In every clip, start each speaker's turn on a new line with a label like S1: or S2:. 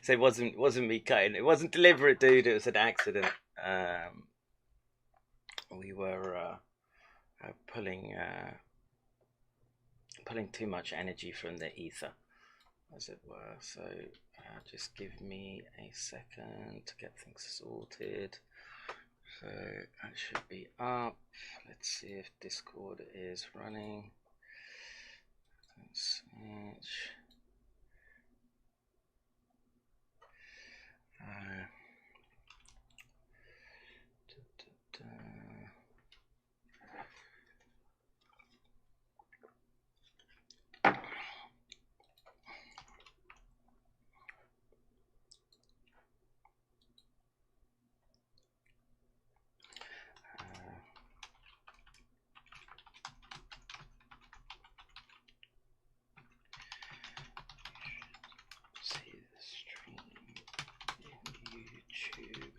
S1: So it wasn't me cutting. It wasn't deliberate, dude. It was an accident. We were pulling pulling too much energy from the ether, as it were. So just give me a second to get things sorted. So that should be up. Let's see if Discord is running. Search. See the stream in YouTube.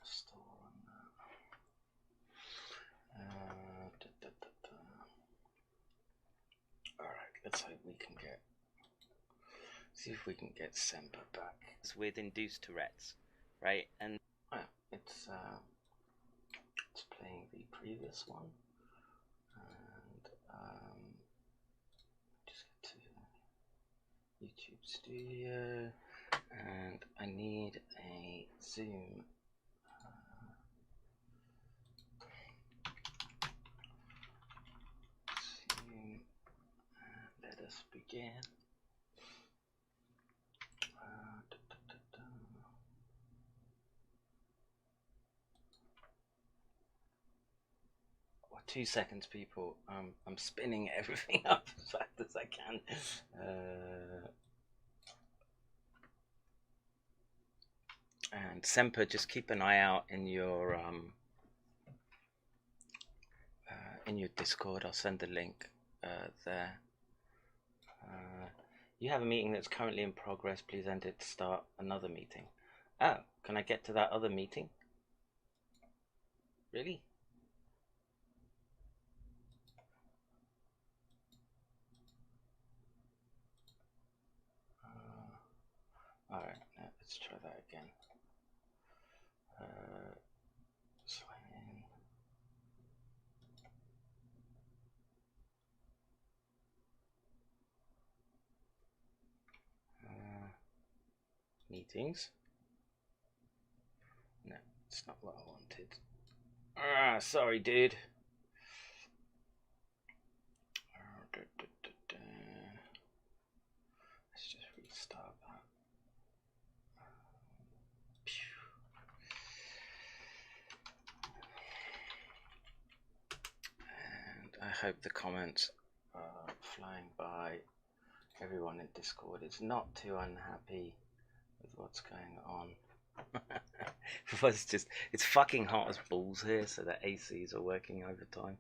S1: Restore on that. All right, let's hope we can get. See if we can get Semper back. It's with induced Tourette's, right? And it's playing the previous one, and just get to YouTube Studio, and I need a Zoom. Zoom. Let us begin. Well, 2 seconds, people. I'm spinning everything up as fast as I can. And Semper, just keep an eye out in your Discord. I'll send the link there. You have a meeting that's currently in progress. Please enter to start another meeting. Oh, can I get to that other meeting? Really? Alright, let's try that again. Sign in. Meetings. No, it's not what I wanted. Sorry, dude. Let's just restart that. And I hope the comments are flying by. Everyone in Discord is not too unhappy with what's going on. It's fucking hot as balls here, so the ACs are working overtime.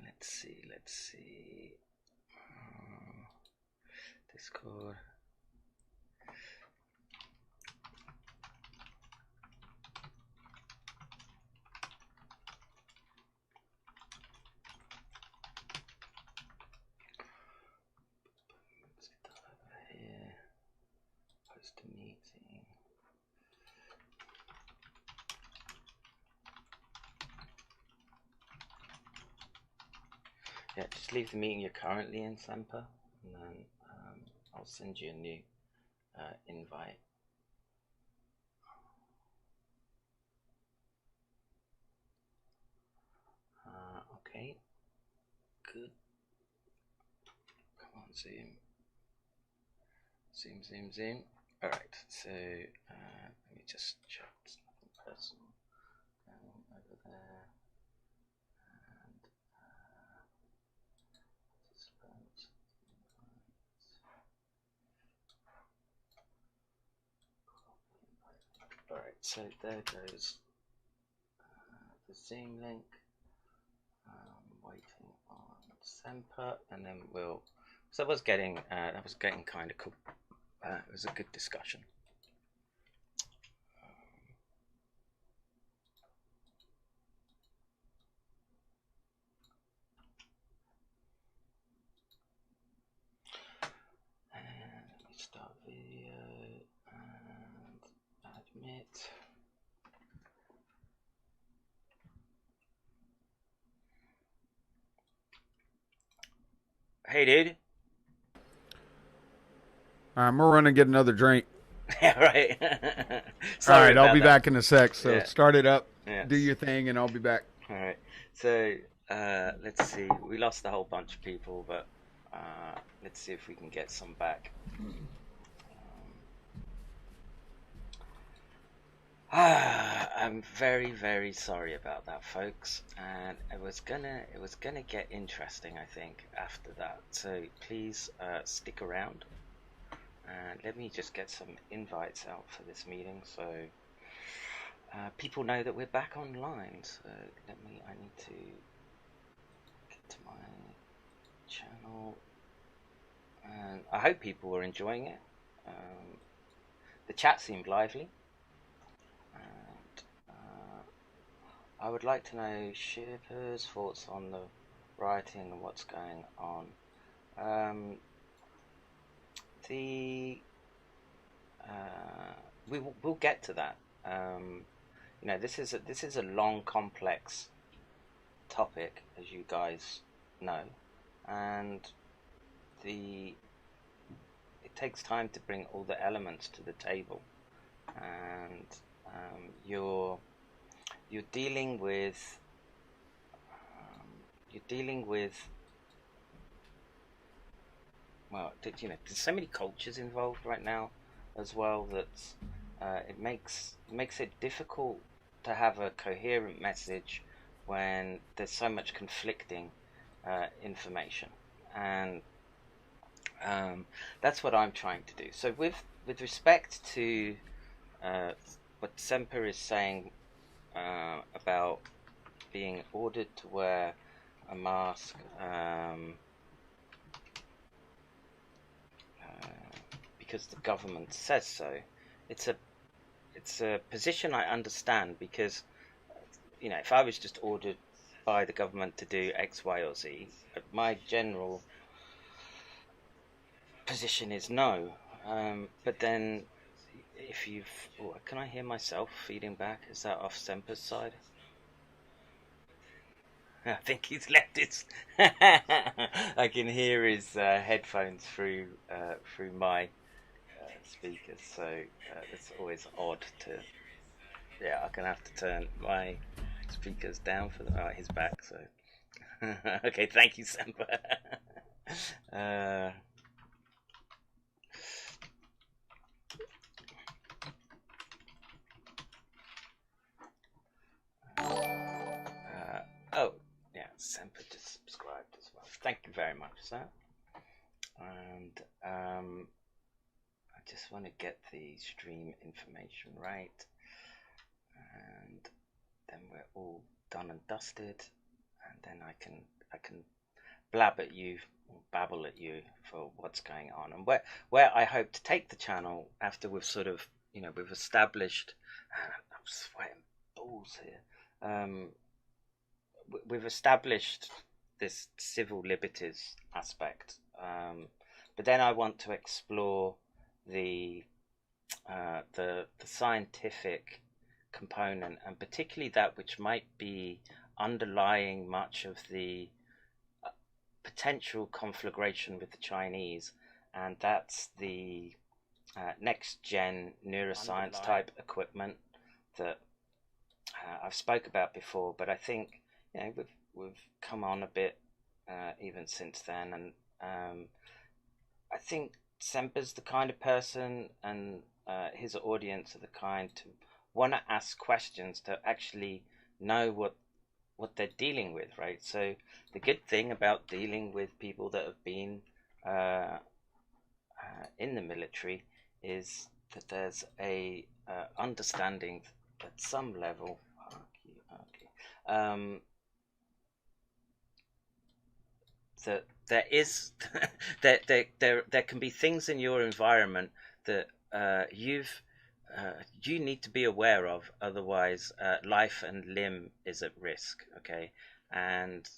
S1: Let's see. Discord. Let's get that over here. Post a meeting. Yeah, just leave the meeting you're currently in, Semper, and then I'll send you a new invite. Okay, good. Come on, Zoom. Zoom. Alright, so let me just check. It's nothing personal. Over there. And participants. Alright, so there goes the Zoom link. Waiting on Semper, and then we'll. So that was getting kind of cool. It was a good discussion. Start video and admit. Hey, dude.
S2: I'm gonna run and get another drink.
S1: Yeah, right.
S2: All right, I'll
S1: about
S2: be
S1: that.
S2: back in a sec. So
S1: Yeah.
S2: start it up,
S1: Yeah.
S2: do your thing, and I'll be back.
S1: All right. So let's see. We lost a whole bunch of people, but let's see if we can get some back. I'm very, very sorry about that, folks. And it was gonna get interesting, I think, after that. So please stick around. And let me just get some invites out for this meeting, so people know that we're back online. So I need to get to my channel, and I hope people were enjoying it. The chat seemed lively, and I would like to know Shipper's thoughts on the writing and what's going on. We'll get to that. You know, this is a long, complex topic, as you guys know, and it takes time to bring all the elements to the table, and you're dealing with well, you know, there's so many cultures involved right now as well that it makes it difficult to have a coherent message when there's so much conflicting information, and that's what I'm trying to do. So with respect to what Semper is saying about being ordered to wear a mask, because the government says so, it's a position I understand, because you know, if I was just ordered by the government to do X, Y, or Z, my general position is no. But then, if you've, can I hear myself feeding back? Is that off Semper's side? I think he's left his. I can hear his headphones through my speakers, so it's always odd to. Yeah, I'm gonna have to turn my speakers down for the. Oh, he's back, so. Okay, thank you, Semper. Oh, yeah, Semper just subscribed as well. Thank you very much, sir. And I just want to get the stream information right, and then we're all done and dusted, and then I can blab at you or babble at you for what's going on, and where I hope to take the channel after we've sort of, you know, we've established. I'm sweating balls here. We've established this civil liberties aspect, but then I want to explore the scientific component, and particularly that which might be underlying much of the potential conflagration with the Chinese, and that's the next gen neuroscience type equipment that I've spoke about before, but I think, you know, we've come on a bit even since then, and I think Semper's the kind of person, and his audience are the kind to want to ask questions to actually know what they're dealing with, right? So the good thing about dealing with people that have been in the military is that there's a understanding at some level. That there is there can be things in your environment that you need to be aware of, otherwise life and limb is at risk. Okay, and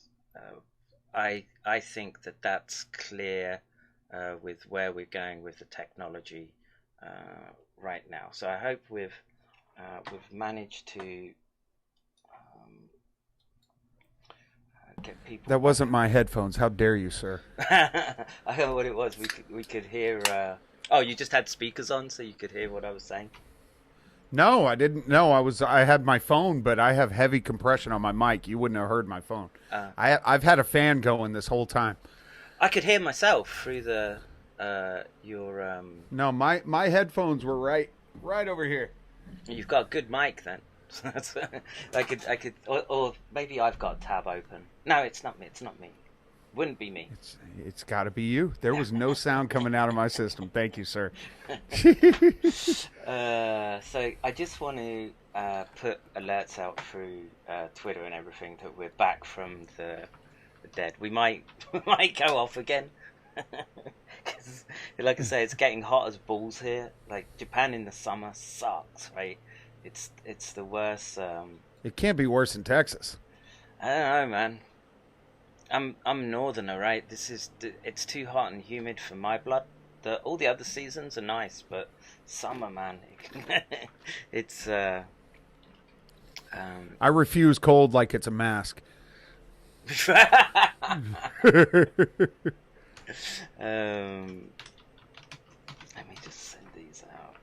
S1: I think that that's clear with where we're going with the technology right now. So I hope we've managed to get people.
S2: That wasn't my headphones. How dare you, sir?
S1: I don't know what it was. We could hear. Oh, you just had speakers on, so you could hear what I was saying.
S2: No, I didn't. No, I had my phone, but I have heavy compression on my mic. You wouldn't have heard my phone. I've had a fan going this whole time.
S1: I could hear myself through the your.
S2: No, my headphones were right over here.
S1: You've got a good mic then. I could, or maybe I've got a tab open. No, it's not me. It's not me. Wouldn't be me.
S2: It's got to be you. There was no sound coming out of my system. Thank you, sir.
S1: So I just want to put alerts out through Twitter and everything that we're back from the dead. We might go off again. 'Cause, like I say, it's getting hot as balls here. Like Japan in the summer sucks, right? It's the worst.
S2: It can't be worse in Texas.
S1: I don't know, man. I'm northerner, right? It's too hot and humid for my blood. All the other seasons are nice, but summer, man, it's.
S2: I refuse cold like it's a mask.
S1: Let me just send these out.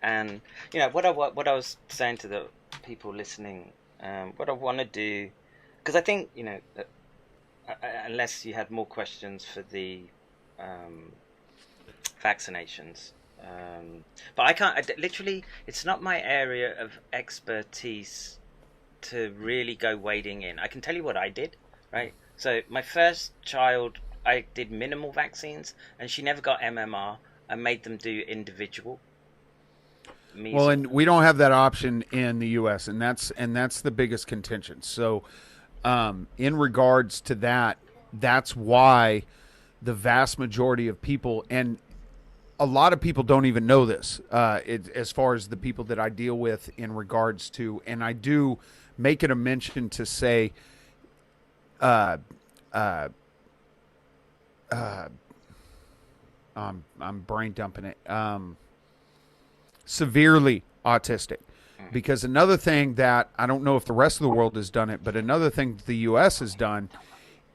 S1: And you know what I was saying to the people listening, what I want to do, because I think unless you had more questions for the vaccinations, but I can't. Literally, it's not my area of expertise to really go wading in. I can tell you what I did, right? So my first child, I did minimal vaccines, and she never got MMR. I made them do individual.
S2: Well, and we don't have that option in the U.S., and that's the biggest contention. So, in regards to that, that's why the vast majority of people, and a lot of people don't even know this, as far as the people that I deal with in regards to, and I do make it a mention to say, I'm brain dumping it. Severely autistic. Because another thing that, I don't know if the rest of the world has done it, but another thing the U.S. has done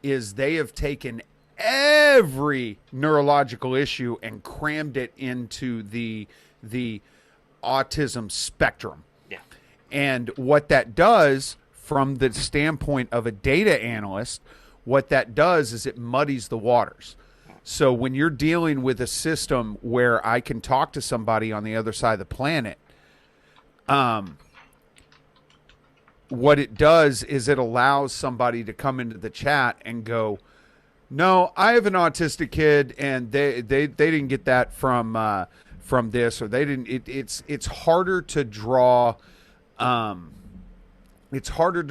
S2: is they have taken every neurological issue and crammed it into the autism spectrum.
S1: Yeah.
S2: And what that does, from the standpoint of a data analyst, what that does is it muddies the waters. So when you're dealing with a system where I can talk to somebody on the other side of the planet, what it does is it allows somebody to come into the chat and go, no, I have an autistic kid and they didn't get that from this, or they didn't. It's harder to draw. It's harder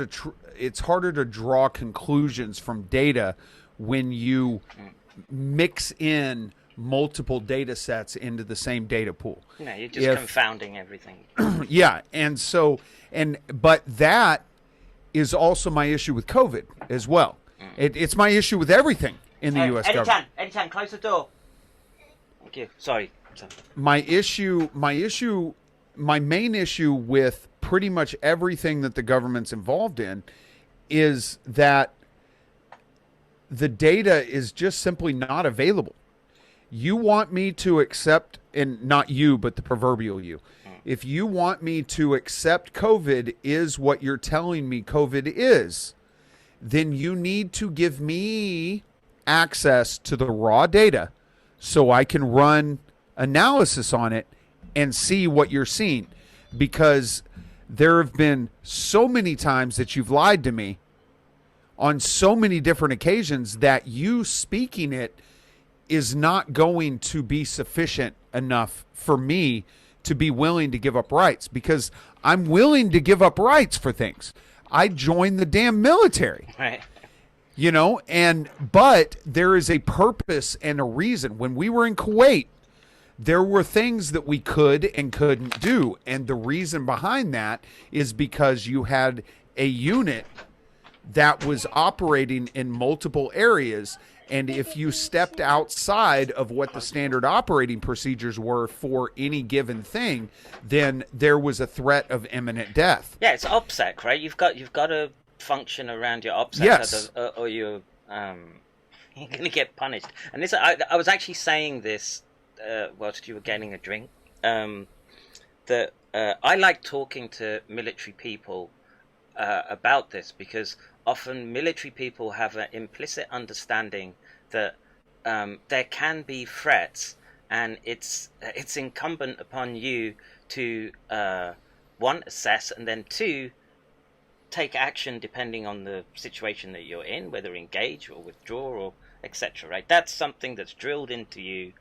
S2: to draw conclusions from data when you mix in multiple data sets into the same data pool.
S1: No, you're just confounding everything.
S2: Yeah, but that is also my issue with COVID as well. It's my issue with everything in the U.S. government.
S1: Anytime, close the door. Thank you. Sorry.
S2: My main issue with pretty much everything that the government's involved in is that the data is just simply not available. You want me to accept, and not you, but the proverbial you. If you want me to accept COVID is what you're telling me COVID is, then you need to give me access to the raw data so I can run analysis on it and see what you're seeing. Because there have been so many times that you've lied to me on so many different occasions that you speaking it is not going to be sufficient enough for me to be willing to give up rights, because I'm willing to give up rights for things. I joined the damn military.
S1: Right.
S2: But there is a purpose and a reason. When we were in Kuwait, there were things that we could and couldn't do. And the reason behind that is because you had a unit that was operating in multiple areas. And if you stepped outside of what the standard operating procedures were for any given thing, then there was a threat of imminent death.
S1: Yeah, it's OPSEC, right? You've got to function around your OPSEC,
S2: yes,
S1: or you're going to get punished. And this, I was actually saying this whilst you were getting a drink. That I like talking to military people about this, because often military people have an implicit understanding that there can be threats, and it's incumbent upon you to one, assess, and then two, take action depending on the situation that you're in, whether engage or withdraw or etc. Right? That's something that's drilled into you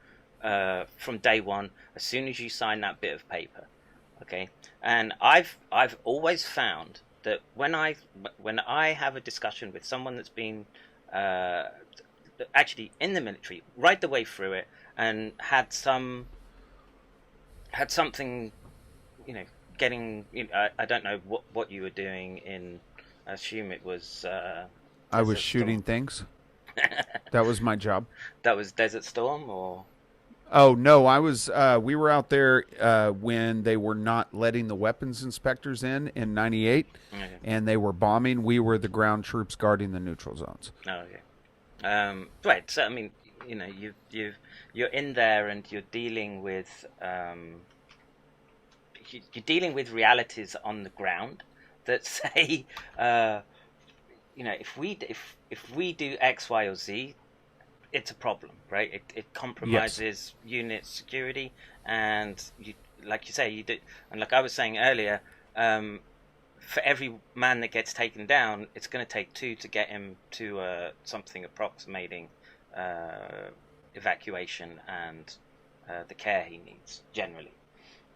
S1: from day one, as soon as you sign that bit of paper. Okay, and I've always found that when I have a discussion with someone that's been actually in the military right the way through it, and had something, getting, I don't know what you were doing in, I assume it was
S2: I was shooting things. That was my job.
S1: That was Desert Storm, or?
S2: Oh no, I was. We were out there when they were not letting the weapons inspectors in '98, okay. And they were bombing. We were the ground troops guarding the neutral zones.
S1: Oh, okay. Right. So I mean, you're in there and you're dealing with realities on the ground that say, if we do X, Y, or Z, it's a problem, right? It compromises unit security, and like you say, you do. And like I was saying earlier, for every man that gets taken down, it's going to take two to get him to something approximating evacuation and the care he needs generally.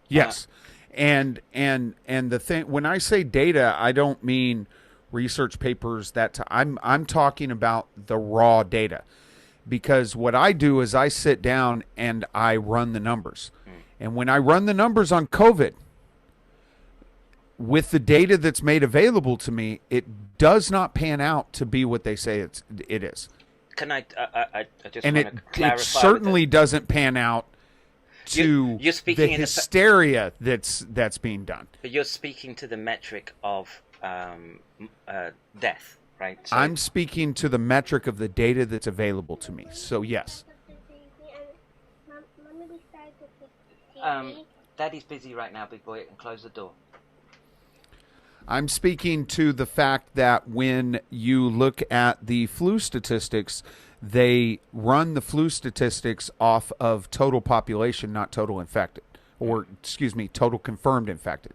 S2: Yes, and the thing, when I say data, I don't mean research papers. I'm talking about the raw data. Because what I do is I sit down and I run the numbers. And when I run the numbers on COVID, with the data that's made available to me, it does not pan out to be what they say it is.
S1: Can I just
S2: and
S1: want to clarify?
S2: It certainly doesn't pan out to
S1: you're speaking
S2: the hysteria that's being done.
S1: But you're speaking to the metric of death. Right, so
S2: I'm speaking to the metric of the data that's available to me. So yes.
S1: Daddy's busy right now, big boy, and close the door.
S2: I'm speaking to the fact that when you look at the flu statistics, they run the flu statistics off of total population, not total infected, or total confirmed infected.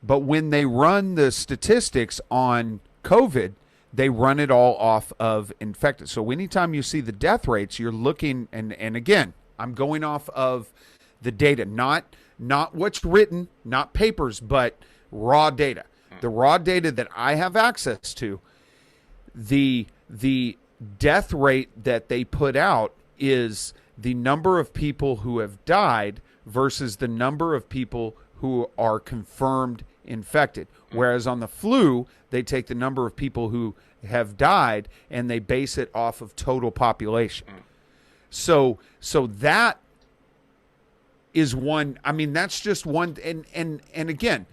S2: But when they run the statistics on COVID, they run it all off of infected. So anytime you see the death rates, you're looking, and again, I'm going off of the data, not what's written, not papers, but raw data. The raw data that I have access to, the death rate that they put out is the number of people who have died versus the number of people who are confirmed infected. Whereas on the flu, they take the number of people who have died and they base it off of total population. So that is one. I mean, that's just one. And again,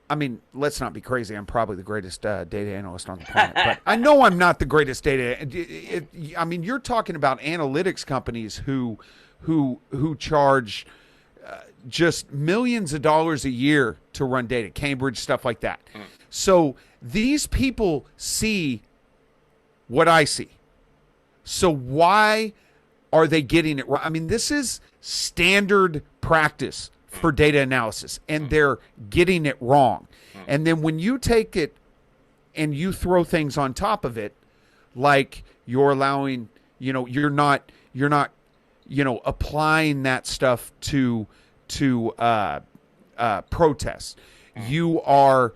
S2: I mean, let's not be crazy. I'm probably the greatest data analyst on the planet, but I know I'm not the greatest data. I mean, you're talking about analytics companies who charge just millions of dollars a year to run data, Cambridge, stuff like that. So these people see what I see. So why are they getting it wrong? I mean, this is standard practice for data analysis, and they're getting it wrong. And then when you take it and you throw things on top of it, like you're allowing, you're not applying that stuff to protests. You are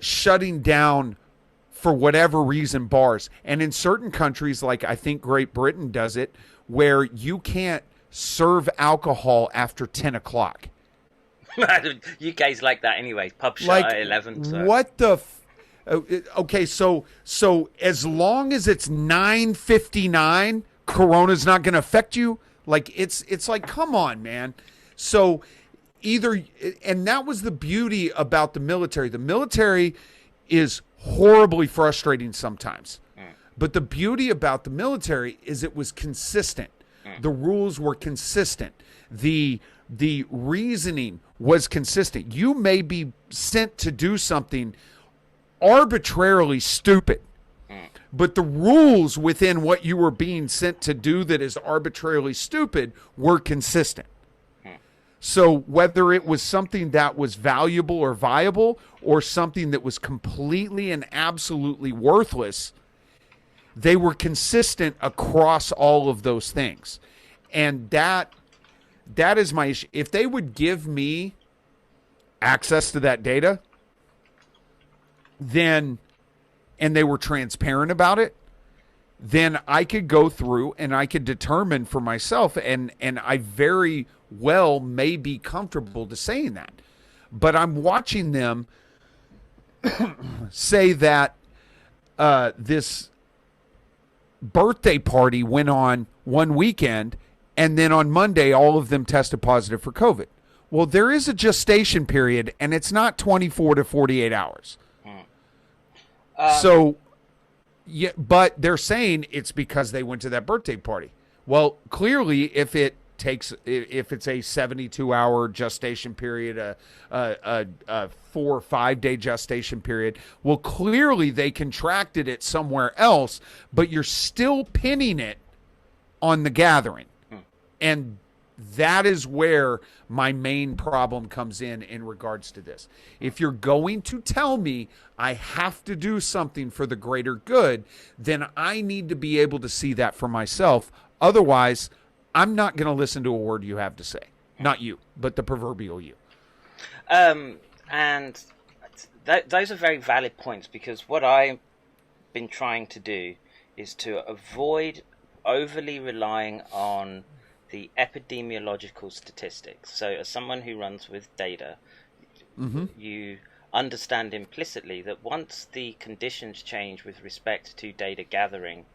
S2: shutting down, for whatever reason, bars. And in certain countries, like I think Great Britain does it, where you can't serve alcohol after 10 o'clock.
S1: You guys like that anyway. Pub shut at 11. So.
S2: What the... Okay, so as long as it's 9:59, Corona's not going to affect you. Like it's like, come on, man. So either, and that was the beauty about the military. The military is horribly frustrating sometimes. But the beauty about the military is it was consistent. The rules were consistent. The reasoning was consistent. You may be sent to do something arbitrarily stupid, but the rules within what you were being sent to do that is arbitrarily stupid were consistent. So whether it was something that was valuable or viable or something that was completely and absolutely worthless, they were consistent across all of those things. And that is my issue. If they would give me access to that data, then, and they were transparent about it, then I could go through and I could determine for myself, and I very well may be comfortable to saying that. But I'm watching them say that this birthday party went on one weekend, and then on Monday all of them tested positive for COVID. Well, there is a gestation period, and it's not 24 to 48 hours. So, yeah, but they're saying it's because they went to that birthday party. Well, clearly, if it's a 72-hour gestation period, a 4 or 5 day gestation period, well, clearly they contracted it somewhere else, but you're still pinning it on the gathering. And that is where my main problem comes in regards to this. If you're going to tell me I have to do something for the greater good, then I need to be able to see that for myself. Otherwise, I'm not going to listen to a word you have to say. Not you, but the proverbial you.
S1: And those are very valid points, because what I've been trying to do is to avoid overly relying on the epidemiological statistics. So as someone who runs with data, you understand implicitly that once the conditions change with respect to data gathering,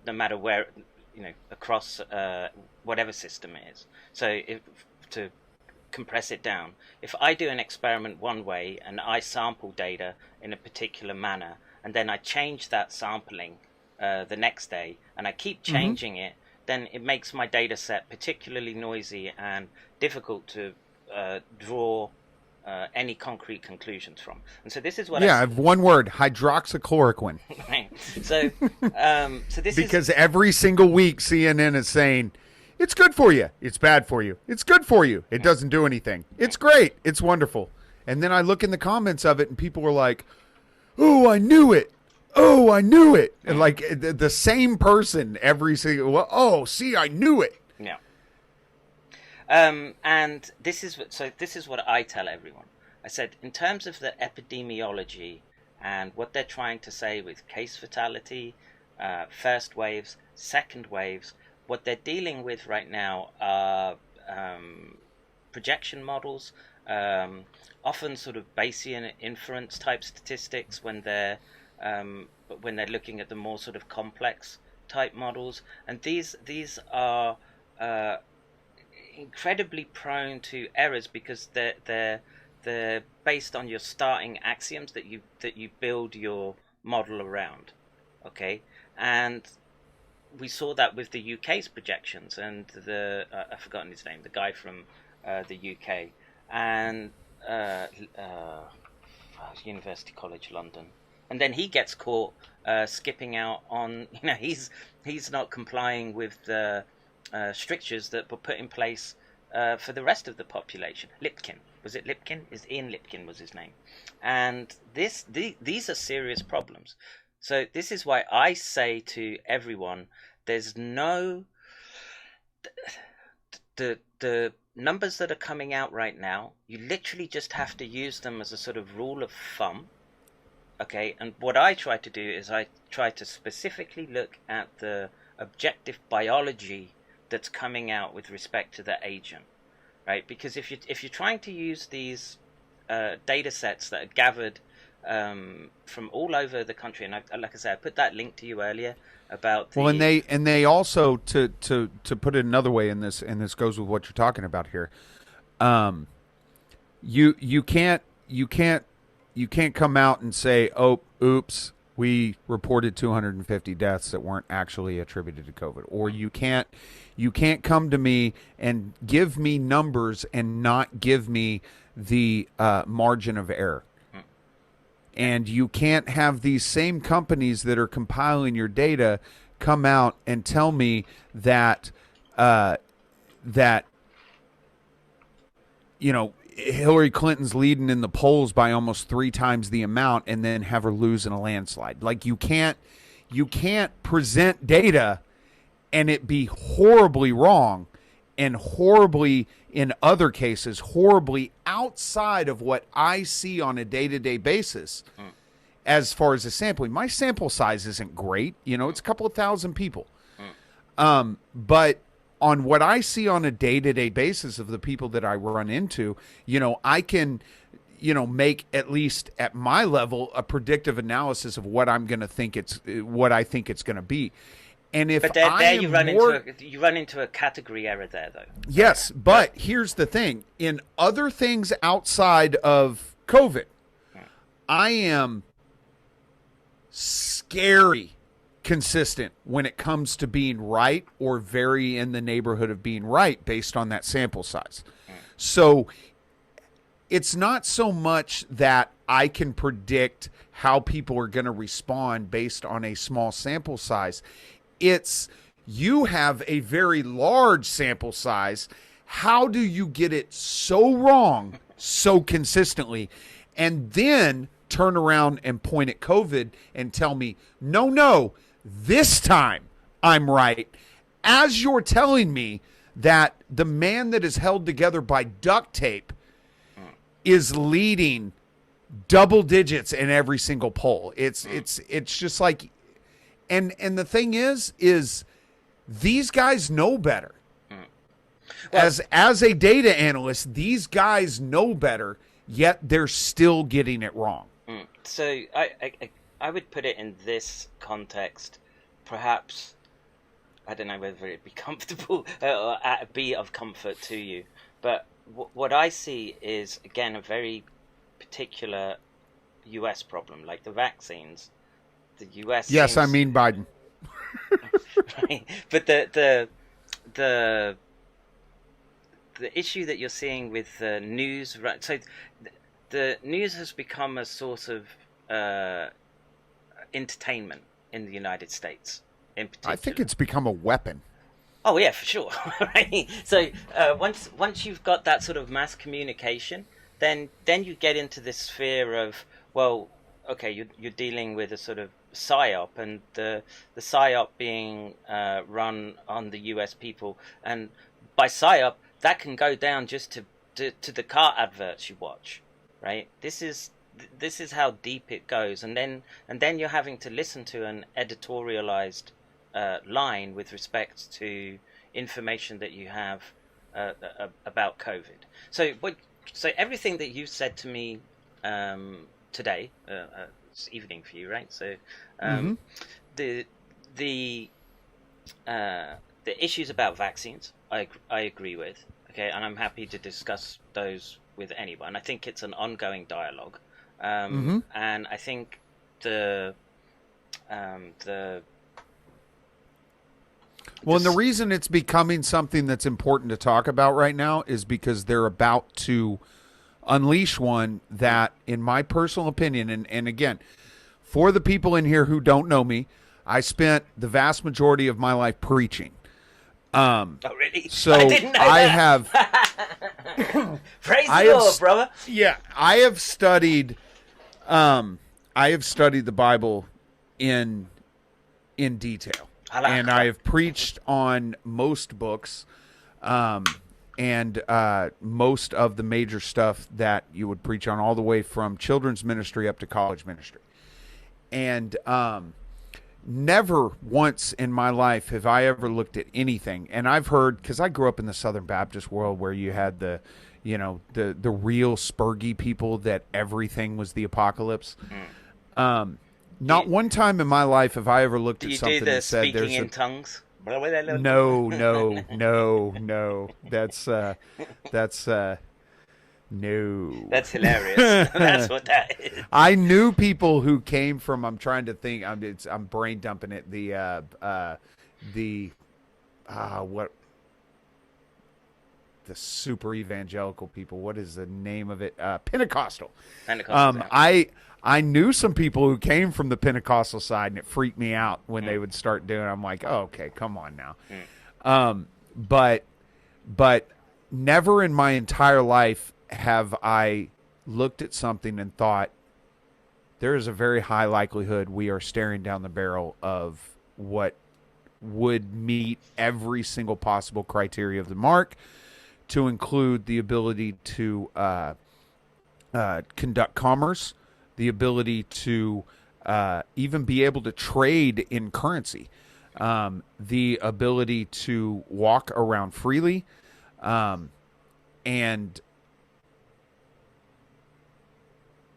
S1: no matter where, across whatever system it is. So to compress it down, if I do an experiment one way and I sample data in a particular manner, and then I change that sampling the next day, and I keep changing it, then it makes my data set particularly noisy and difficult to draw any concrete conclusions from. And so this is what
S2: I have one word: hydroxychloroquine.
S1: Right. So this
S2: because every single week CNN is saying it's good for you, it's bad for you, it's good for you, it doesn't do anything, it's great, it's wonderful. And then I look in the comments of it, and people are like, "Oh, I knew it. Oh, I knew it." And like the same person every single. Well, oh, see, I knew it.
S1: Yeah. And this is what I tell everyone. I said, in terms of the epidemiology and what they're trying to say with case fatality, first waves, second waves, what they're dealing with right now are projection models, often sort of Bayesian inference type statistics when they're looking at the more sort of complex type models, and these are incredibly prone to errors because they're based on your starting axioms that you build your model around. Okay, and we saw that with the UK's projections, and I've forgotten his name, the guy from the UK, and University College London. And then he gets caught skipping out on, he's not complying with the strictures that were put in place for the rest of the population. Lipkin. Was it Lipkin? Ian Lipkin was his name. And these are serious problems. So this is why I say to everyone, there's no... The numbers that are coming out right now, you literally just have to use them as a sort of rule of thumb. Okay, and what I try to do is I try to specifically look at the objective biology that's coming out with respect to the agent, right? Because if you're trying to use these data sets that are gathered from all over the country. And like I said, I put that link to you earlier about the.
S2: Well, and they also to put it another way, and this goes with what you're talking about here. You can't come out and say, oh, oops, we reported 250 deaths that weren't actually attributed to COVID, or you can't come to me and give me numbers and not give me the margin of error. And you can't have these same companies that are compiling your data come out and tell me that Hillary Clinton's leading in the polls by almost 3 times the amount, and then have her lose in a landslide. Like, you can't present data and it be horribly wrong, and horribly, in other cases, horribly outside of what I see on a day-to-day basis. As far as the sampling, my sample size isn't great. It's a couple of thousand people. But on what I see on a day-to-day basis of the people that I run into, I can, make, at least at my level, a predictive analysis of what I'm going to think what I think it's going to be. And if
S1: you run into a category error there, though.
S2: Yes, but here's the thing: in other things outside of COVID, I am scary consistent when it comes to being right, or very in the neighborhood of being right, based on that sample size. So it's not so much that I can predict how people are going to respond based on a small sample size. It's, you have a very large sample size. How do you get it so wrong so consistently, and then turn around and point at COVID and tell me, no, this time I'm right, as you're telling me that the man that is held together by duct tape is leading double digits in every single poll. It's just like, and the thing is these guys know better. Well, as a data analyst, these guys know better, yet they're still getting it wrong.
S1: So I would put it in this context, perhaps. I don't know whether it'd be comfortable or be of comfort to you, but what I see is, again, a very particular US problem, like the vaccines. The US.
S2: Yes, I mean Biden.
S1: Right, but the issue that you're seeing with the news, right? So the news has become a source of entertainment in the United States, in particular.
S2: I think it's become a weapon.
S1: Oh yeah, for sure. Right. So once you've got that sort of mass communication, then you get into this sphere of, well, okay, you're dealing with a sort of psyop, and the psyop being run on the US people, and by psyop that can go down just to the car adverts you watch, right? This is how deep it goes, and then you're having to listen to an editorialized line with respect to information that you have about COVID. So everything that you said to me today, it's evening for you, right? So the issues about vaccines, I agree with. Okay, and I'm happy to discuss those with anyone. I think it's an ongoing dialogue, and I think and
S2: the reason it's becoming something that's important to talk about right now is because they're about to unleash one that, in my personal opinion, and again, for the people in here who don't know me, I spent the vast majority of my life preaching.
S1: Oh, really?
S2: So
S1: I didn't know that. Praise the Lord, brother.
S2: Yeah, I have studied the Bible in detail. I have preached on most books, and most of the major stuff that you would preach on, all the way from children's ministry up to college ministry. And never once in my life have I ever looked at anything. And I've heard, because I grew up in the Southern Baptist world where you had the the real spurgy people that everything was the apocalypse. Not one time in my life have I ever looked at something that said there's
S1: in tongues.
S2: No. That's no.
S1: That's hilarious. That's what that is.
S2: I knew people who came from. I'm trying to think. I'm brain dumping it. The super evangelical people. What is the name of it? Pentecostal. I knew some people who came from the Pentecostal side, and it freaked me out when they would start doing it. I'm like, oh, okay, come on now. But never in my entire life have I looked at something and thought, there is a very high likelihood we are staring down the barrel of what would meet every single possible criteria of the mark, to include the ability to conduct commerce, the ability to even be able to trade in currency, the ability to walk around freely, and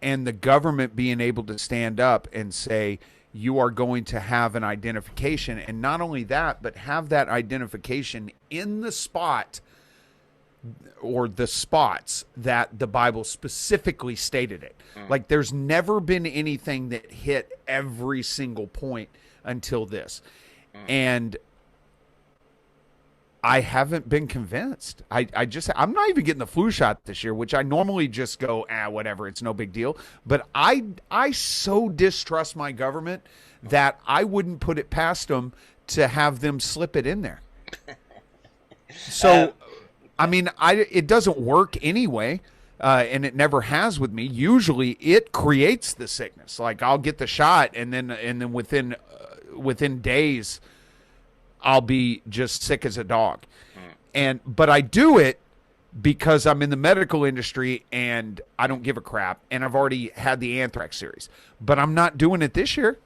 S2: the government being able to stand up and say, you are going to have an identification. And not only that, but have that identification in the spot or the spots that the Bible specifically stated it. Like, there's never been anything that hit every single point until this. And I haven't been convinced. I'm not even getting the flu shot this year, which I normally just go, whatever, it's no big deal. But I so distrust my government that I wouldn't put it past them to have them slip it in there. So, I mean, it doesn't work anyway, and it never has with me. Usually, it creates the sickness. Like, I'll get the shot, and then within days, I'll be just sick as a dog. But I do it because I'm in the medical industry and I don't give a crap, and I've already had the anthrax series. But I'm not doing it this year.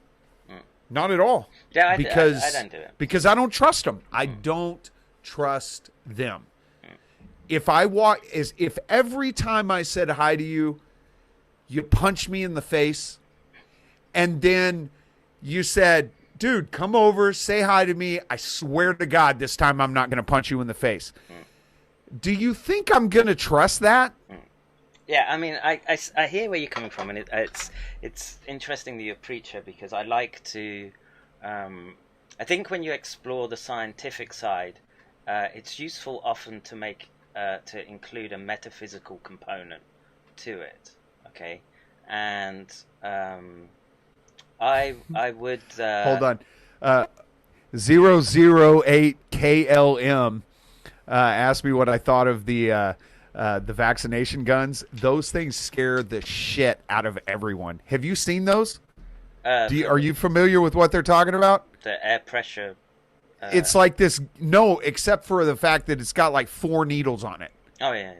S2: Not at all.
S1: Yeah, I don't do it.
S2: Because I don't trust them. I don't trust them. If every time I said hi to you, you punched me in the face, and then you said, dude, come over, say hi to me, I swear to God, this time I'm not going to punch you in the face. Do you think I'm going to trust that?
S1: Yeah, I mean, I hear where you're coming from, and it's interesting that you're a preacher, because I like to, I think when you explore the scientific side, it's useful often to to include a metaphysical component to it, okay? And I would
S2: hold on. 008 KLM asked me what I thought of the vaccination guns. Those things scare the shit out of everyone. Have you seen those? Are you familiar with what they're talking about?
S1: The air pressure.
S2: It's like this. No, except for the fact that it's got like 4 needles on it.
S1: Oh yeah.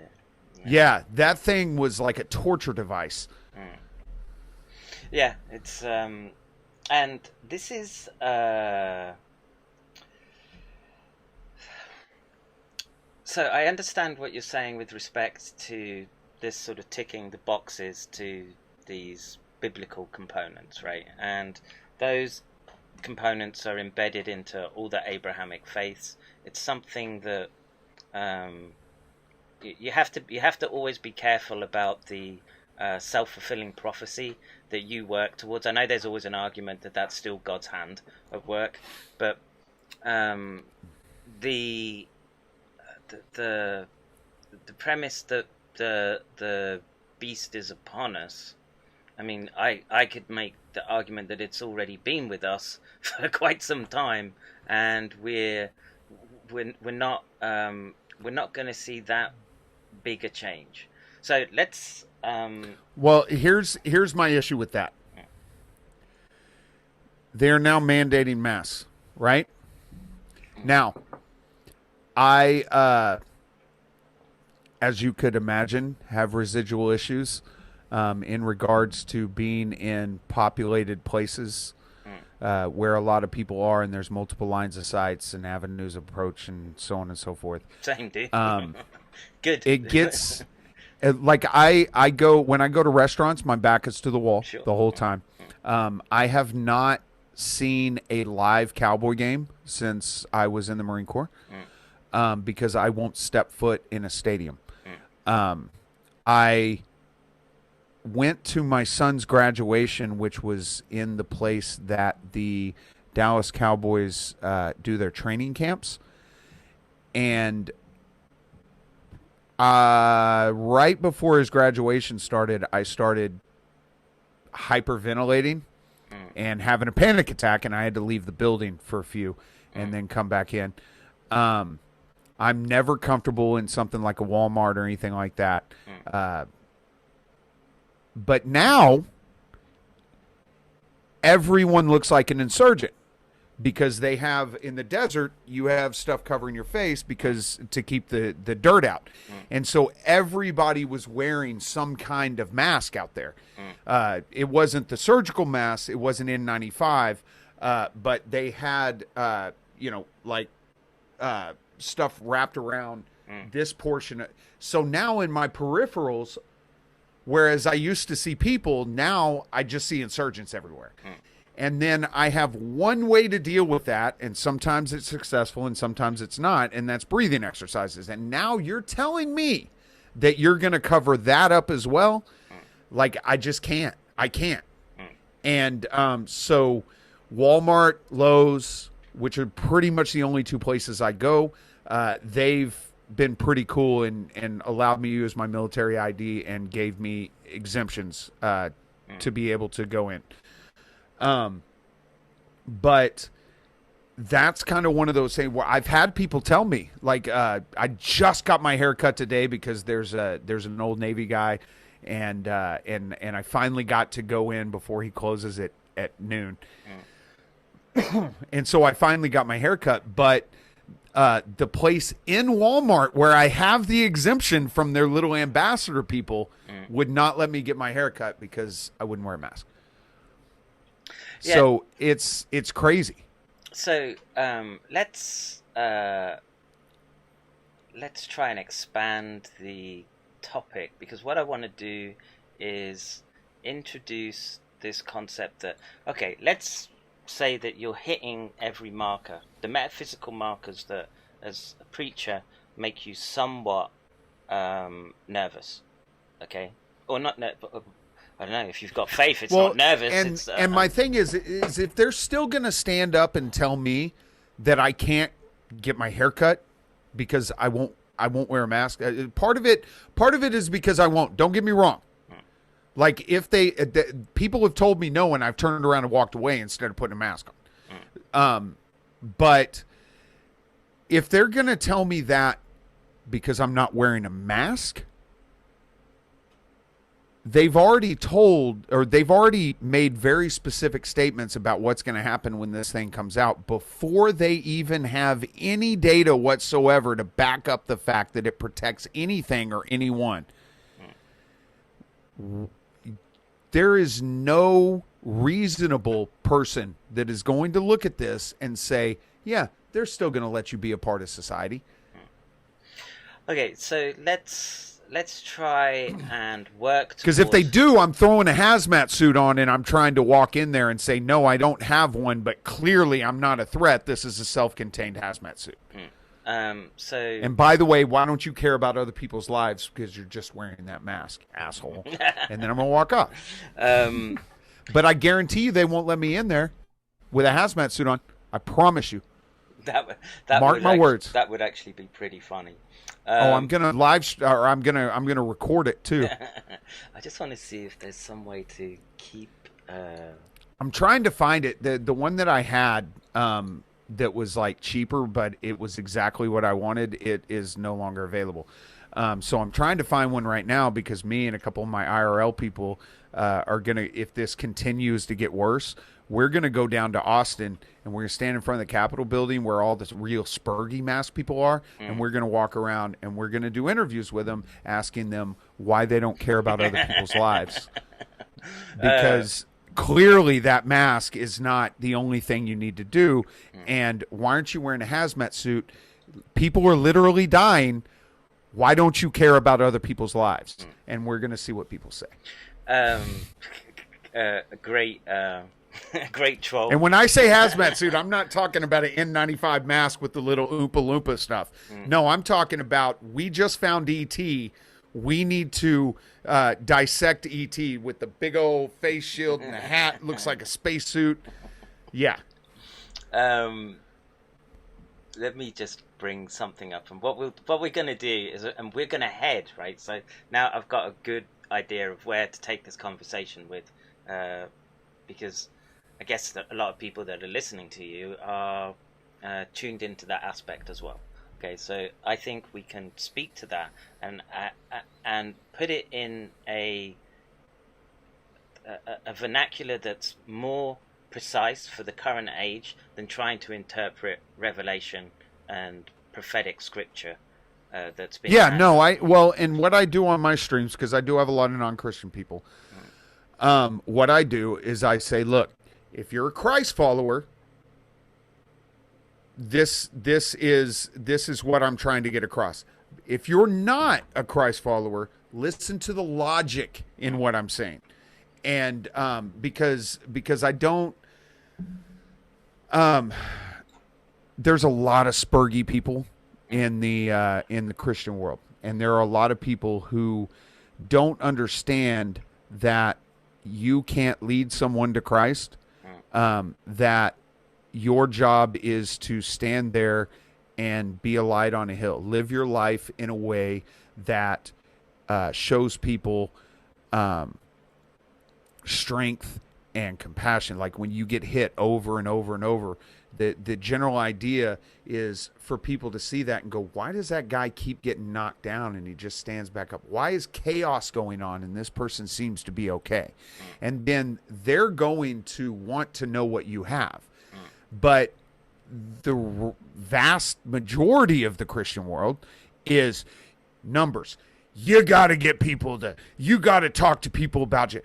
S2: Yeah, that thing was like a torture device.
S1: Yeah, it's and this is so I understand what you're saying with respect to this sort of ticking the boxes to these biblical components, right? And those components are embedded into all the Abrahamic faiths. It's something that you have to always be careful about the self-fulfilling prophecy that you work towards. I know there's always an argument that that's still God's hand at work, but the premise that the beast is upon us, I mean, I could make the argument that it's already been with us for quite some time, and we're not going to see that big a change. So let's.
S2: Well, here's my issue with that. They're now mandating masks, right? Now, I, as you could imagine, have residual issues in regards to being in populated places where a lot of people are, and there's multiple lines of sights and avenues of approach and so on and so forth.
S1: Same, dude. Good.
S2: It gets like I go when I go to restaurants, my back is to the wall
S1: Sure.
S2: the whole time. I have not seen a live cowboy game since I was in the Marine Corps, because I won't step foot in a stadium. I went to my son's graduation, which was in the place that the Dallas Cowboys do their training camps, and right before his graduation started, I started hyperventilating and having a panic attack, and I had to leave the building for a few and then come back in. I'm never comfortable in something like a Walmart or anything like that. But now everyone looks like an insurgent, because they have, in the desert, you have stuff covering your face because to keep the dirt out. And so everybody was wearing some kind of mask out there. It wasn't the surgical mask. It wasn't N95, but they had, stuff wrapped around this portion. So now in my peripherals, whereas I used to see people, now I just see insurgents everywhere. And then I have one way to deal with that, and sometimes it's successful and sometimes it's not, and that's breathing exercises. And now you're telling me that you're going to cover that up as well? Like, I just can't. I can't. And so Walmart, Lowe's, which are pretty much the only two places I go, they've been pretty cool and allowed me to use my military ID and gave me exemptions to be able to go in. But that's kind of one of those things where I've had people tell me, like, I just got my hair cut today because there's an old Navy guy, and I finally got to go in before he closes it at noon. And so I finally got my hair cut, but the place in Walmart where I have the exemption from their little ambassador people would not let me get my hair cut because I wouldn't wear a mask. Yeah. So it's crazy.
S1: So let's try and expand the topic, because what I want to do is introduce this concept that, okay, let's say that you're hitting every marker, the metaphysical markers that as a preacher make you somewhat nervous, okay? Or not I don't know, if you've got faith, it's not nervous.
S2: And my thing is if they're still going to stand up and tell me that I can't get my hair cut because I won't wear a mask. Part of it is because I won't. Don't get me wrong. Like, if people have told me no, and I've turned around and walked away instead of putting a mask on. But if they're going to tell me that because I'm not wearing a mask, they've already made very specific statements about what's going to happen when this thing comes out before they even have any data whatsoever to back up the fact that it protects anything or anyone. There is no reasonable person that is going to look at this and say, yeah, they're still going to let you be a part of society. Okay,
S1: so let's try and work towards...
S2: Because if they do, I'm throwing a hazmat suit on and I'm trying to walk in there and say, no, I don't have one, but clearly I'm not a threat. This is a self-contained hazmat suit. And by the way, why don't you care about other people's lives? Because you're just wearing that mask, asshole. And then I'm going to walk off. But I guarantee you they won't let me in there with a hazmat suit on. I promise you. Mark my words.
S1: That would actually be pretty funny.
S2: I'm gonna I'm gonna record it too.
S1: I just want to see if there's some way to keep.
S2: I'm trying to find it. The one that I had that was like cheaper, but it was exactly what I wanted. It is no longer available. So I'm trying to find one right now because me and a couple of my IRL people are gonna. If this continues to get worse, we're gonna go down to Austin and we're gonna stand in front of the Capitol building where all the real spurgy mask people are, and we're gonna walk around and we're gonna do interviews with them, asking them why they don't care about other people's lives, because clearly that mask is not the only thing you need to do. And why aren't you wearing a hazmat suit? People are literally dying Why don't you care about other people's lives? And we're going to see what people say.
S1: A great great troll.
S2: And when I say hazmat suit, I'm not talking about an N95 mask with the little Oompa Loompa stuff. No, I'm talking about, we just found E.T., we need to dissect E.T. with the big old face shield and the hat. Looks like a spacesuit. Yeah.
S1: Let me just bring something up. And what we're going to do is, and we're going to head, right? So now I've got a good idea of where to take this conversation with, because I guess that a lot of people that are listening to you are tuned into that aspect as well. Okay, so I think we can speak to that and put it in a vernacular that's more precise for the current age than trying to interpret revelation and prophetic scripture that's been.
S2: Yeah, no, and what I do on my streams, because I do have a lot of non-Christian people, what I do is I say, look, if you're a Christ follower, this is what I'm trying to get across. If you're not a Christ follower, listen to the logic in what I'm saying. And because I don't, there's a lot of spurgy people in the Christian world, and there are a lot of people who don't understand that you can't lead someone to Christ. That your job is to stand there and be a light on a hill. Live your life in a way that shows people strength and compassion. Like when you get hit over and over and over, the general idea is for people to see that and go, why does that guy keep getting knocked down and he just stands back up? Why is chaos going on and this person seems to be okay? And then they're going to want to know what you have. But the vast majority of the Christian world is numbers. You got to get people to, you got to talk to people about you.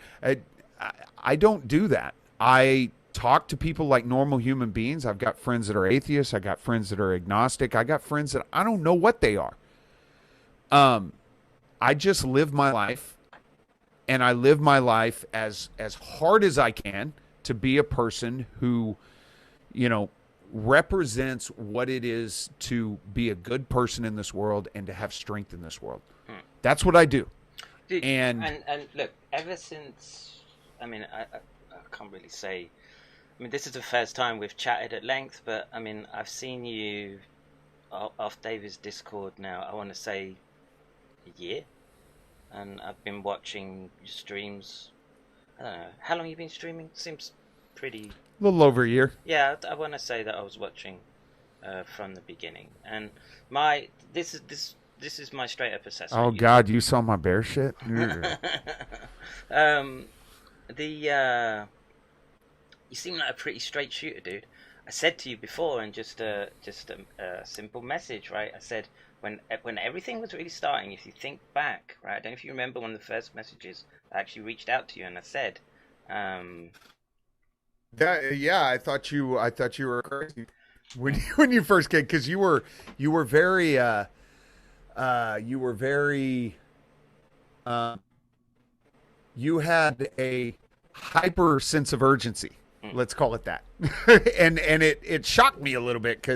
S2: I don't do that. I talk to people like normal human beings. I've got friends that are atheists. I got friends that are agnostic. I got friends that I don't know what they are. I just live my life, and I live my life as hard as I can to be a person who, represents what it is to be a good person in this world and to have strength in this world. That's what I do.
S1: Dude,
S2: and
S1: look, ever since, I can't really say, this is the first time we've chatted at length, but I've seen you off David's Discord now, I want to say a year, and I've been watching your streams. I don't know, how long have you been streaming? Seems pretty...
S2: A little over a year.
S1: Yeah, I want to say that I was watching from the beginning, and this is my straight up assessment.
S2: Oh God, you saw my bear shit.
S1: You seem like a pretty straight shooter, dude. I said to you before, and just a simple message, right? I said when everything was really starting, if you think back, right? I don't know if you remember one of the first messages. I actually reached out to you and I said,
S2: I thought you were crazy when you first came, because you were very you had a hyper sense of urgency. Let's call it that. and it shocked me a little bit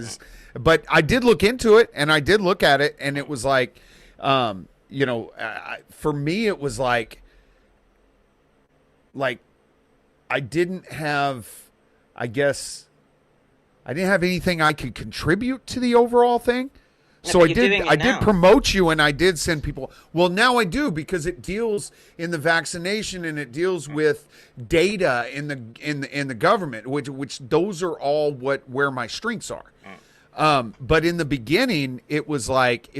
S2: but I did look into it and I did look at it, and it was like, for me, it was like I didn't have anything I could contribute to the overall thing. So I did promote you, and I did send people. Well, now I do, because it deals in the vaccination, and it deals with data in the government, which those are all where my strengths are. But in the beginning, it was like, I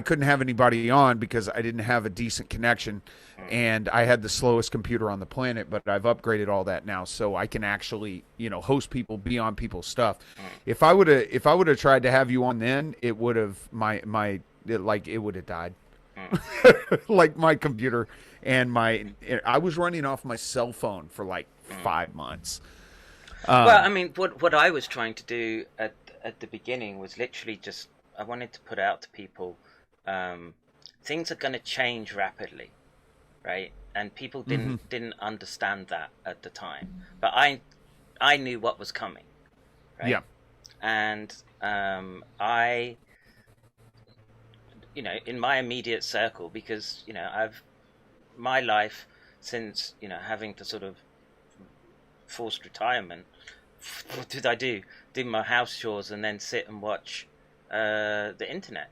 S2: couldn't have anybody on because I didn't have a decent connection, and I had the slowest computer on the planet. But I've upgraded all that now, so I can actually, host people, be on people's stuff. If I would have tried to have you on then, it would have it would have died. Like my computer and I was running off my cell phone for like 5 months.
S1: Well, what I was trying to do at the beginning was literally just, wanted to put out to people, things are going to change rapidly, right? And people didn't understand that at the time, but I knew what was coming, right?
S2: Yeah.
S1: And I, you know, in my immediate circle, because, you know, my life since, you know, having to sort of forced retirement, what did I do? Do my house chores and then sit and watch the internet,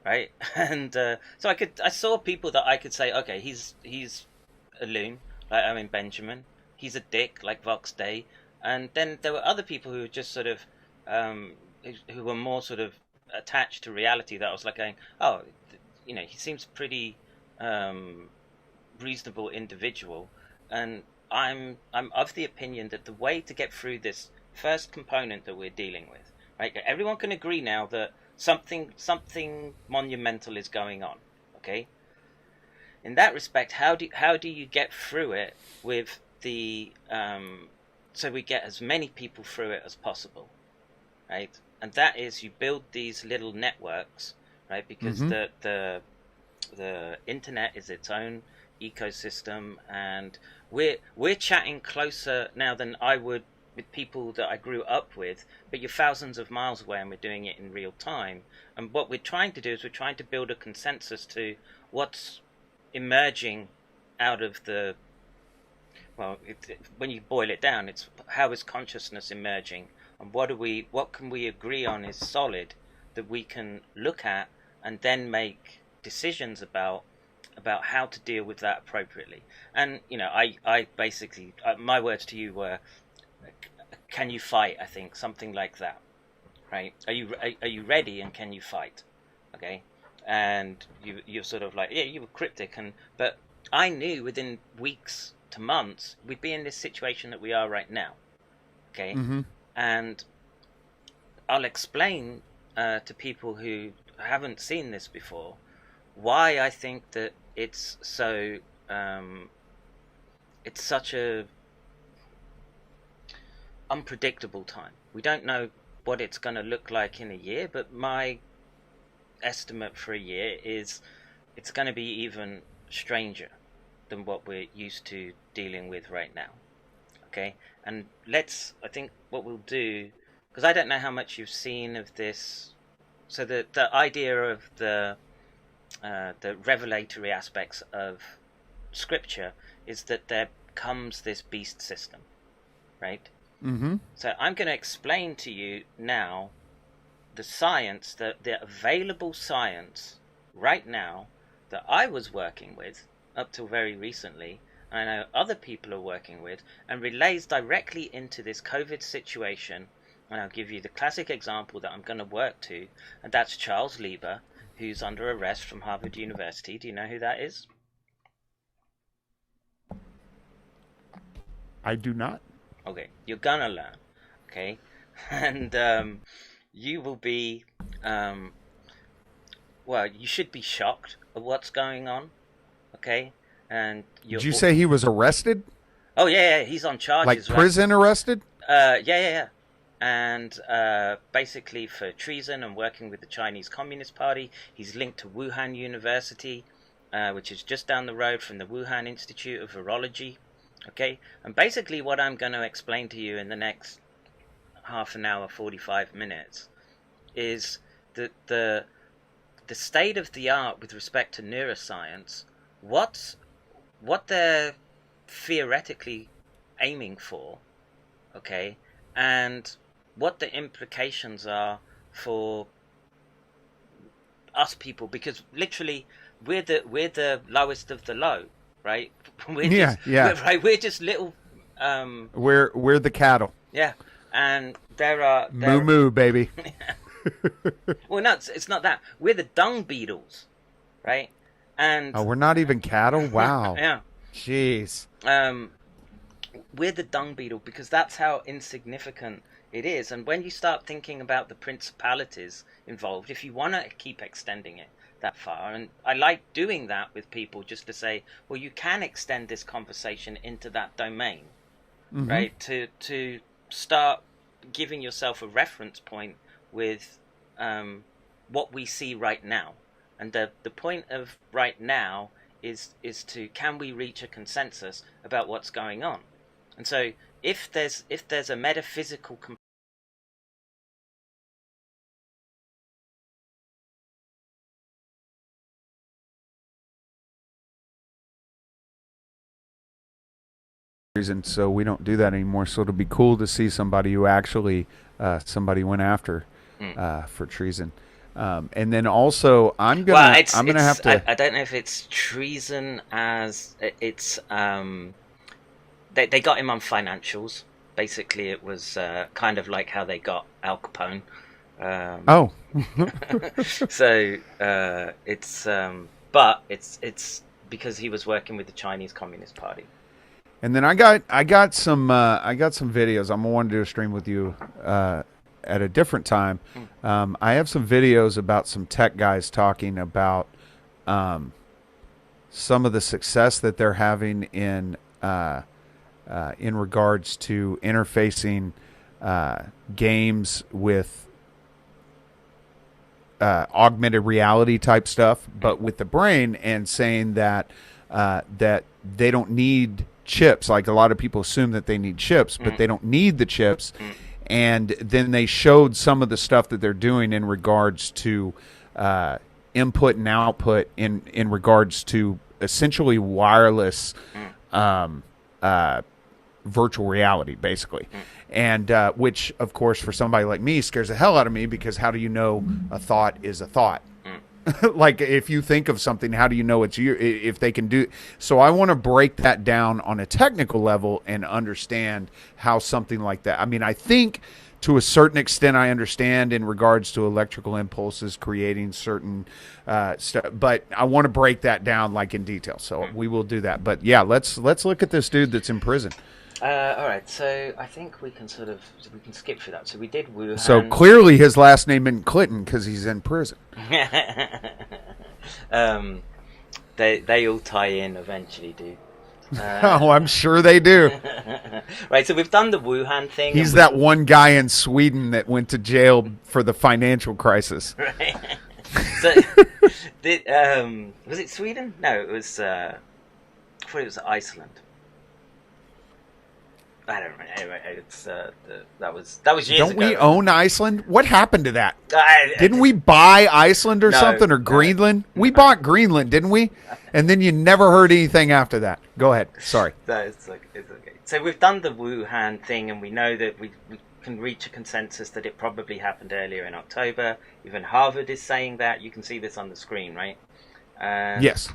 S1: right? And so I saw people that I could say, okay, he's a loon, like, I mean, Benjamin. He's a dick, like Vox Day. And then there were other people who were just sort of who were more sort of attached to reality, that I was like going, oh, you know, he seems pretty reasonable individual. And I'm of the opinion that the way to get through this first component that we're dealing with, right? Everyone can agree now that something monumental is going on, okay? In that respect, how do you get through it with the so we get as many people through it as possible, right? And that is, you build these little networks, right? Because the internet is its own ecosystem, and we're chatting closer now than I would with people that I grew up with, but you're thousands of miles away and we're doing it in real time. And what we're trying to do is we're trying to build a consensus to what's emerging out of the, well, when you boil it down, it's how is consciousness emerging, and what can we agree on is solid that we can look at and then make decisions about how to deal with that appropriately. And, you know, I basically, my words to you were, can you fight? I think something like that, right? Are you ready, and can you fight? Okay. And you're sort of like, yeah, you were cryptic, but I knew within weeks to months we'd be in this situation that we are right now. Okay. And I'll explain to people who haven't seen this before why I think that it's so it's such a unpredictable time. We don't know what it's going to look like in a year, but my estimate for a year is it's going to be even stranger than what we're used to dealing with right now. Okay, and I think what we'll do, because I don't know how much you've seen of this, so the idea of the revelatory aspects of scripture is that there comes this beast system, right? So I'm going to explain to you now the science, the available science right now that I was working with up till very recently, and I know other people are working with, and relays directly into this COVID situation. And I'll give you the classic example that I'm going to work to, and that's Charles Lieber, who's under arrest from Harvard University. Do you know who that is?
S2: I do not.
S1: Okay, you're gonna learn, okay? And you will be, well, you should be shocked at what's going on, okay? And
S2: did you say he was arrested?
S1: Oh, yeah, he's on charges.
S2: Like prison arrested?
S1: Yeah. And basically for treason and working with the Chinese Communist Party. He's linked to Wuhan University, which is just down the road from the Wuhan Institute of Virology. Okay, and basically what I'm going to explain to you in the next half an hour, 45 minutes, is that the state of the art with respect to neuroscience, what they're theoretically aiming for, okay, and what the implications are for us people, because literally we're the lowest of the low, right? We're just little.
S2: We're the cattle.
S1: Yeah, and there are
S2: moo baby.
S1: Well, no, it's not that. We're the dung beetles, right? And
S2: we're not even cattle. Wow.
S1: Yeah.
S2: Jeez.
S1: We're the dung beetle because that's how insignificant it is. And when you start thinking about the principalities involved, if you want to keep extending it that far, and I like doing that with people just to say, well, you can extend this conversation into that domain, right? To start giving yourself a reference point with what we see right now. And the point of right now is to, can we reach a consensus about what's going on? And so if there's a metaphysical
S2: reason, so we don't do that anymore. So it'll be cool to see somebody who actually somebody went after for treason. And then also, I'm gonna have to.
S1: I don't know if it's treason as it's. They got him on financials. Basically, it was kind of like how they got Al Capone.
S2: Oh.
S1: So but it's because he was working with the Chinese Communist Party.
S2: And then I got some videos. I'm gonna want to do a stream with you at a different time. I have some videos about some tech guys talking about some of the success that they're having in regards to interfacing games with augmented reality type stuff, but with the brain, and saying that that they don't need chips. Like, a lot of people assume that they need chips, but they don't need the chips. And then they showed some of the stuff that they're doing in regards to input and output in regards to essentially wireless virtual reality, basically. And which, of course, for somebody like me, scares the hell out of me, because how do you know a thought is a thought? Like, if you think of something, how do you know it's you, if they can do? So I want to break that down on a technical level and understand how something like that. I mean, I think to a certain extent I understand in regards to electrical impulses creating certain stuff, but I want to break that down like in detail. So we will do that. But yeah, let's look at this dude that's in prison.
S1: All right, so I think we can skip through that. So we did Wuhan.
S2: So clearly his last name isn't Clinton because he's in prison.
S1: They all tie in eventually, dude.
S2: Oh, I'm sure they do.
S1: Right, so we've done the Wuhan thing.
S2: He's that one guy in Sweden that went to jail for the financial crisis.
S1: Right. So, was it Sweden? No, it was. I thought it was Iceland. I don't remember. Anyway, it's that was years
S2: Don't
S1: ago.
S2: we own Iceland? What happened to that? Didn't we buy Iceland or something, or Greenland? We bought Greenland, didn't we? And then you never heard anything after that. Go ahead. Sorry.
S1: No, it's okay. So we've done the Wuhan thing, and we know that we can reach a consensus that it probably happened earlier in October. Even Harvard is saying that. You can see this on the screen, right?
S2: Yes.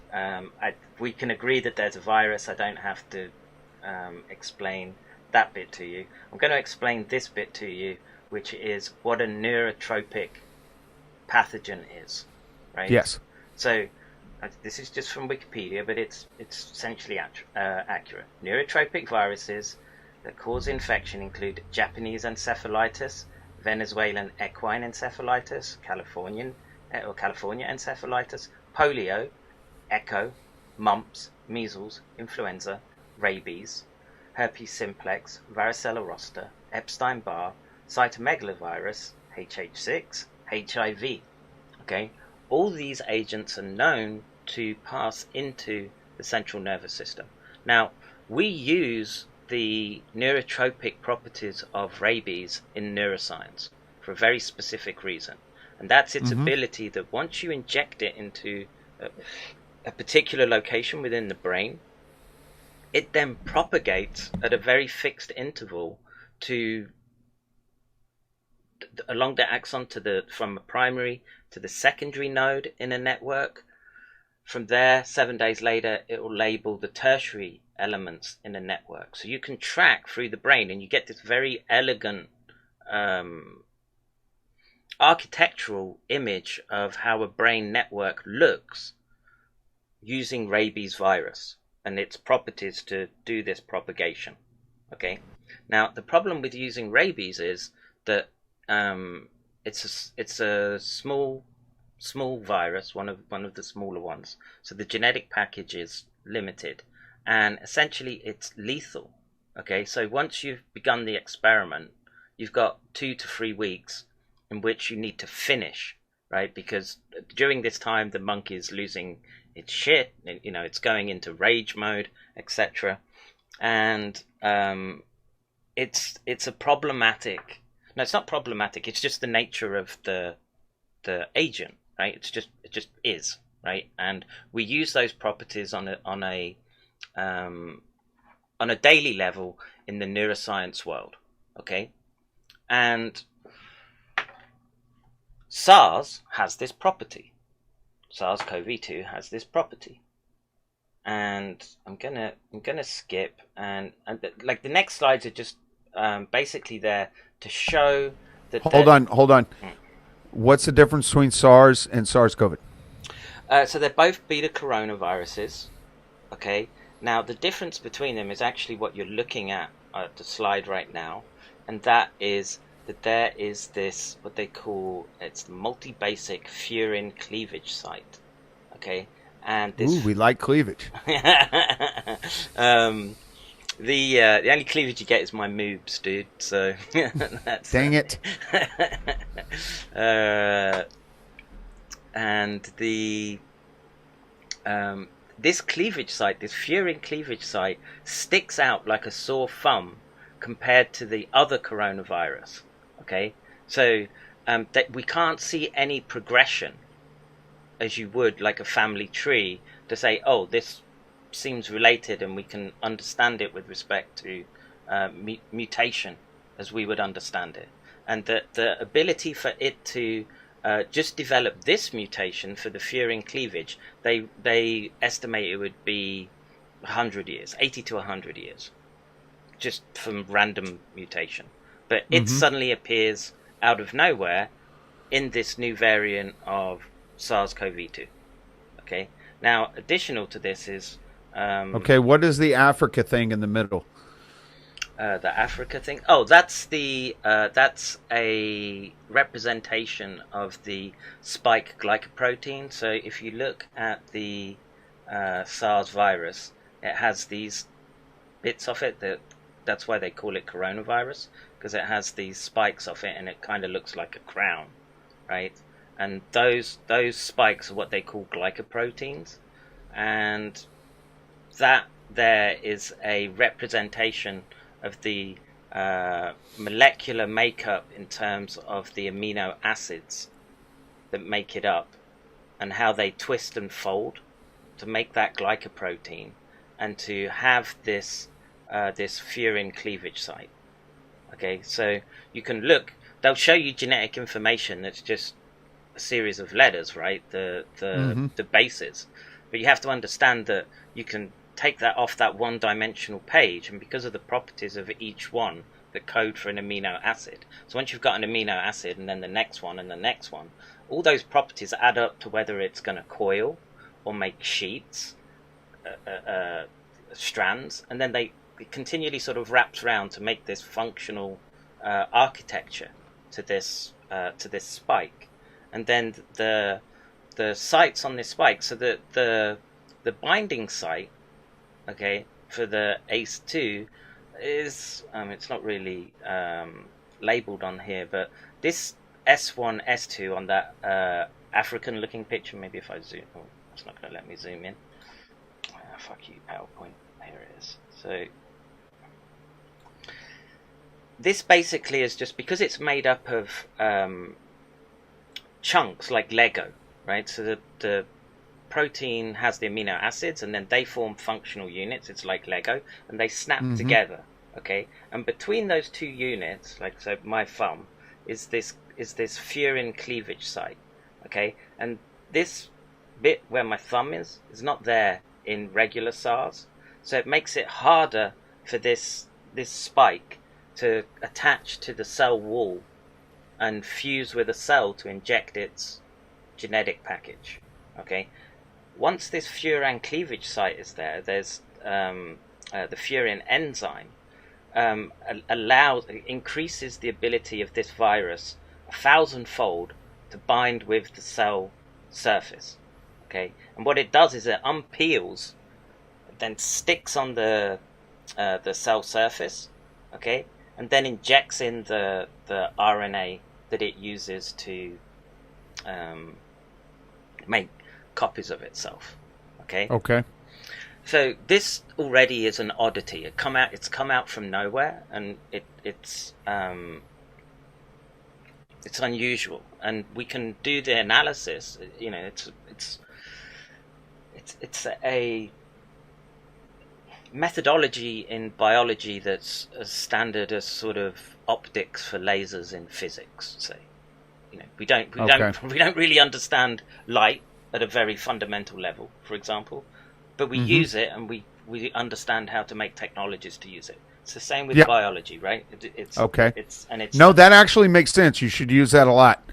S1: We can agree that there's a virus. I don't have to explain that bit to you. I'm going to explain this bit to you, which is what a neurotropic pathogen is, right?
S2: Yes.
S1: So this is just from Wikipedia, but it's essentially accurate. Neurotropic viruses that cause infection include Japanese encephalitis, Venezuelan equine encephalitis, California encephalitis, polio, echo, mumps, measles, influenza, rabies, herpes simplex, varicella zoster, Epstein-Barr, cytomegalovirus, HH6, HIV. Okay, all these agents are known to pass into the central nervous system. Now, we use the neurotropic properties of rabies in neuroscience for a very specific reason, and that's its ability that once you inject it into a particular location within the brain, it then propagates at a very fixed interval along the axon from a primary to the secondary node in a network. From there, 7 days later, it will label the tertiary elements in a network. So you can track through the brain, and you get this very elegant architectural image of how a brain network looks using rabies virus and its properties to do this propagation. Okay. Now, the problem with using rabies is that it's a small virus, one of the smaller ones. So the genetic package is limited, and essentially it's lethal. Okay. So once you've begun the experiment, you've got 2 to 3 weeks in which you need to finish. right? Because during this time, the monkey is losing its shit, you know, it's going into rage mode, etc. And it's a problematic. No, it's not problematic. It's just the nature of the agent, right? It just is, right? And we use those properties on a daily level in the neuroscience world, okay? And SARS has this property. SARS-CoV-2 has this property. And I'm gonna skip and like the next slides are just basically there to show that.
S2: Hold on. What's the difference between SARS and SARS-CoV?
S1: So they're both beta coronaviruses. Okay. Now the difference between them is actually what you're looking at the slide right now, and that is that there is this what they call it's the multi-basic furin cleavage site. Okay. And this.
S2: Ooh, we like cleavage.
S1: The only cleavage you get is my moobs, dude. So that's
S2: dang it.
S1: And the this cleavage site, this furin cleavage site, sticks out like a sore thumb compared to the other coronavirus. Okay, so that we can't see any progression as you would like a family tree to say, oh, this seems related and we can understand it with respect to mutation as we would understand it. And the ability for it to just develop this mutation for the furin cleavage, they estimate it would be 100 years, 80 to 100 years, just from random mutation. But it suddenly appears out of nowhere in this new variant of SARS-CoV-2. Okay. Now, additional to this is
S2: okay. What is the Africa thing in the middle?
S1: The Africa thing. Oh, that's a representation of the spike glycoprotein. So if you look at the SARS virus, it has these bits of it. That's why they call it coronavirus, because it has these spikes of it, and it kind of looks like a crown, right? And those spikes are what they call glycoproteins, and that there is a representation of the molecular makeup in terms of the amino acids that make it up, and how they twist and fold to make that glycoprotein, and to have this this furin cleavage site. Okay, so you can look. They'll show you genetic information that's just a series of letters, right? The bases, but you have to understand that you can take that off that one-dimensional page, and because of the properties of each one that code for an amino acid. So once you've got an amino acid, and then the next one and the next one, all those properties add up to whether it's going to coil or make sheets, strands, and then it continually sort of wraps around to make this functional architecture to this spike. And then the sites on this spike, so that the binding site, okay, for the ACE2 is it's not really labeled on here, but this S1, S2 on that African looking picture, maybe if I zoom, oh, it's not going to let me zoom in. Fuck you, PowerPoint. Here it is. So this basically is just because it's made up of chunks like Lego, right? So the protein has the amino acids, and then they form functional units. It's like Lego, and they snap together. Okay, and between those two units, like so, my thumb is this furin cleavage site. Okay, and this bit where my thumb is not there in regular SARS, so it makes it harder for this spike to attach to the cell wall and fuse with a cell to inject its genetic package. Okay, once this furin cleavage site is there, there's the furin enzyme increases the ability of this virus 1,000-fold to bind with the cell surface. Okay, and what it does is it unpeels, then sticks on the cell surface. Okay, and then injects in the RNA that it uses to make copies of itself. Okay.
S2: Okay.
S1: So this already is an oddity. It's come out from nowhere, and it's unusual, and we can do the analysis. You know, it's a methodology in biology that's as standard as sort of optics for lasers in physics. Say, you know, we don't really understand light at a very fundamental level, for example, but we use it, and we understand how to make technologies to use it. It's the same with biology, right? It's
S2: okay.
S1: It's
S2: no, that actually makes sense. You should use that a lot,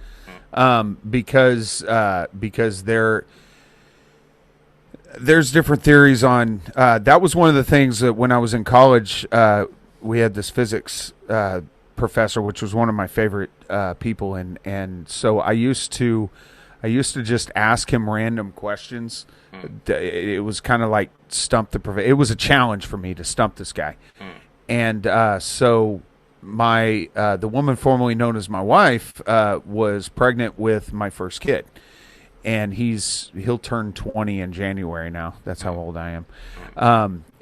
S2: because there's different theories on. That was one of the things that when I was in college, we had this physics professor, which was one of my favorite people, and so I used to just ask him random questions. It was kind of like stump the professor. It was a challenge for me to stump this guy. And so the woman formerly known as my wife was pregnant with my first kid, and he'll turn 20 in January now. That's how old I am.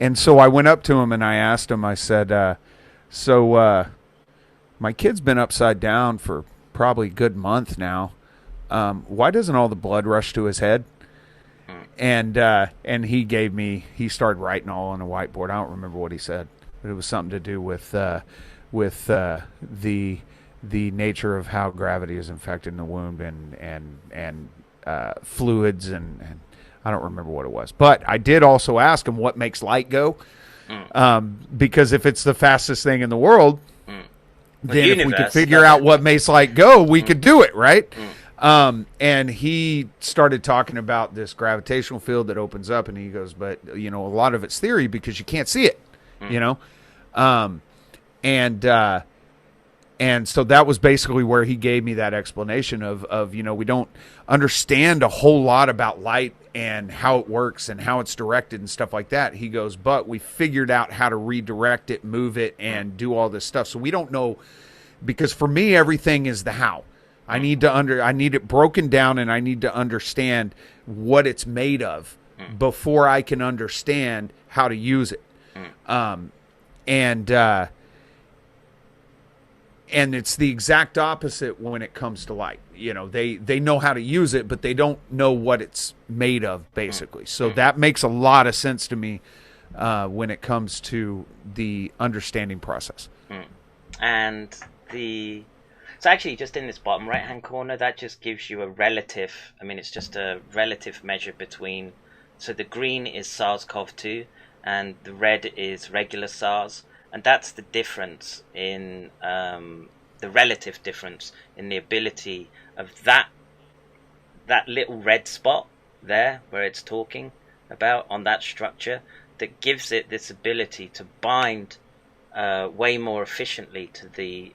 S2: And so I went up to him and I asked him. I said, "So my kid's been upside down for probably a good month now. Why doesn't all the blood rush to his head?" And he started writing all on a whiteboard. I don't remember what he said. But it was something to do with the nature of how gravity is infecting the womb and fluids and I don't remember what it was. But I did also ask him what makes light go, because if it's the fastest thing in the world, then if we could figure out what makes light go, we could do it, right? And he started talking about this gravitational field that opens up, and he goes, but a lot of it's theory because you can't see it. And so that was basically where he gave me that explanation of we don't understand a whole lot about light and how it works and how it's directed and stuff like that. He goes, but we figured out how to redirect it, move it, and do all this stuff. So we don't know, because for me, everything is the how. I need it broken down, and I need to understand what it's made of before I can understand how to use it. And it's the exact opposite when it comes to light. They know how to use it, but they don't know what it's made of, basically. So that makes a lot of sense to me when it comes to the understanding process.
S1: And so actually, just in this bottom right-hand corner, that just gives you a relative. I mean, it's just a relative measure between. So the green is SARS-CoV-2, and the red is regular SARS, and that's the difference in the relative difference in the ability of that little red spot there where it's talking about on that structure, that gives it this ability to bind way more efficiently to the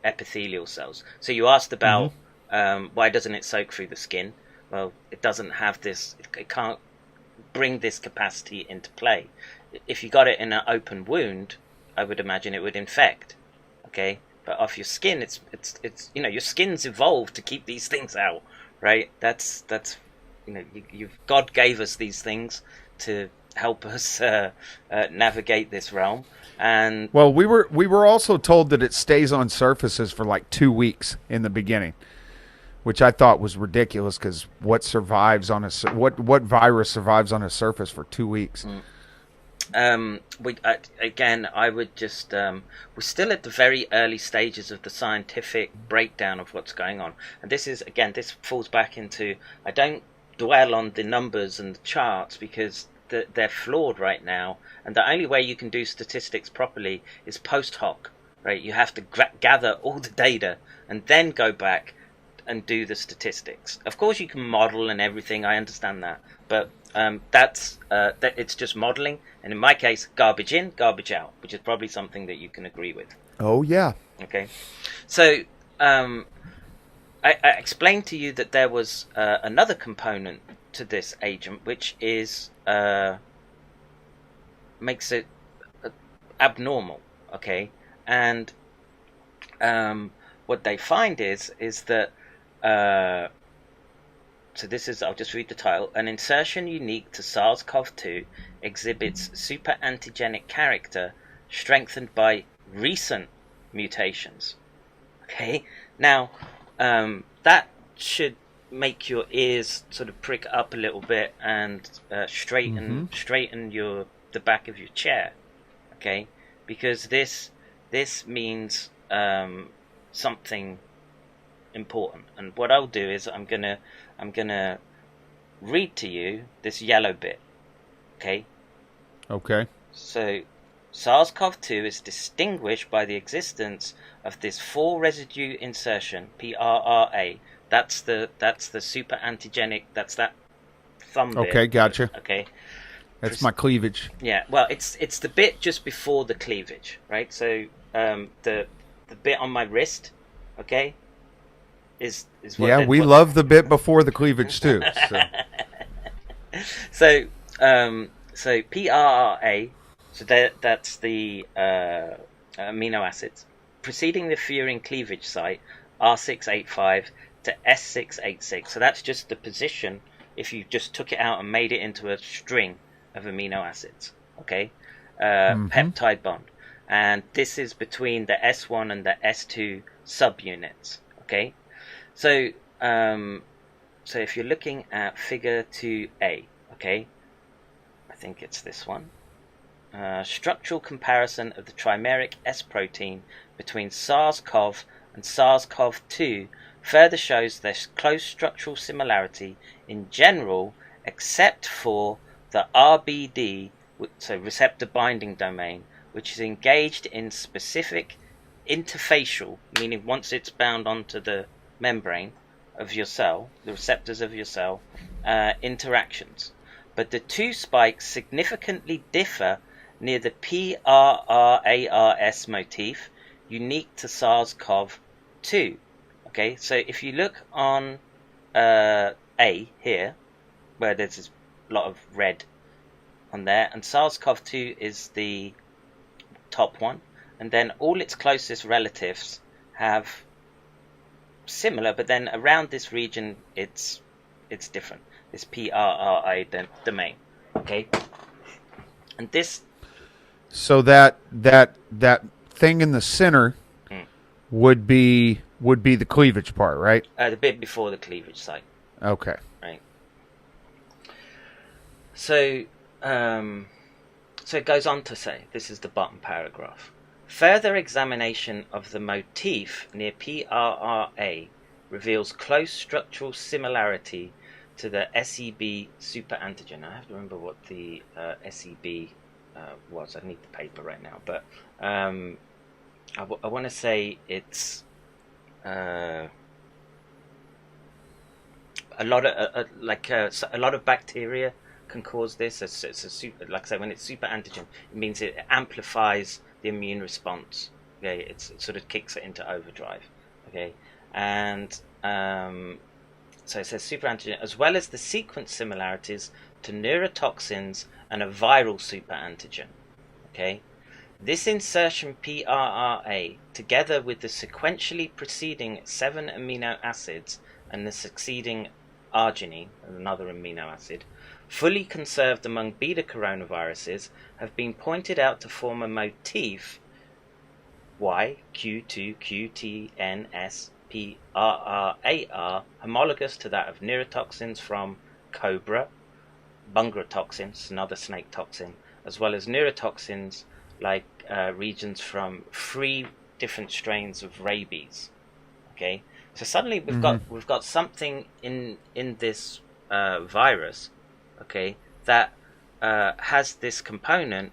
S1: epithelial cells. So you asked about why doesn't it soak through the skin? Well, it doesn't have this. It can't bring this capacity into play. If you got it in an open wound, I would imagine it would infect. Okay, but off your skin, it's your skin's evolved to keep these things out, right? That's God gave us these things to help us navigate this realm. And
S2: well, we were also told that it stays on surfaces for like 2 weeks in the beginning, which I thought was ridiculous, because what virus survives on a surface for 2 weeks?
S1: I would just we're still at the very early stages of the scientific breakdown of what's going on, and this falls back into, I don't dwell on the numbers and the charts because they're flawed right now, and the only way you can do statistics properly is post hoc, right? You have to gather all the data and then go back and do the statistics. Of course you can model and everything, I understand that, but it's just modeling, and in my case, garbage in, garbage out, which is probably something that you can agree with.
S2: Oh yeah.
S1: Okay, so I explained to you that there was another component to this agent, which is makes it abnormal. Okay, and what they find is that So this is, I'll just read the title. An insertion unique to SARS-CoV-2 exhibits super antigenic character strengthened by recent mutations. Okay, now that should make your ears sort of prick up a little bit and straighten the back of your chair. Okay, because this means something important. And what I'll do is I'm gonna read to you this yellow bit. Okay.
S2: Okay.
S1: So SARS-CoV-2 is distinguished by the existence of this 4 residue insertion, PRRA. That's the super antigenic. That's that thumb bit.
S2: Okay, gotcha.
S1: Okay.
S2: That's my cleavage.
S1: Yeah. Well, it's the bit just before the cleavage, right? So the bit on my wrist, okay, is what.
S2: Yeah, we love the bit before the cleavage too.
S1: So PRRA. So that's the amino acids preceding the furin cleavage site R685 to S686. So that's just the position if you just took it out and made it into a string of amino acids. Okay, peptide bond, and this is between the S1 and the S2 subunits. Okay, so so if you're looking at figure 2A, okay, I think it's this one. Structural comparison of the trimeric S protein between SARS-CoV and SARS-CoV-2 further shows their close structural similarity in general, except for the RBD, so receptor binding domain, which is engaged in specific interfacial, meaning once it's bound onto the membrane of your cell, the receptors of your cell, interactions. But the two spikes significantly differ near the PRRARS motif, unique to SARS-CoV-2. Okay, so if you look on A here, where there's this lot of red on there, and SARS-CoV-2 is the top one, and then all its closest relatives have similar, but then around this region it's different. This PRRA domain. Okay, and this.
S2: So that thing in the center would be the cleavage part, right?
S1: The bit before the cleavage site.
S2: Okay.
S1: Right. So it goes on to say, this is the bottom paragraph. Further examination of the motif near PRRA reveals close structural similarity to the SEB superantigen. I have to remember what the SEB was. I need the paper right now, but I want to say it's a lot of bacteria can cause this. It's a super, like I say, when it's super antigen, it means it amplifies the immune response. Okay, it sort of kicks it into overdrive. Okay, and so it says super antigen, as well as the sequence similarities to neurotoxins and a viral super antigen. Okay, this insertion PRRA, together with the sequentially preceding 7 amino acids and the succeeding arginine, another amino acid, fully conserved among beta coronaviruses, have been pointed out to form a motif YQ2QTNSPRRAR homologous to that of neurotoxins from cobra, bunga toxins, another snake toxin, as well as neurotoxins like regions from 3 different strains of rabies. Okay, so suddenly we've got something in this virus, okay, that has this component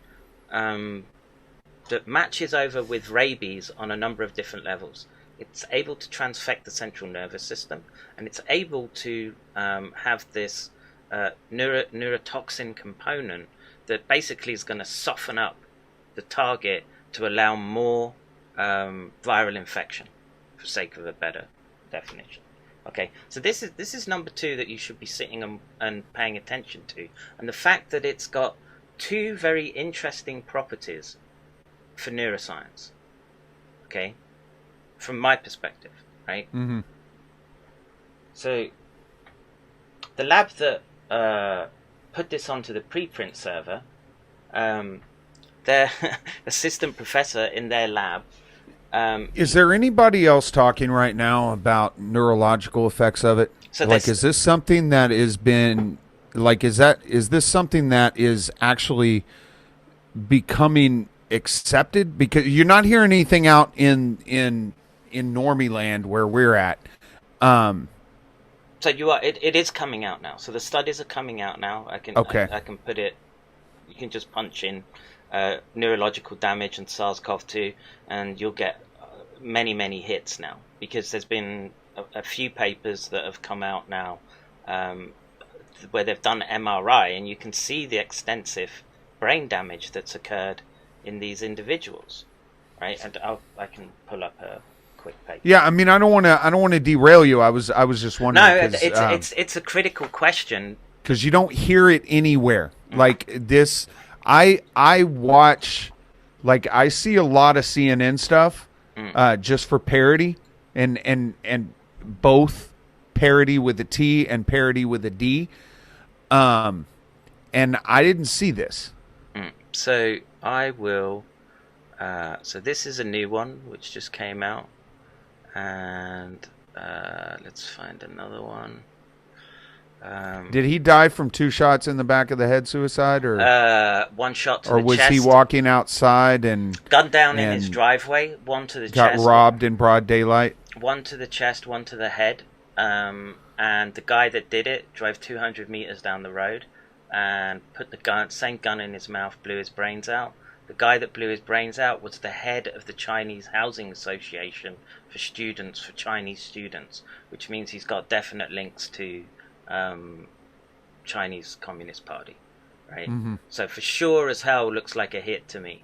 S1: that matches over with rabies on a number of different levels. It's able to transfect the central nervous system, and it's able to have this neurotoxin component that basically is going to soften up the target to allow more viral infection, for sake of a better definition. Okay, so this is number 2 that you should be sitting and paying attention to, and the fact that it's got 2 very interesting properties for neuroscience. Okay, from my perspective, right? So the lab that put this onto the preprint server, their assistant professor in their lab.
S2: Is there anybody else talking right now about neurological effects of it?
S1: So
S2: like, is this something that has been like? Is this something that is actually becoming accepted? Because you're not hearing anything out in normie land where we're at.
S1: So you are. It is coming out now. So the studies are coming out now. I can put it. You can just punch in neurological damage and SARS-CoV-2, and you'll get many hits now, because there's been a few papers that have come out now where they've done MRI, and you can see the extensive brain damage that's occurred in these individuals, right? And I can pull up a quick paper.
S2: Yeah, I mean, I don't want to derail you. I was just wondering.
S1: No, it's a critical question,
S2: because you don't hear it anywhere. Like this, I watch, like, I see a lot of CNN stuff just for parody, and both parody with a T and parody with a D, and I didn't see this.
S1: So I will. So this is a new one which just came out, and let's find another one.
S2: Did he die from 2 shots in the back of the head, suicide, or
S1: 1 shot to the chest?
S2: Or was he walking outside and
S1: gunned down in his driveway? 1 to the chest.
S2: Got robbed in broad daylight.
S1: 1 to the chest, 1 to the head. And the guy that did it drove 200 meters down the road and put the same gun in his mouth, blew his brains out. The guy that blew his brains out was the head of the Chinese Housing Association for Chinese students, which means he's got definite links to Chinese Communist Party, right? So for sure as hell looks like a hit to me.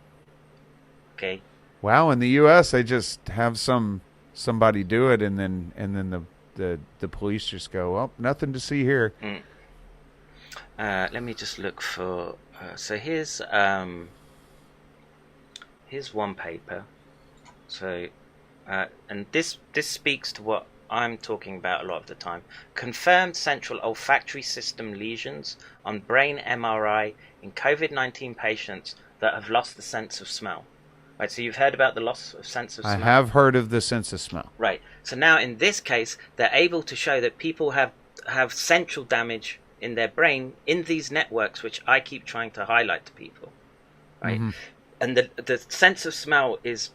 S1: Okay.
S2: Wow, in the U.S. they just have somebody do it, and then the police just go, oh, nothing to see here.
S1: Let me just look for. So here's one paper. So and this speaks to what I'm talking about a lot of the time. Confirmed central olfactory system lesions on brain MRI in COVID-19 patients that have lost the sense of smell. Right, so you've heard about the loss of sense of smell?
S2: I have heard of the sense of smell.
S1: Right. So now in this case, they're able to show that people have central damage in their brain in these networks, which I keep trying to highlight to people. Right. And the sense of smell is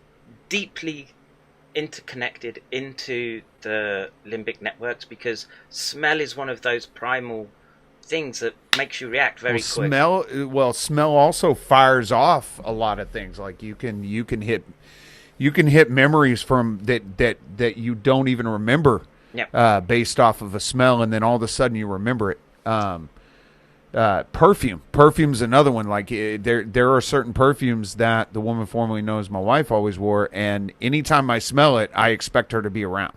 S1: deeply interconnected into the limbic networks, because smell is one of those primal things that makes you react very quick.
S2: Smell also fires off a lot of things. Like you can hit memories from that you don't even remember.
S1: Yep.
S2: Based off of a smell, and then all of a sudden you remember it. Perfume's another one. Like there are certain perfumes that the woman formerly known as my wife always wore, and anytime I smell it, I expect her to be around.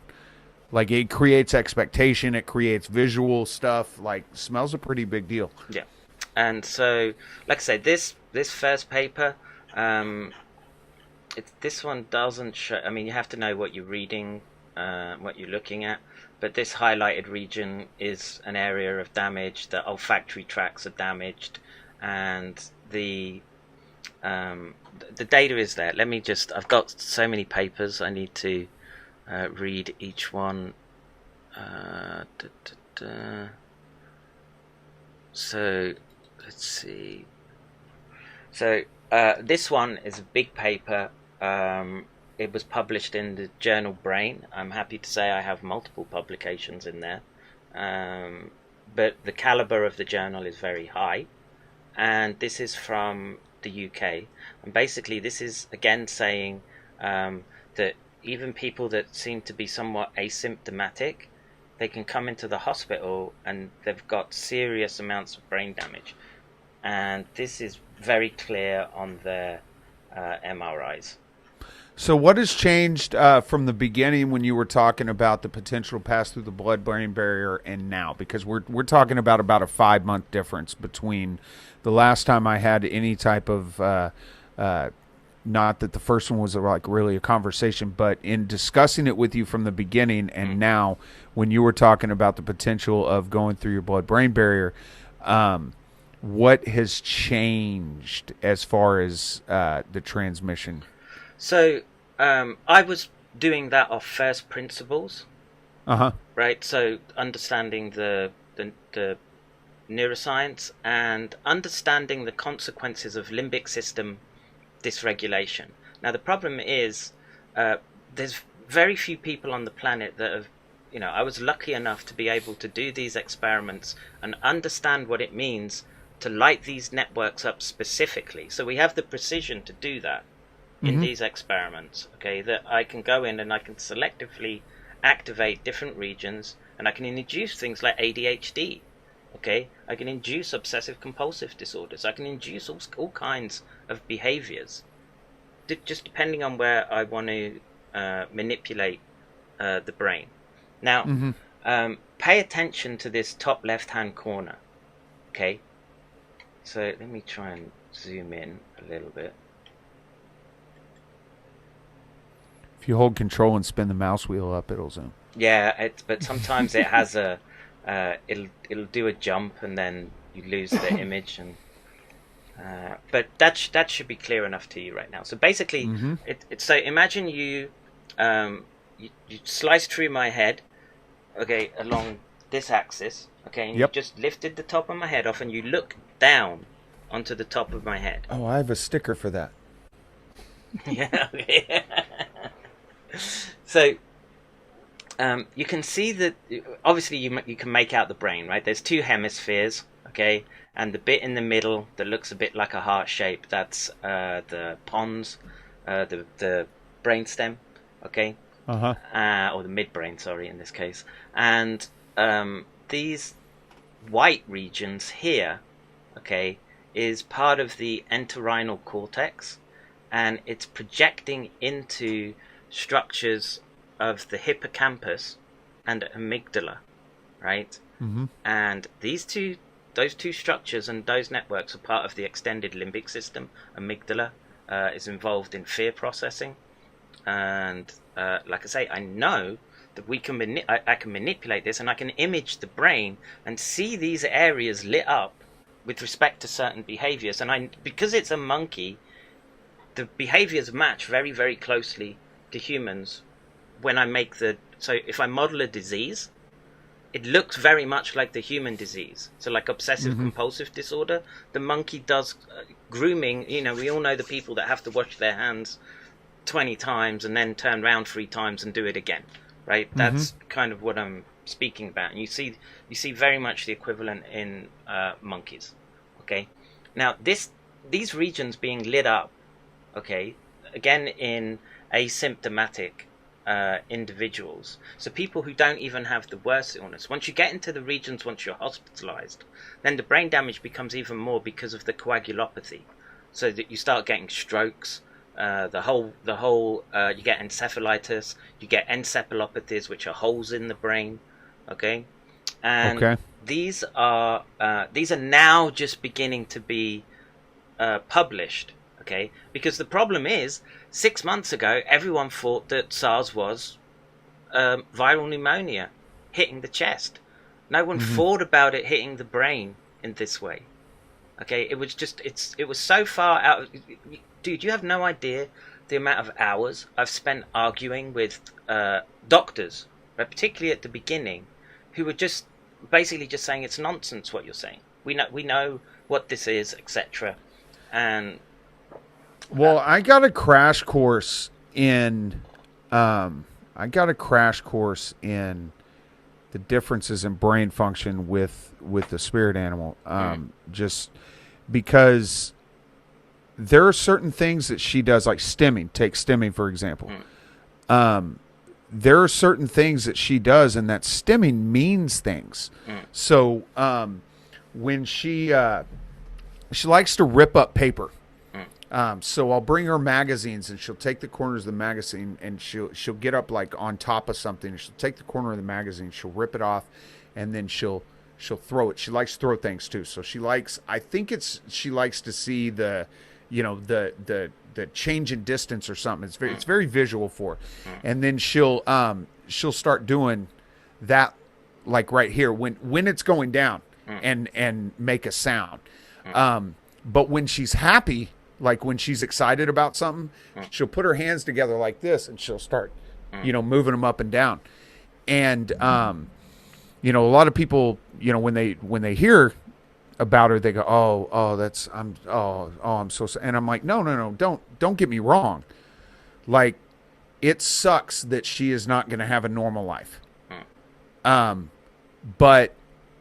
S2: Like, it creates expectation, it creates visual stuff. Like, smell's a pretty big deal.
S1: Yeah. And so, like I said, this first paper, this one doesn't show. I mean, you have to know what you're reading, what you're looking at. But this highlighted region is an area of damage. The olfactory tracts are damaged, and the data is there. Let me just. I've got so many papers. I need to read each one. So let's see. So this one is a big paper. It was published in the journal Brain. I'm happy to say I have multiple publications in there. But the caliber of the journal is very high. And this is from the UK. And basically this is again saying that even people that seem to be somewhat asymptomatic, they can come into the hospital and they've got serious amounts of brain damage. And this is very clear on their MRIs.
S2: So what has changed from the beginning when you were talking about the potential pass through the blood-brain barrier and now? Because we're talking about a 5-month difference between the last time I had any type of not that the first one was like really a conversation, but in discussing it with you from the beginning and now when you were talking about the potential of going through your blood-brain barrier, what has changed as far as the transmission?
S1: So I was doing that off first principles. Right. So understanding the neuroscience and understanding the consequences of limbic system dysregulation. Now the problem is there's very few people on the planet that have, I was lucky enough to be able to do these experiments and understand what it means to light these networks up specifically. So we have the precision to do that in these experiments, okay, that I can go in and I can selectively activate different regions, and I can induce things like ADHD, okay, I can induce obsessive compulsive disorders, I can induce all kinds of behaviors, just depending on where I want to manipulate the brain. Now, pay attention to this top left-hand corner, okay? So let me try and zoom in a little bit.
S2: If you hold control and spin the mouse wheel up, it'll zoom.
S1: Yeah, but sometimes it has it'll do a jump and then you lose the image, and but that should be clear enough to you right now. So basically, so imagine you sliced through my head, okay, along this axis, okay, and you just lifted the top of my head off and you look down onto the top of my head.
S2: Oh, I have a sticker for that.
S1: Yeah. Okay. So you can see that obviously you can make out the brain, right? There's two hemispheres, okay, and the bit in the middle that looks a bit like a heart shape, that's the pons, the brainstem, okay, or the midbrain, sorry, in this case. And these white regions here, okay, is part of the entorhinal cortex, and it's projecting into structures of the hippocampus and amygdala, right? And those two structures and those networks are part of the extended limbic system. Amygdala is involved in fear processing, and like I say, I know that we can I can manipulate this, and I can image the brain and see these areas lit up with respect to certain behaviors. And because it's a monkey, the behaviors match very, very closely to humans. When I make so if I model a disease, it looks very much like the human disease. So like obsessive compulsive disorder, the monkey does grooming. We all know the people that have to wash their hands 20 times and then turn around 3 times and do it again, right? That's kind of what I'm speaking about. And you see very much the equivalent in monkeys, okay? Now these regions being lit up, okay, again in asymptomatic individuals, so people who don't even have the worst illness. Once you get into the regions, once you're hospitalized, then the brain damage becomes even more because of the coagulopathy, so that you start getting strokes, the whole you get encephalitis, you get encephalopathies, which are holes in the brain, okay? And these are now just beginning to be published, okay? Because the problem is, 6 months ago, everyone thought that SARS was viral pneumonia hitting the chest. No one thought about it hitting the brain in this way. Okay, it was just it was so far out. Dude, you have no idea the amount of hours I've spent arguing with doctors, right, particularly at the beginning, who were just basically just saying it's nonsense what you're saying. We know what this is, etc. And
S2: well, I got a crash course in the differences in brain function with the spirit animal. Just because there are certain things that she does, like stimming. Take stimming, for example. There are certain things that she does, and that stimming means things. So when she likes to rip up paper. So I'll bring her magazines, and she'll take the corners of the magazine, and she'll get up like on top of something, and she'll take the corner of the magazine, she'll rip it off, and then she'll throw it. She likes to throw things too. So she likes to see the the change in distance or something. It's very visual for her. And then she'll start doing that, like right here when it's going down, and make a sound. But when she's happy, like when she's excited about something, she'll put her hands together like this, and she'll start, moving them up and down. And a lot of people, when they hear about her, they go, I'm so sorry. And I'm like, no, don't get me wrong. Like, it sucks that she is not going to have a normal life. But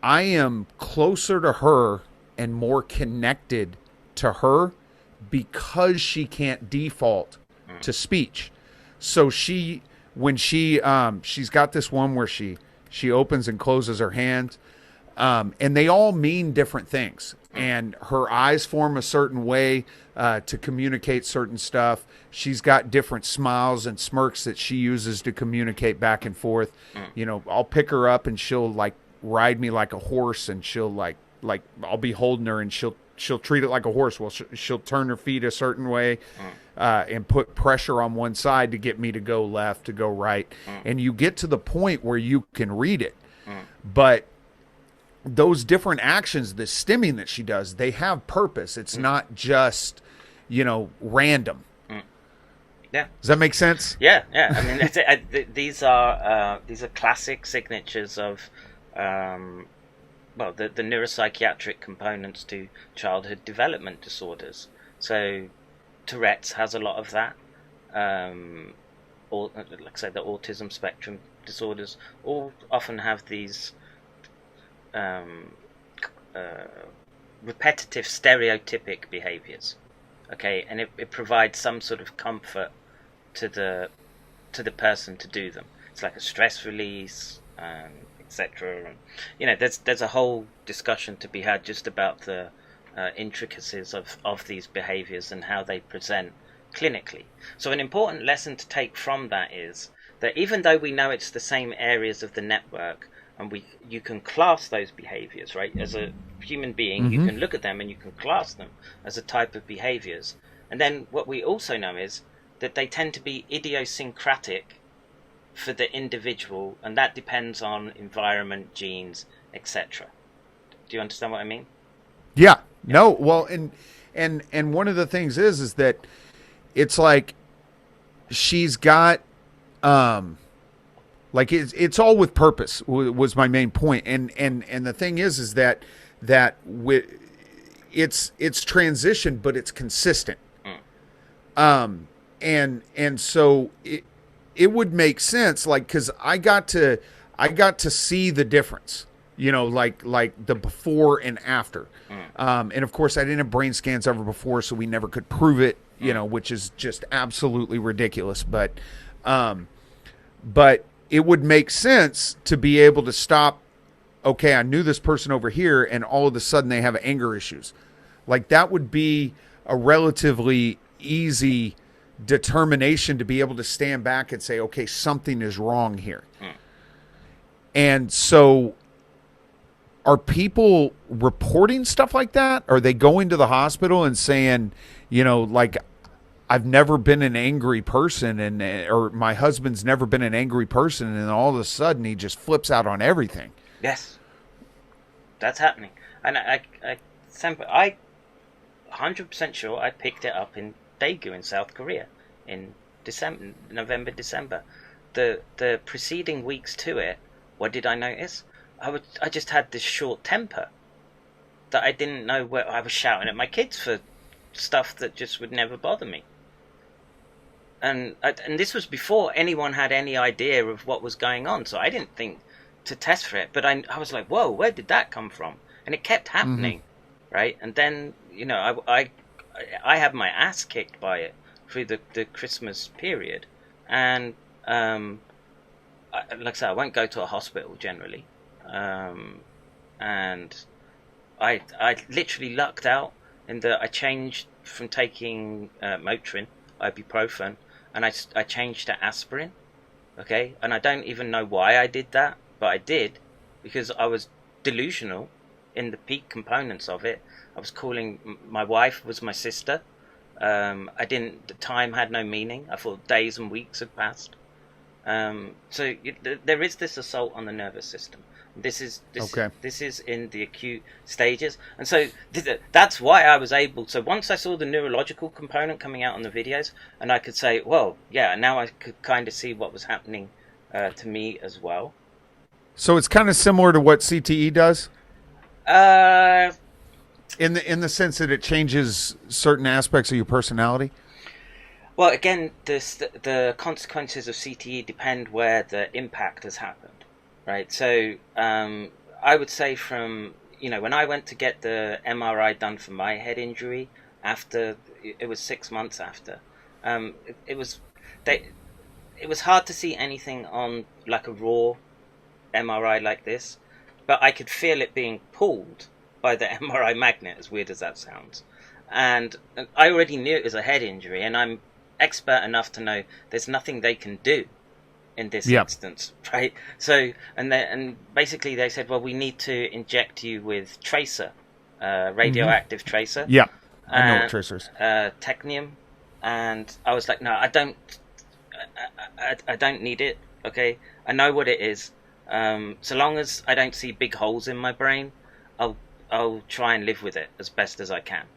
S2: I am closer to her and more connected to her because she can't default to speech. So she's got this one where she opens and closes her hands, and they all mean different things. And her eyes form a certain way to communicate certain stuff. She's got different smiles and smirks that she uses to communicate back and forth. I'll pick her up and she'll like ride me like a horse, and she'll like I'll be holding her and she'll treat it like a horse. Well, she'll turn her feet a certain way and put pressure on one side to get me to go left, to go right. And you get to the point where you can read it. But those different actions, the stimming that she does, they have purpose. It's not just, random.
S1: Yeah.
S2: Does that make sense?
S1: Yeah. I mean, these are classic signatures of, the neuropsychiatric components to childhood development disorders. So Tourette's has a lot of that. Or, like I say, the autism spectrum disorders all often have these repetitive, stereotypic behaviors. Okay, and it provides some sort of comfort to the person to do them. It's like a stress release, etc. And there's a whole discussion to be had just about the intricacies of these behaviors and how they present clinically. So an important lesson to take from that is that even though we know it's the same areas of the network, and you can class those behaviors, right? As a human being, you can look at them and you can class them as a type of behaviors. And then what we also know is that they tend to be idiosyncratic for the individual, and that depends on environment, genes, etc. Do you understand what I mean?
S2: Yeah. No. Well, and one of the things is that it's like she's got like it's all with purpose was my main point. And the thing is that it's transition, but it's consistent. And so it would make sense, like, cause I got to see the difference, like the before and after. And of course I didn't have brain scans ever before, so we never could prove it, which is just absolutely ridiculous. But it would make sense to be able to stop. Okay, I knew this person over here, and all of a sudden they have anger issues. Like, that would be a relatively easy determination to be able to stand back and say, okay, something is wrong here. And so are people reporting stuff like that? Are they going to the hospital and saying, like, I've never been an angry person, or my husband's never been an angry person, and all of a sudden he just flips out on everything?
S1: Yes, that's happening. And I'm 100% sure I picked it up in Daegu in South Korea in November, December. The preceding weeks to it, what did I notice? I just had this short temper that I didn't know where. I was shouting at my kids for stuff that just would never bother me. And this was before anyone had any idea of what was going on, so I didn't think to test for it. But I was like, whoa, where did that come from? And it kept happening, right? And then, I had my ass kicked by it through the Christmas period. And like I said, I won't go to a hospital generally. And I literally lucked out in that I changed from taking Motrin, ibuprofen, and I changed to aspirin. Okay, and I don't even know why I did that, but I did, because I was delusional in the peak components of it. I was calling my wife was my sister. The time had no meaning. I thought days and weeks had passed. There is this assault on the nervous system. This is in the acute stages, and so that's why I was able. So once I saw the neurological component coming out on the videos, and I could say, well, yeah, now I could kind of see what was happening to me as well.
S2: So it's kind of similar to what CTE does, in the sense that it changes certain aspects of your personality.
S1: Well, again, the consequences of CTE depend where the impact has happened. Right, so I would say from, when I went to get the MRI done for my head injury, after it was 6 months after, it was hard to see anything on like a raw MRI like this, but I could feel it being pulled by the MRI magnet, as weird as that sounds, and I already knew it was a head injury, and I'm expert enough to know there's nothing they can do in this instance, right? So, and basically they said, well, we need to inject you with tracer, radioactive tracer.
S2: Yeah, I know what tracer is.
S1: Technium, and I was like, no, I don't need it. Okay, I know what it is. So long as I don't see big holes in my brain, I'll try and live with it as best as I can.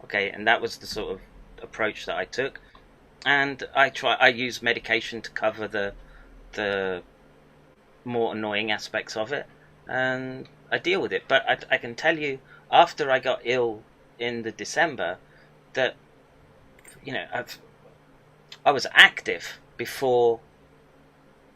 S1: Okay, and that was the sort of approach that I took, and I use medication to cover the more annoying aspects of it, and I deal with it. But I can tell you, after I got ill in the December, that I was active before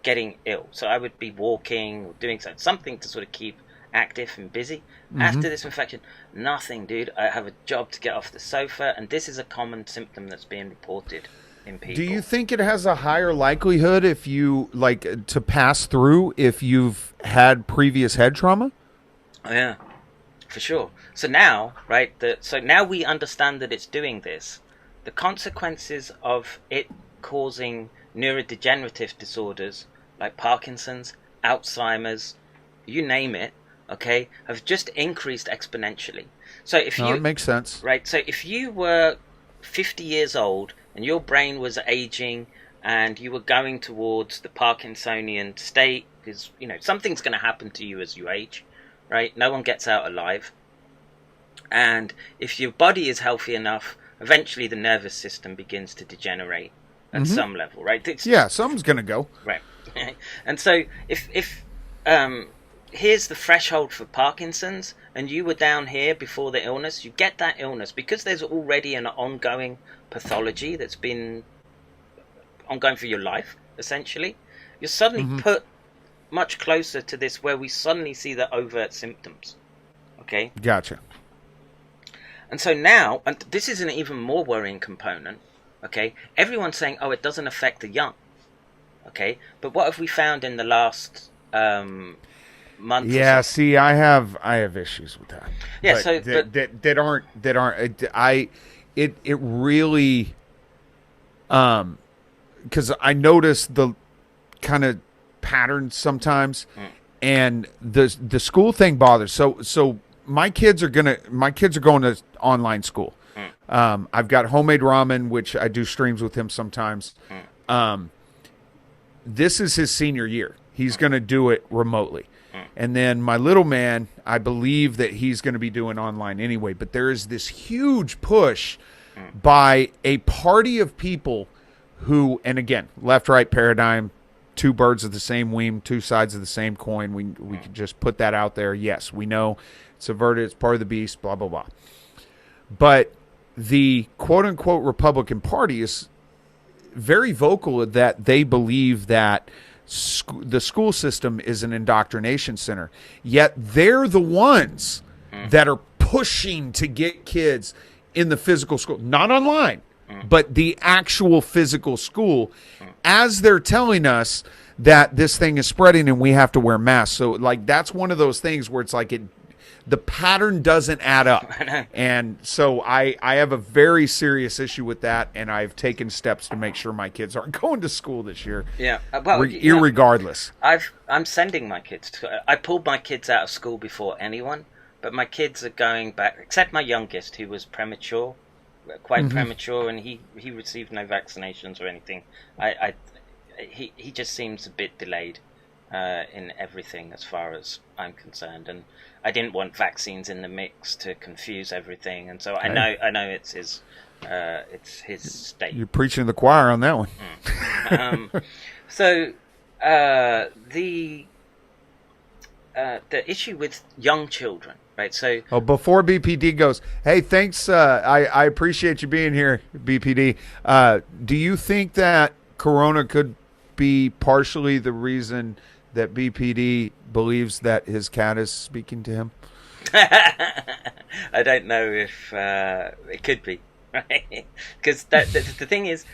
S1: getting ill, so I would be walking or doing something to sort of keep active and busy. After this infection, nothing, dude. I have a job to get off the sofa, and this is a common symptom that's being reported in people.
S2: Do you think it has a higher likelihood if you to pass through if you've had previous head trauma?
S1: Oh, yeah, for sure. So now, right? So now we understand that it's doing this. The consequences of it causing neurodegenerative disorders like Parkinson's, Alzheimer's, you name it, okay, have just increased exponentially. So if
S2: it makes sense,
S1: right? So if you were 50 years old and your brain was aging and you were going towards the Parkinsonian state, because something's going to happen to you as you age, right? No one gets out alive. And if your body is healthy enough, eventually the nervous system begins to degenerate at some level, right?
S2: Something's going to go.
S1: Right. And so if here's the threshold for Parkinson's, and you were down here before the illness, you get that illness because there's already an ongoing pathology that's been ongoing for your life, essentially. You're suddenly put much closer to this, where we suddenly see the overt symptoms. Okay?
S2: Gotcha.
S1: And so now, and this is an even more worrying component, okay? Everyone's saying, oh, it doesn't affect the young. Okay? But what have we found in the last month?
S2: Yeah, see, I have issues with that.
S1: Yeah,
S2: it really, because I notice the kind of patterns sometimes, and the school thing bothers. So my kids are going to online school. I've got homemade ramen, which I do streams with him sometimes. This is his senior year. He's going to do it remotely. And then my little man, I believe that he's going to be doing online anyway. But there is this huge push by a party of people who, and again, left-right paradigm, two birds of the same wing, two sides of the same coin. We can just put that out there. Yes, we know it's averted, it's part of the beast, blah, blah, blah. But the quote-unquote Republican Party is very vocal that they believe that the school system is an indoctrination center. Yet they're the ones that are pushing to get kids in the physical school, not online, but the actual physical school, as they're telling us that this thing is spreading and we have to wear masks. So that's one of those things where it's the pattern doesn't add up. And so I have a very serious issue with that, and I've taken steps to make sure my kids aren't going to school this year.
S1: Yeah.
S2: Irregardless.
S1: I'm sending my kids I pulled my kids out of school before anyone, but my kids are going back, except my youngest, who was premature. quite premature, and he received no vaccinations or anything. He just seems a bit delayed in everything as far as I'm concerned, and I didn't want vaccines in the mix to confuse everything, and so I know it's his state.
S2: You're preaching to the choir on that one.
S1: So the issue with young children, right? So
S2: before BPD goes, hey, thanks. I appreciate you being here, BPD. Do you think that Corona could be partially the reason that BPD believes that his cat is speaking to him?
S1: I don't know if it could be, right? Because the thing is,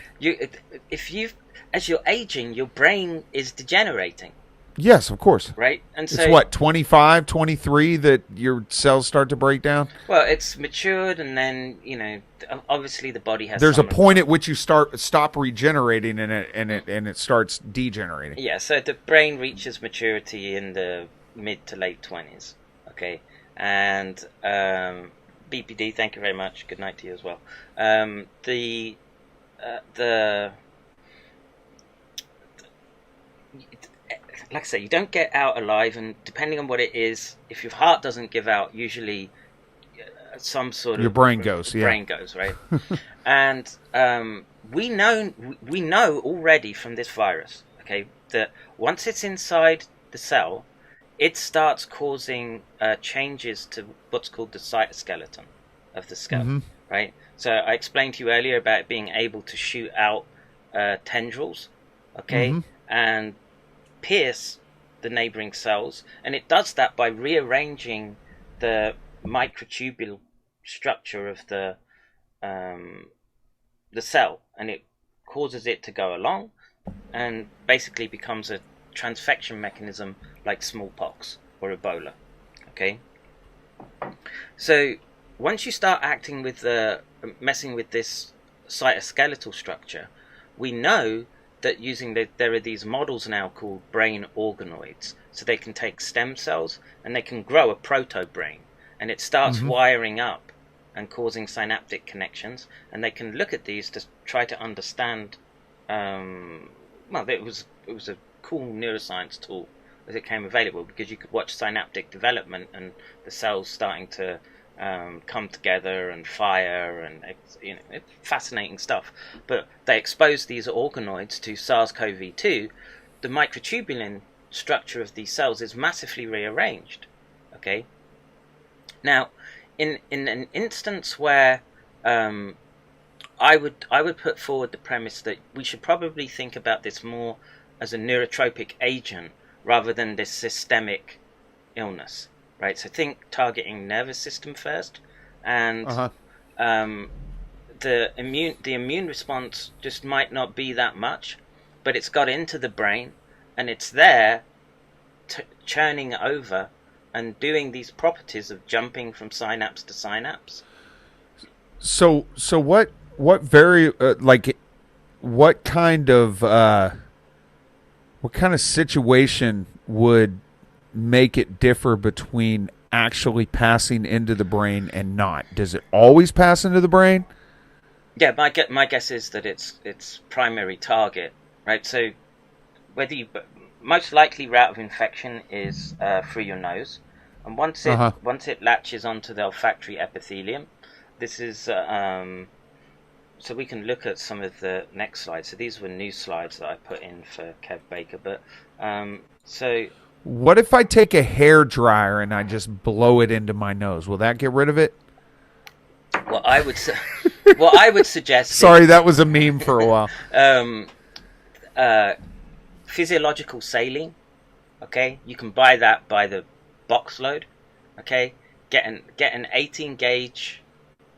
S1: as you're aging, your brain is degenerating.
S2: Yes, of course.
S1: Right? And so
S2: it's what, 25, 23 that your cells start to break down?
S1: Well, it's matured, and then, obviously the body has...
S2: There's a point at which you stop regenerating, and it starts degenerating.
S1: Yeah, so the brain reaches maturity in the mid to late 20s, okay? And BPD, thank you very much. Good night to you as well. Like I say, you don't get out alive, and depending on what it is, if your heart doesn't give out, usually some sort of...
S2: Your brain goes, yeah.
S1: Brain goes, right? And we know already from this virus, okay, that once it's inside the cell, it starts causing changes to what's called the cytoskeleton of the skull, right? So I explained to you earlier about being able to shoot out tendrils, okay, and pierce the neighboring cells, and it does that by rearranging the microtubule structure of the cell, and it causes it to go along and basically becomes a transfection mechanism like smallpox or Ebola. Okay, so once you start acting with messing with this cytoskeletal structure, we know that there are these models now called brain organoids. So they can take stem cells and they can grow a proto-brain, and it starts wiring up and causing synaptic connections, and they can look at these to try to understand. It was a cool neuroscience tool as it came available, because you could watch synaptic development and the cells starting to come together and fire, and it's fascinating stuff. But they exposed these organoids to SARS-CoV-2. The microtubulin structure of these cells is massively rearranged. Okay. Now, in an instance where I would put forward the premise that we should probably think about this more as a neurotropic agent rather than this systemic illness. Right, so think targeting nervous system first, and the immune response just might not be that much, but it's got into the brain, and it's there churning over and doing these properties of jumping from synapse to synapse.
S2: So what kind of situation would make it differ between actually passing into the brain and not? Does it always pass into the brain?
S1: Yeah, my guess is that its primary target, right? So most likely route of infection is through your nose, and once it latches onto the olfactory epithelium, this is so we can look at some of the next slides. So these were new slides that I put in for Kev Baker, but so.
S2: What if I take a hair dryer and I just blow it into my nose? Will that get rid of it?
S1: Well, I would suggest.
S2: Sorry, that was a meme for a while.
S1: Physiological saline. Okay, you can buy that by the box load. Okay, get an 18 gauge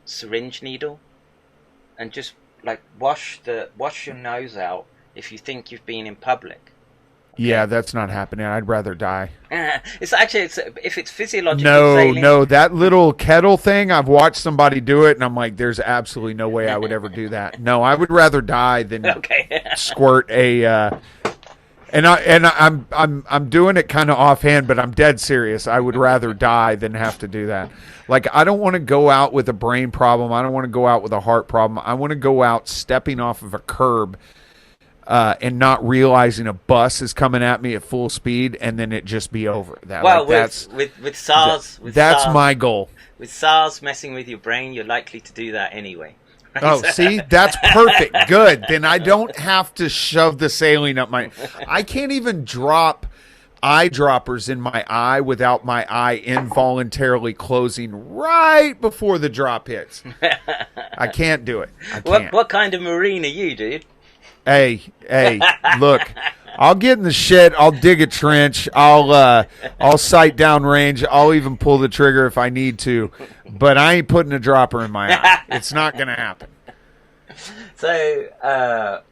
S1: syringe needle, and just like wash your nose out if you think you've been in public.
S2: Yeah, that's not happening. I'd rather die.
S1: If it's physiological saline.
S2: No, that little kettle thing, I've watched somebody do it, and I'm like, there's absolutely no way I would ever do that. No, I would rather die than squirt a I'm doing it kind of offhand, but I'm dead serious. I would rather die than have to do that. Like, I don't want to go out with a brain problem. I don't want to go out with a heart problem. I want to go out stepping off of a curb and not realizing a bus is coming at me at full speed, and then it just be over.
S1: Well, with SARS,
S2: that's my goal.
S1: With SARS messing with your brain, you're likely to do that anyway. Right?
S2: Oh, see, that's perfect. Good. Then I don't have to shove the saline up my. I can't even drop eyedroppers in my eye without my eye involuntarily closing right before the drop hits. I can't do it. I can't.
S1: What kind of Marine are you, dude?
S2: Hey, look, I'll get in the shed. I'll dig a trench. I'll sight down range. I'll even pull the trigger if I need to, but I ain't putting a dropper in my eye. It's not going to happen.
S1: So,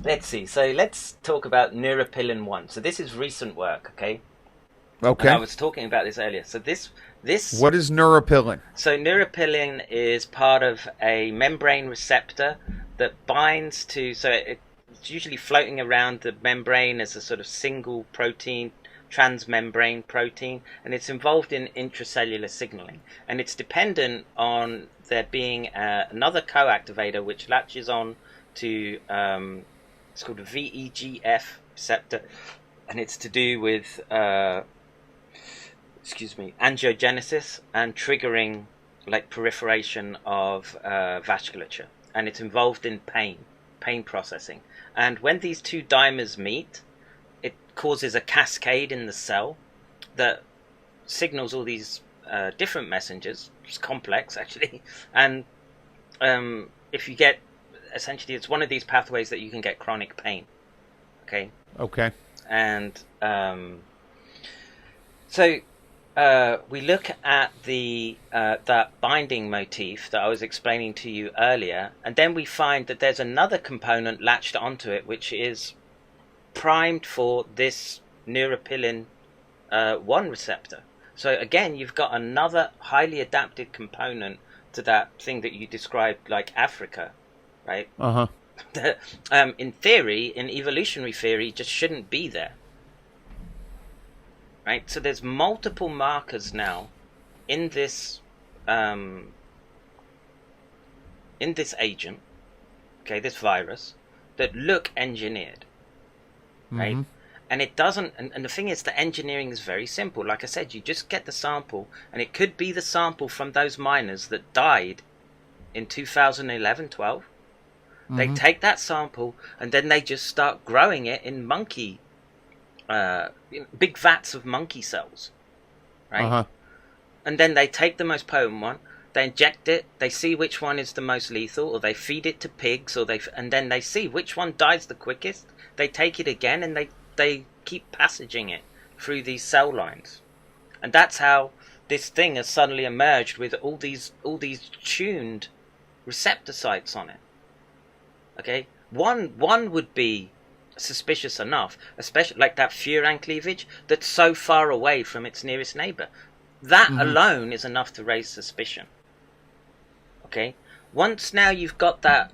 S1: let's see. So let's talk about Neuropilin 1. So this is recent work, okay?
S2: Okay.
S1: And I was talking about this earlier. So this.
S2: What is neuropilin?
S1: So neuropilin is part of a membrane receptor that binds to. So it's usually floating around the membrane as a sort of single protein, transmembrane protein, and it's involved in intracellular signaling. And it's dependent on there being another coactivator which latches on to. It's called a VEGF receptor, and it's to do with. Angiogenesis and triggering like proliferation of vasculature, and it's involved in pain processing. And when these two dimers meet, it causes a cascade in the cell that signals all these different messengers. It's complex actually, and if you get essentially, it's one of these pathways that you can get chronic pain. Okay. And so. We look at that binding motif that I was explaining to you earlier, and then we find that there's another component latched onto it, which is primed for this neuropilin 1 receptor. So again, you've got another highly adapted component to that thing that you described, like Africa, right? That, in theory, in evolutionary theory, just shouldn't be there. Right, so there's multiple markers now in this agent, this virus, that look engineered, right? And it doesn't. And the thing is, the engineering is very simple. Like I said, you just get the sample, and it could be the sample from those miners that died in 2011, 12. They take that sample, and then they just start growing it in monkey. Big vats of monkey cells, right? And then they take the most potent one, they inject it, they see which one is the most lethal, or they feed it to pigs, and then they see which one dies the quickest. They take it again, and they keep passaging it through these cell lines, and that's how this thing has suddenly emerged with all these tuned receptor sites on it. Okay, one would be suspicious enough, especially like that furan cleavage that's so far away from its nearest neighbor. That alone is enough to raise suspicion. Okay, once now you've got that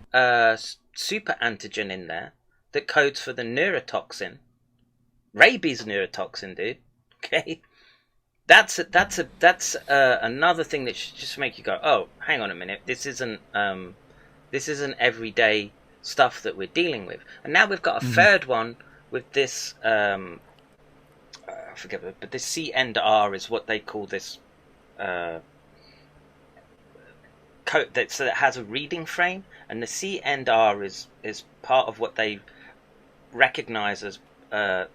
S1: super antigen in there that codes for the neurotoxin, rabies neurotoxin, dude. Okay, that's another thing that should just make you go, oh, hang on a minute, this isn't everyday stuff that we're dealing with. And now we've got a third one with this I forget, but this C and R is what they call this code that has a reading frame, and the C and R is part of what they recognize as a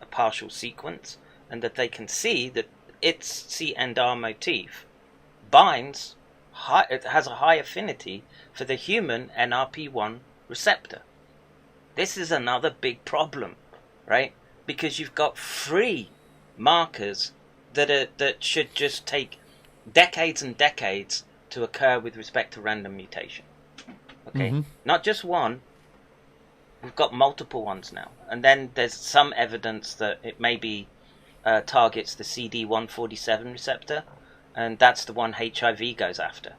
S1: partial sequence, and that they can see that its C and R motif binds it has a high affinity for the human NRP1 receptor. This is another big problem, right? Because you've got 3 markers that should just take decades and decades to occur with respect to random mutation. Okay, not just one. We've got multiple ones now, and then there's some evidence that it maybe targets the CD147 receptor, and that's the one HIV goes after,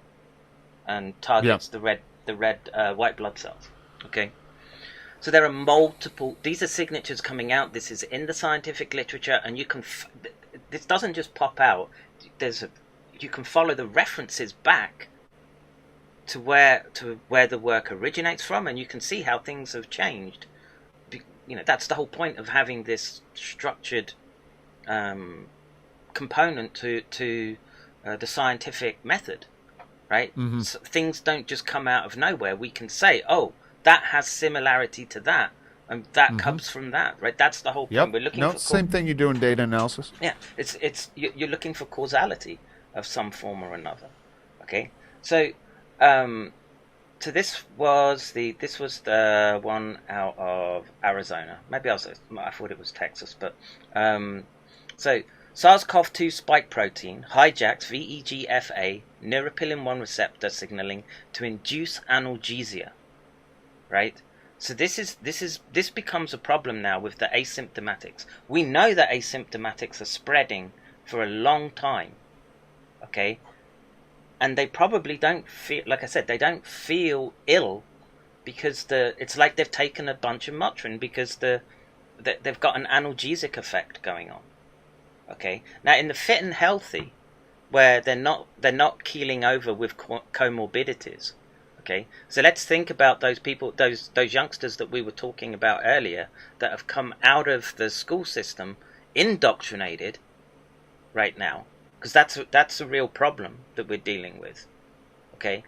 S1: and targets the red white blood cells. Okay, So there are multiple, these are signatures coming out. This is in the scientific literature, and you can, this doesn't just pop out. You can follow the references back to where the work originates from, and you can see how things have changed. That's the whole point of having this structured component to the scientific method, right?
S2: Mm-hmm.
S1: So things don't just come out of nowhere. We can say, oh, that has similarity to that, and that comes from that, right? That's the whole point.
S2: Yep.
S1: We're looking for
S2: same thing you do in data analysis.
S1: Yeah, you're looking for causality of some form or another. Okay, so this was the one out of Arizona. Maybe I thought it was Texas, but so SARS-CoV-2 spike protein hijacks VEGF-A neuropilin-1 receptor signaling to induce analgesia. Right, so this becomes a problem now with the asymptomatics. We know that asymptomatics are spreading for a long time, okay, and they probably don't feel, like I said, they don't feel ill because it's like they've taken a bunch of Motrin because they've got an analgesic effect going on. Okay, now in the fit and healthy, where they're not keeling over with comorbidities. Okay, so let's think about those people, those youngsters that we were talking about earlier that have come out of the school system indoctrinated right now, because that's a real problem that we're dealing with. Okay,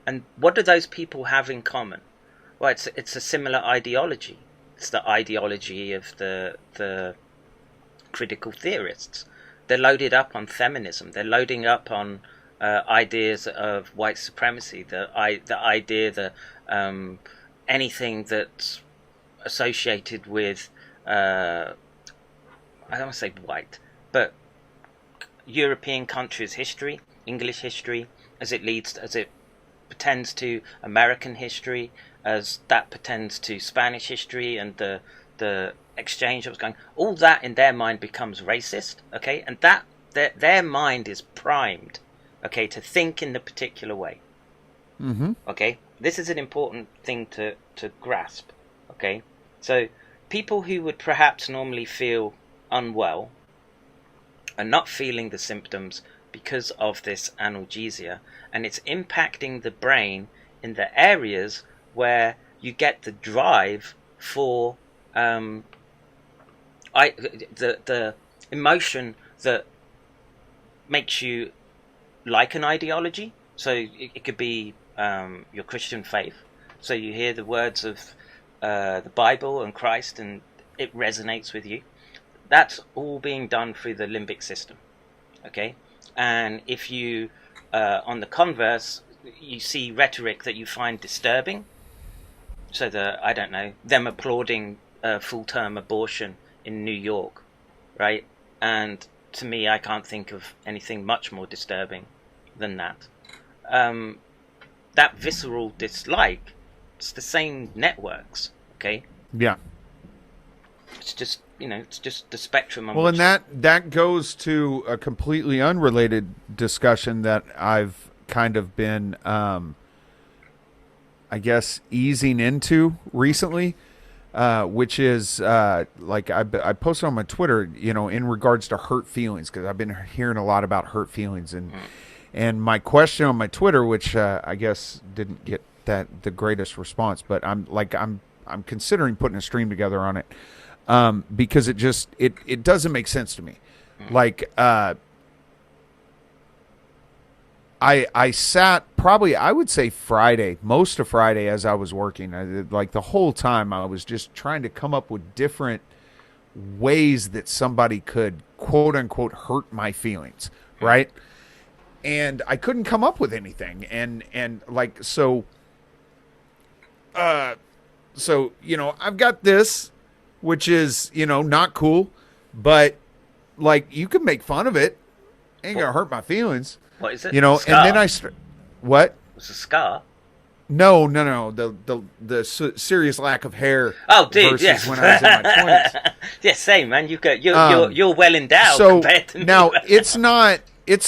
S1: and what do those people have in common? Well, it's a similar ideology. It's the ideology of the critical theorists. They're loaded up on feminism. They're loading up on ideas of white supremacy, the idea that anything that's associated with I don't want to say white, but European countries' history, English history, as it pertains to American history, as that pertains to Spanish history, and the exchange that was going, all that in their mind becomes racist. Okay, and that their mind is primed, okay, to think in the particular way.
S2: Mm-hmm.
S1: Okay, this is an important thing to grasp. Okay, so people who would perhaps normally feel unwell are not feeling the symptoms because of this analgesia, and it's impacting the brain in the areas where you get the drive for the emotion that makes you like an ideology. So it could be your Christian faith. So you hear the words of the Bible and Christ, and it resonates with you. That's all being done through the limbic system. Okay, and if you, on the converse, you see rhetoric that you find disturbing. So I don't know, them applauding full-term abortion in New York, right? And to me, I can't think of anything much more disturbing than that. That visceral dislike, it's the same networks, okay?
S2: Yeah.
S1: It's just, it's just the spectrum.
S2: Well, and that goes to a completely unrelated discussion that I've kind of been, I guess, easing into recently, which is like I posted on my Twitter, in regards to hurt feelings, because I've been hearing a lot about hurt feelings, and my question on my Twitter, which I guess didn't get the greatest response, but I'm considering putting a stream together on it, because it doesn't make sense to me. Like I sat probably, I would say most of Friday as I was working, like the whole time I was just trying to come up with different ways that somebody could quote unquote hurt my feelings, right? And I couldn't come up with anything. And like, so I've got this, which is, not cool, but like you can make fun of it. Ain't gonna hurt my feelings.
S1: What is it?
S2: And then what?
S1: It's a scar.
S2: No. The serious lack of hair.
S1: Oh, dude,
S2: versus
S1: yes.
S2: when I was in my 20s.
S1: Yeah, same, man. You're well endowed.
S2: So
S1: compared to me.
S2: now it's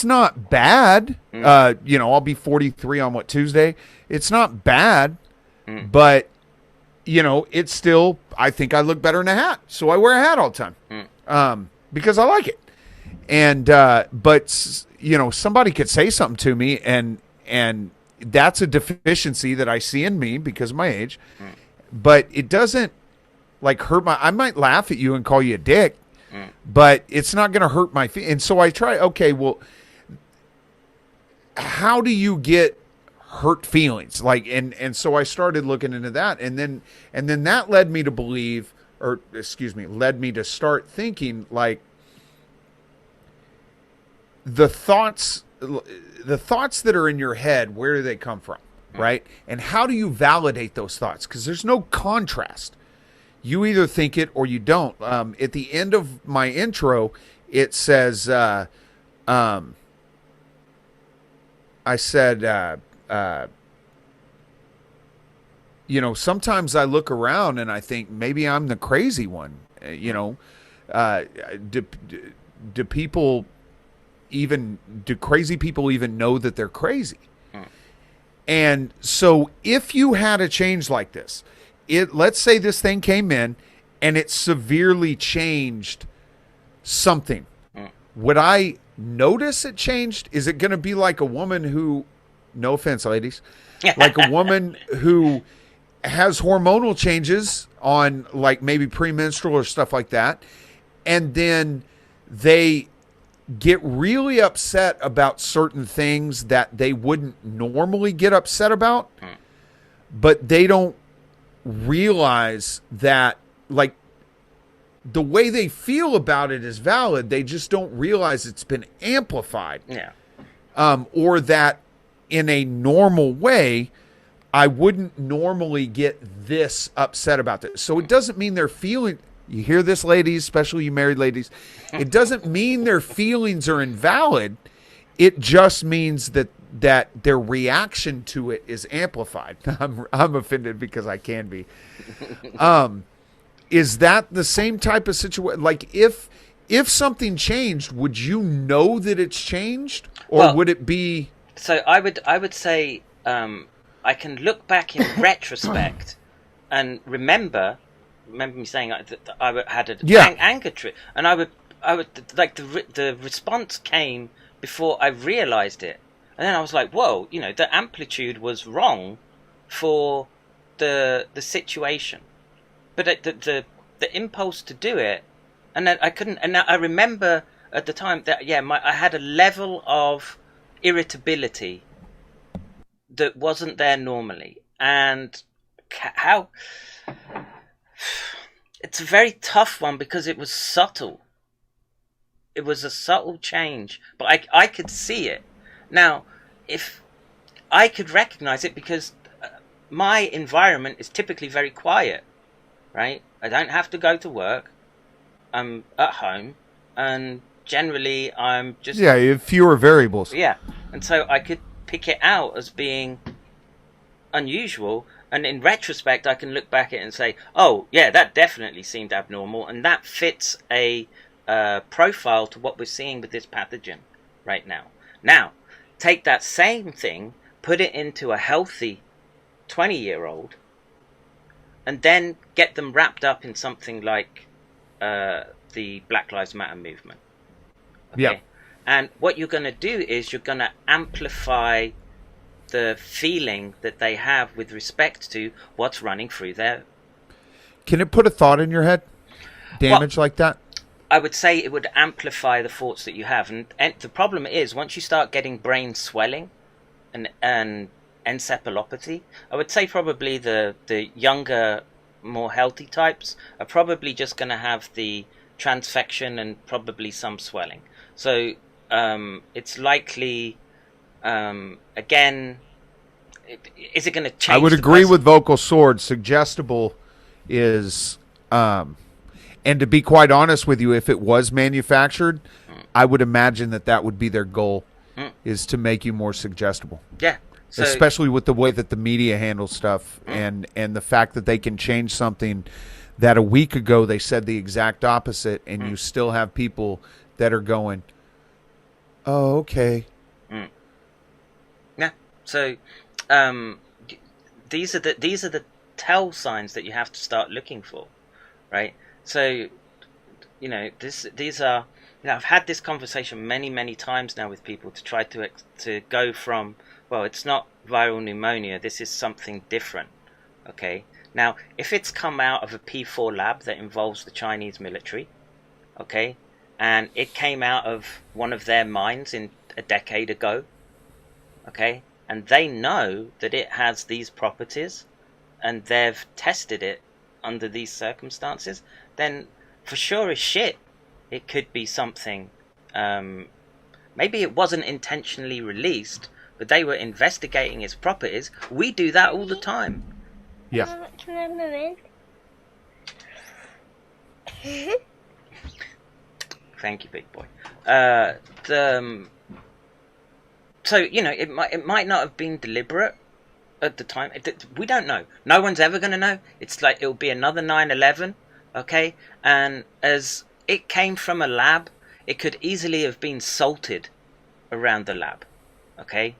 S2: not bad. I'll be 43 on Tuesday. It's not bad, but it's still, I think I look better in a hat. So I wear a hat all the time because I like it. And, but, somebody could say something to me and that's a deficiency that I see in me because of my age. But it doesn't like hurt I might laugh at you and call you a dick, but it's not going to hurt my feelings. And so I try, okay, well, how do you get hurt feelings? Like, and so I started looking into that, and then that led me to believe, led me to start thinking like the thoughts that are in your head, where do they come from? Right? And how do you validate those thoughts? Because there's no contrast. You either think it or you don't. At the end of my intro, it says, I said, sometimes I look around and I think maybe I'm the crazy one. Do crazy people even know that they're crazy? And so if you had a change like this, let's say this thing came in and it severely changed something. Would I notice it changed? Is it going to be like a woman who, no offense, ladies, like a woman who has hormonal changes on like maybe premenstrual or stuff like that, and then they get really upset about certain things that they wouldn't normally get upset about, but they don't realize that like the way they feel about it is valid. They just don't realize it's been amplified. Yeah. Or that in a normal way, I wouldn't normally get this upset about this. So it doesn't mean they're feeling, you hear this, ladies, especially you married ladies, it doesn't mean their feelings are invalid. It just means that their reaction to it is amplified. I'm offended because I can be. Is that the same type of situation? Like if something changed, would you know that it's changed, or would it be?
S1: So I would say I can look back in retrospect and remember me saying that I had an anger trip, and I would like the response came before I realized it, and then I was like, whoa, the amplitude was wrong for the situation. But the impulse to do it, and then I couldn't. And I remember at the time that I had a level of irritability that wasn't there normally, and how it's a very tough one because it was subtle. It was a subtle change, but I could see it. Now, if I could recognize it because my environment is typically very quiet. Right? I don't have to go to work. I'm at home, and generally I'm just...
S2: Yeah, you have fewer variables.
S1: Yeah, and so I could pick it out as being unusual, and in retrospect I can look back at it and say, oh, yeah, that definitely seemed abnormal, and that fits a profile to what we're seeing with this pathogen right now. Now, take that same thing, put it into a healthy 20-year-old, and then get them wrapped up in something like the Black Lives Matter movement. Okay? Yeah. And what you're going to do is you're going to amplify the feeling that they have with respect to what's running through their...
S2: Can it put a thought in your head? Damage like that?
S1: I would say it would amplify the thoughts that you have. And the problem is, once you start getting brain swelling and encephalopathy, I would say probably the younger, more healthy types are probably just going to have the transfection and probably some swelling. So it's likely, again, is it going to change?
S2: I would agree with Vocal Sword. Suggestible is, and to be quite honest with you, if it was manufactured, I would imagine that would be their goal, is to make you more suggestible.
S1: Yeah. So,
S2: especially with the way that the media handles stuff, and the fact that they can change something that a week ago they said the exact opposite, and you still have people that are going, oh, okay. Yeah.
S1: So these are the tell signs that you have to start looking for, right? So, these are, I've had this conversation many times now with people to try to go from, well, it's not viral pneumonia, this is something different, okay? Now, if it's come out of a P4 lab that involves the Chinese military, okay, and it came out of one of their mines in a decade ago, okay, and they know that it has these properties, and they've tested it under these circumstances, then for sure as shit, it could be something. Maybe it wasn't intentionally released, but they were investigating its properties. We do that all the time.
S2: Yeah.
S3: Can I move in?
S1: Thank you, big boy. So it might not have been deliberate at the time. We don't know. No one's ever going to know. It's like it'll be another 9/11, okay? And as it came from a lab, it could easily have been salted around the lab, okay?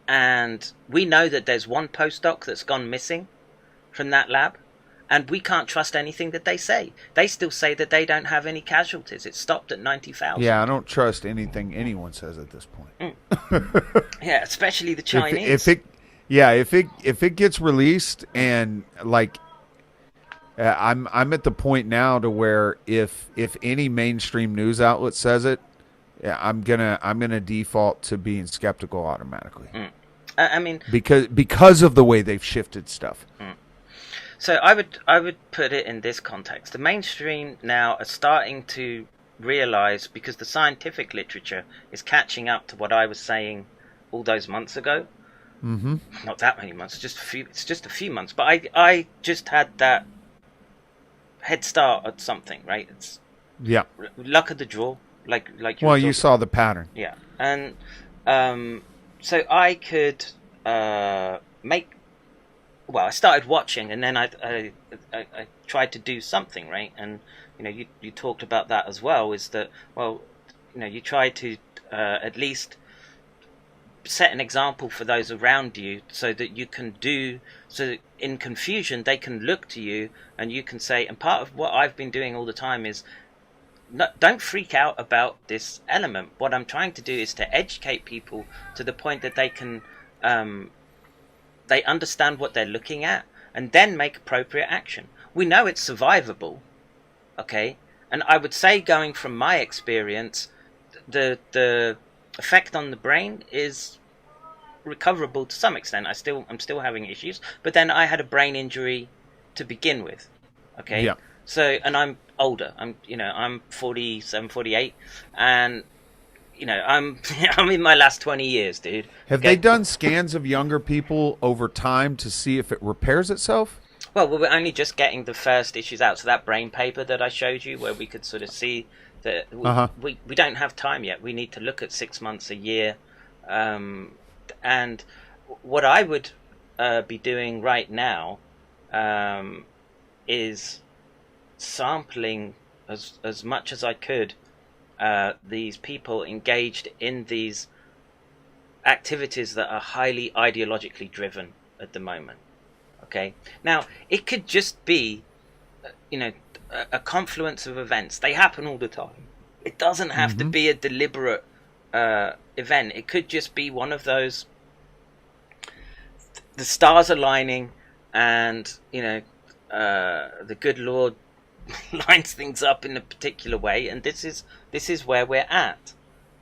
S1: And we know that there's one postdoc that's gone missing from that lab, and we can't trust anything that they say. They still say that they don't have any casualties. It stopped at 90,000.
S2: Yeah, I don't trust anything anyone says at this point.
S1: Yeah, especially the Chinese.
S2: If it gets released, and like I'm at the point now to where if any mainstream news outlet says it, yeah, I'm gonna default to being skeptical automatically.
S1: I mean,
S2: because of the way they've shifted stuff.
S1: So I would put it in this context. The mainstream now are starting to realize, because the scientific literature is catching up to what I was saying all those months ago.
S2: Mm-hmm.
S1: Not that many months, it's just a few months. But I just had that head start at something, right? It's luck of the draw, like you
S2: saw the pattern.
S1: Yeah, and so I could make. Well, I started watching, and then I tried to do something, right? And you talked about that as well. Is that, well, you try to at least set an example for those around you, so that you can so that in confusion they can look to you, and you can say. And part of what I've been doing all the time is, don't freak out about this element. What I'm trying to do is to educate people to the point that they can. They understand what they're looking at, and then make appropriate action. We know it's survivable, okay? And I would say, going from my experience, the effect on the brain is recoverable to some extent. I'm still having issues, but then I had a brain injury to begin with, okay?
S2: Yeah.
S1: So, and I'm older. I'm 47, 48, and I'm in my last 20 years, dude.
S2: Have they done scans of younger people over time to see if it repairs itself?
S1: Well, we're only just getting the first issues out. So that brain paper that I showed you, where we could sort of see that we don't have time yet. We need to look at 6 months, a year. And what I would be doing right now is sampling as much as I could these people engaged in these activities that are highly ideologically driven at the moment. Okay, now it could just be, a confluence of events. They happen all the time. It doesn't have to be a deliberate event. It could just be one of those. The stars aligning, and the good Lord lines things up in a particular way, and this is where we're at,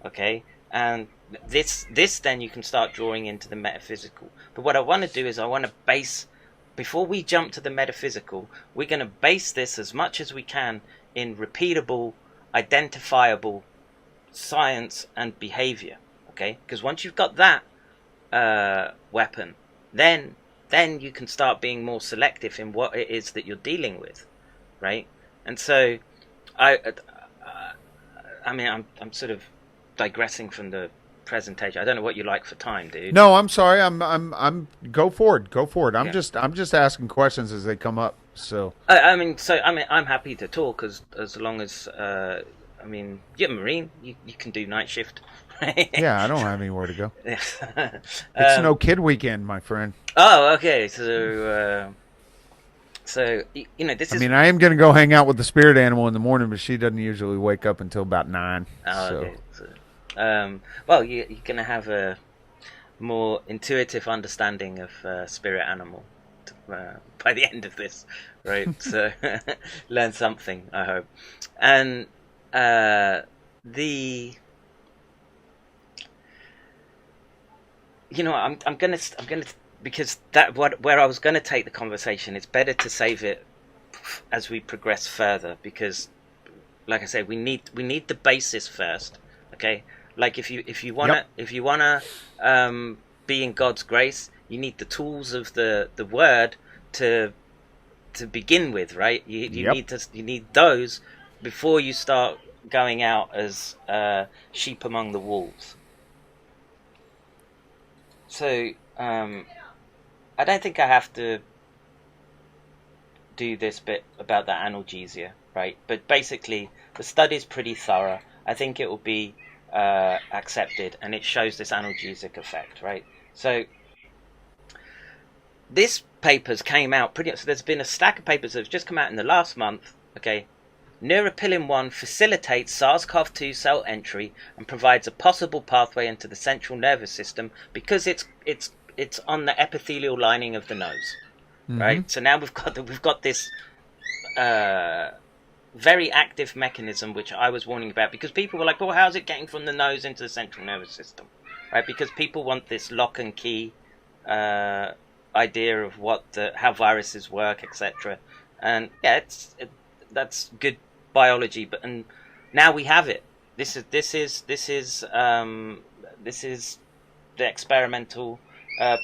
S1: okay? And this then you can start drawing into the metaphysical. But what I want to do is I want to base, before we jump to the metaphysical, we're going to base this as much as we can in repeatable, identifiable science and behavior, okay? Because once you've got that weapon, then you can start being more selective in what it is that you're dealing with. Right, and so I'm sort of digressing from the presentation. I don't know what you like for time, dude.
S2: No, I'm sorry. I'm go forward. I'm just asking questions as they come up. So
S1: I'm happy to talk as long as you're a Marine. You can do night shift.
S2: Yeah, I don't have anywhere to go. It's no kid weekend, my friend.
S1: Oh, okay. So So this
S2: I
S1: is.
S2: mean, I am going to go hang out with the spirit animal in the morning, but she doesn't usually wake up until about 9.
S1: Oh,
S2: So.
S1: okay. So, well, you're going to have a more intuitive understanding of spirit animal by the end of this, right? So learn something, I hope. And the I'm gonna because where I was gonna take the conversation, it's better to save it as we progress further, because like I said, we need the basis first. Okay, like if you wanna be in God's grace, you need the tools of the word to begin with, right? You need those before you start going out as sheep among the wolves. So I don't think I have to do this bit about the analgesia, right? But basically, the study's pretty thorough. I think it will be accepted, and it shows this analgesic effect, right? So this paper's came out pretty. So there's been a stack of papers that have just come out in the last month. Okay, Neuropilin-1 facilitates SARS-CoV-2 cell entry and provides a possible pathway into the central nervous system because it's on the epithelial lining of the nose, right? So now we've got this very active mechanism, which I was warning about, because people were like, well, how's it getting from the nose into the central nervous system, right? Because people want this lock and key idea of how viruses work, etc. And yeah, that's good biology, and now we have it. This is the experimental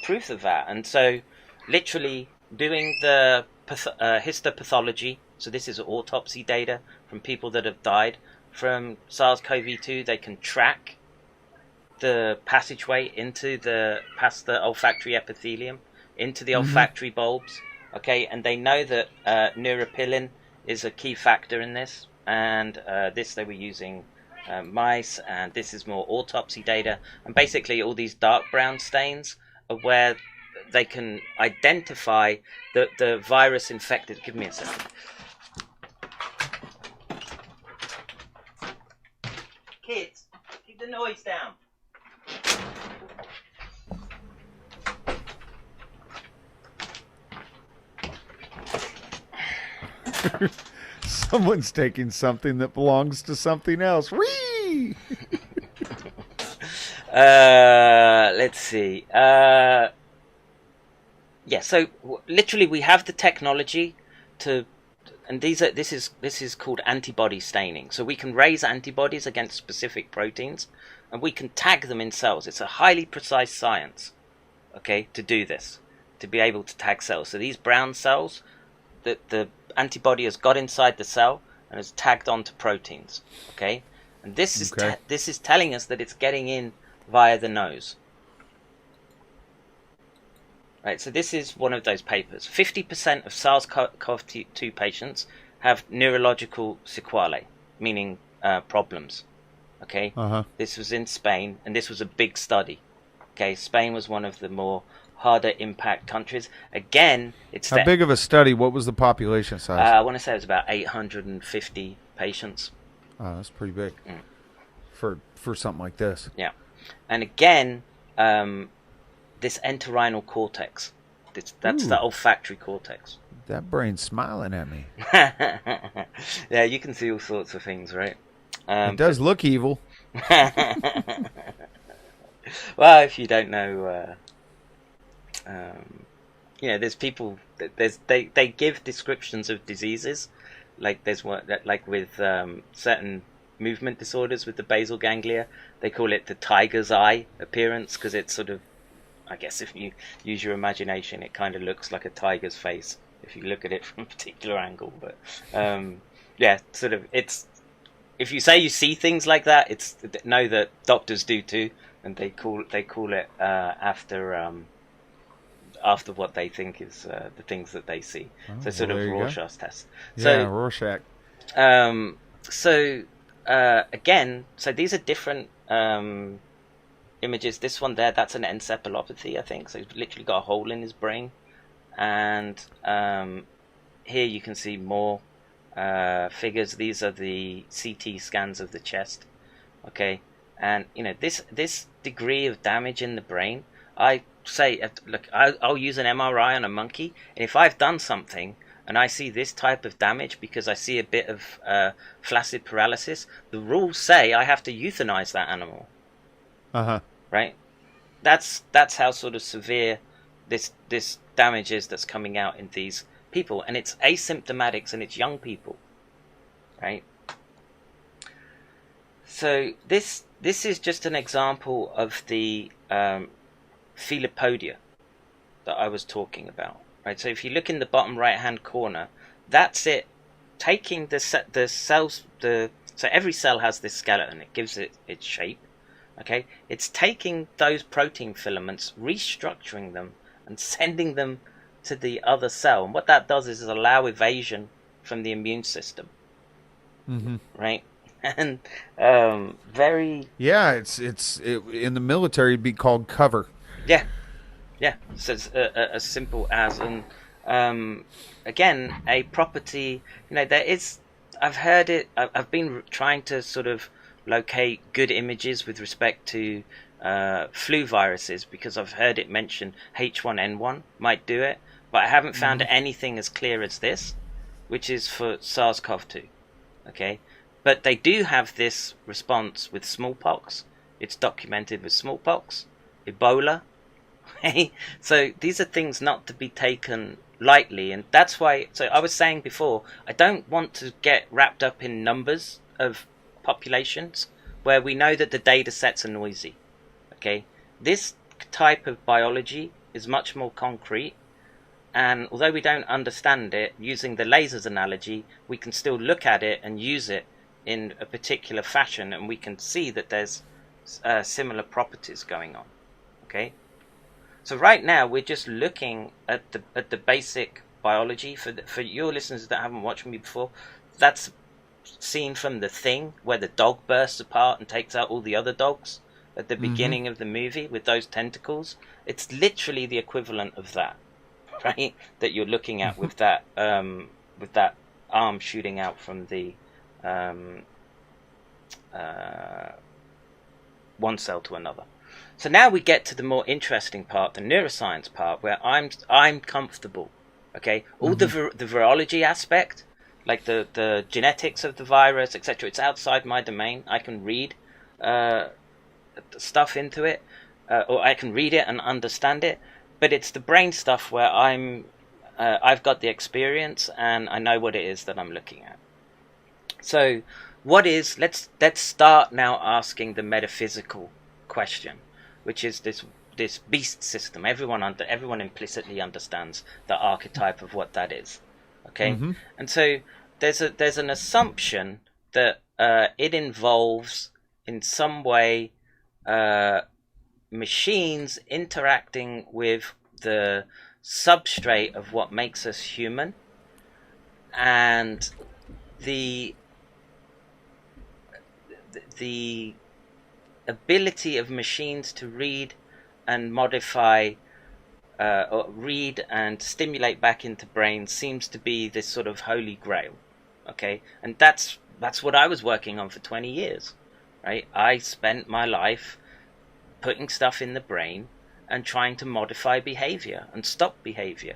S1: proof of that. And so literally doing the histopathology, so this is autopsy data from people that have died from SARS-CoV-2. They can track the passageway past the olfactory epithelium into the olfactory bulbs, okay, and they know that neuropilin is a key factor in this, and this they were using mice, and this is more autopsy data, and basically all these dark brown stains are where they can identify the virus infected. Give me a second. Kids, keep the noise down.
S2: Someone's taking something that belongs to something else. Whee!
S1: Let's see. Yeah, so literally we have the technology to, and this is called antibody staining. So we can raise antibodies against specific proteins, and we can tag them in cells. It's a highly precise science, okay, to do this, to be able to tag cells. So these brown cells, the antibody has got inside the cell and has tagged onto proteins, okay? And this is telling us that it's getting in via the nose. Right, so this is one of those papers. 50% of SARS-CoV-2 patients have neurological sequelae, meaning problems. Okay, This was in Spain, and this was a big study. Okay, Spain was one of the more harder impact countries. Again, it's
S2: how big of a study? What was the population size?
S1: I want to say it was about 850 patients.
S2: Oh, that's pretty big for something like this.
S1: Yeah, and again, this entorhinal cortex. That's the olfactory cortex.
S2: That brain's smiling at me.
S1: Yeah, you can see all sorts of things, right?
S2: It does look evil.
S1: Well, if you don't know, there's people. They give descriptions of diseases, like there's one like with certain movement disorders with the basal ganglia. They call it the tiger's eye appearance, because it's sort of, I guess if you use your imagination, it kind of looks like a tiger's face if you look at it from a particular angle. But yeah, sort of, it's, if you say you see things like that, it's know that doctors do too, and they call it after what they think is the things that they see. So sort of Rorschach test.
S2: Yeah, Rorschach.
S1: Again, so these are different images. This one there, that's an encephalopathy, I think. So he's literally got a hole in his brain, and here you can see more figures. These are the CT scans of the chest. Okay, and you know, this degree of damage in the brain, I say, look, I'll use an MRI on a monkey, and if I've done something and I see this type of damage because I see a bit of flaccid paralysis, the rules say I have to euthanize that animal. Right? That's how sort of severe this damage is that's coming out in these people, and it's asymptomatics, and it's young people, right? So this is just an example of the philopodia that I was talking about, right? So if you look in the bottom right hand corner, that's it taking the cells, so every cell has this skeleton, it gives it its shape. Okay, it's taking those protein filaments, restructuring them, and sending them to the other cell. And what that does is allow evasion from the immune system. Right? And very...
S2: Yeah, it's in the military, it'd be called cover.
S1: Yeah. So it's as simple as... And again, a property... You know, there is... I've heard it... I've been trying to sort of locate good images with respect to flu viruses, because I've heard it mentioned H1N1 might do it, but I haven't found anything as clear as this, which is for SARS-CoV-2. Okay, but they do have this response with smallpox. It's documented with smallpox, Ebola. So these are things not to be taken lightly, and that's why. So I was saying before, I don't want to get wrapped up in numbers of populations where we know that the data sets are noisy. Okay, this type of biology is much more concrete, and although we don't understand it, using the lasers analogy, we can still look at it and use it in a particular fashion, and we can see that there's similar properties going on. Okay, so right now we're just looking at the basic biology. For your listeners that haven't watched me before, that's scene from The Thing, where the dog bursts apart and takes out all the other dogs at the beginning of the movie with those tentacles. It's literally the equivalent of that, right? That you're looking at with that arm shooting out from the one cell to another. So now we get to the more interesting part, the neuroscience part, where I'm comfortable. Okay, all the virology aspect, like the genetics of the virus, etc. It's outside my domain. I can read stuff into it, or I can read it and understand it. But it's the brain stuff where I've got the experience and I know what it is that I'm looking at. So, let's start now asking the metaphysical question, which is this beast system. Everyone implicitly understands the archetype of what that is. Okay, and so there's an assumption that it involves in some way machines interacting with the substrate of what makes us human, and the ability of machines to read and modify or read and stimulate back into brains seems to be this sort of holy grail. Okay, and that's what I was working on for 20 years, right? I spent my life putting stuff in the brain and trying to modify behavior and stop behavior,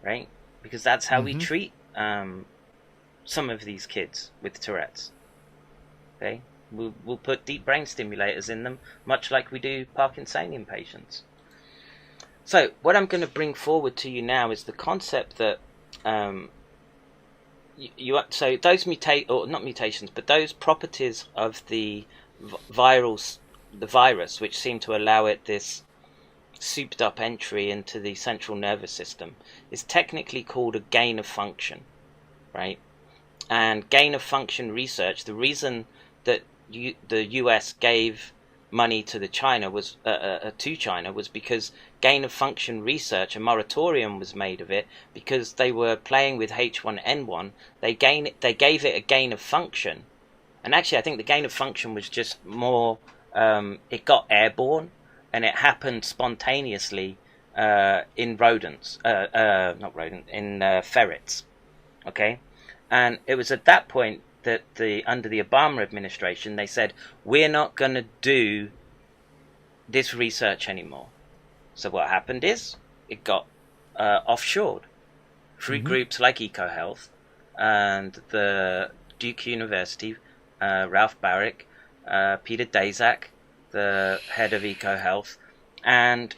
S1: right? Because that's how we treat some of these kids with Tourette's. Okay, we'll put deep brain stimulators in them, much like we do Parkinsonian patients. So what I'm going to bring forward to you now is the concept that so those those properties of the virus, which seem to allow it this souped up entry into the central nervous system, is technically called a gain of function, right? And gain of function research, the reason that the US gave money to China was because gain of function research, a moratorium was made of it because they were playing with H1N1. They gave it a gain of function, and actually I think the gain of function was just more it got airborne and it happened spontaneously in rodents, in ferrets, Okay, and it was at that point that under the Obama administration, they said, we're not going to do this research anymore. So what happened is it got offshored through groups like EcoHealth and the Duke University, Ralph Barrick, Peter Daszak, the head of EcoHealth, and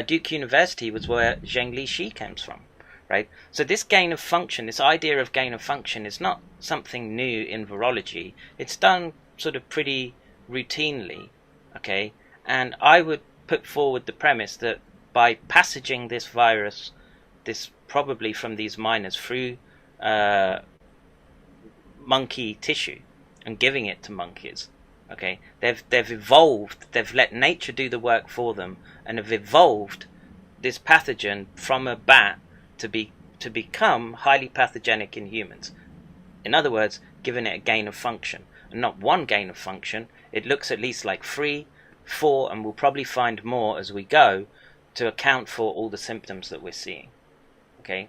S1: Duke University was where Zhengli Shi comes from, right? So this gain of function, this idea of gain of function, is not something new in virology. It's done sort of pretty routinely, okay? And I would put forward the premise that by passaging this virus, this probably from these miners through monkey tissue and giving it to monkeys, okay, they've evolved, they've let nature do the work for them, and have evolved this pathogen from a bat to become highly pathogenic in humans. In other words, giving it a gain of function, and not one gain of function. It looks at least like 3, 4, and we'll probably find more as we go to account for all the symptoms that we're seeing. Okay,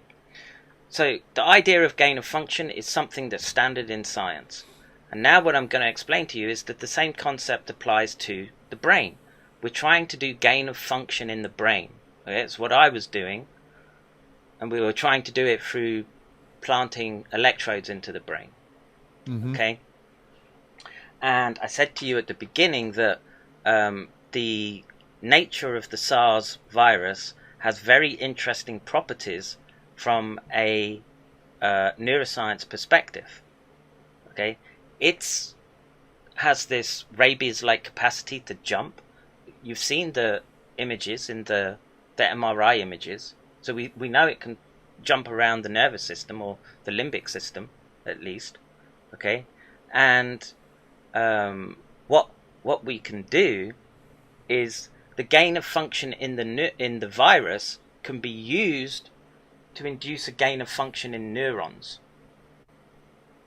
S1: so the idea of gain of function is something that's standard in science. And now what I'm going to explain to you is that the same concept applies to the brain. We're trying to do gain of function in the brain. Okay? It's what I was doing. And we were trying to do it through planting electrodes into the brain. Okay? And I said to you at the beginning that the nature of the SARS virus has very interesting properties from a neuroscience perspective. Okay? It has this rabies-like capacity to jump. You've seen the images in the MRI images. So we know it can jump around the nervous system, or the limbic system, at least. Okay? And what we can do is the gain of function in the virus can be used to induce a gain of function in neurons.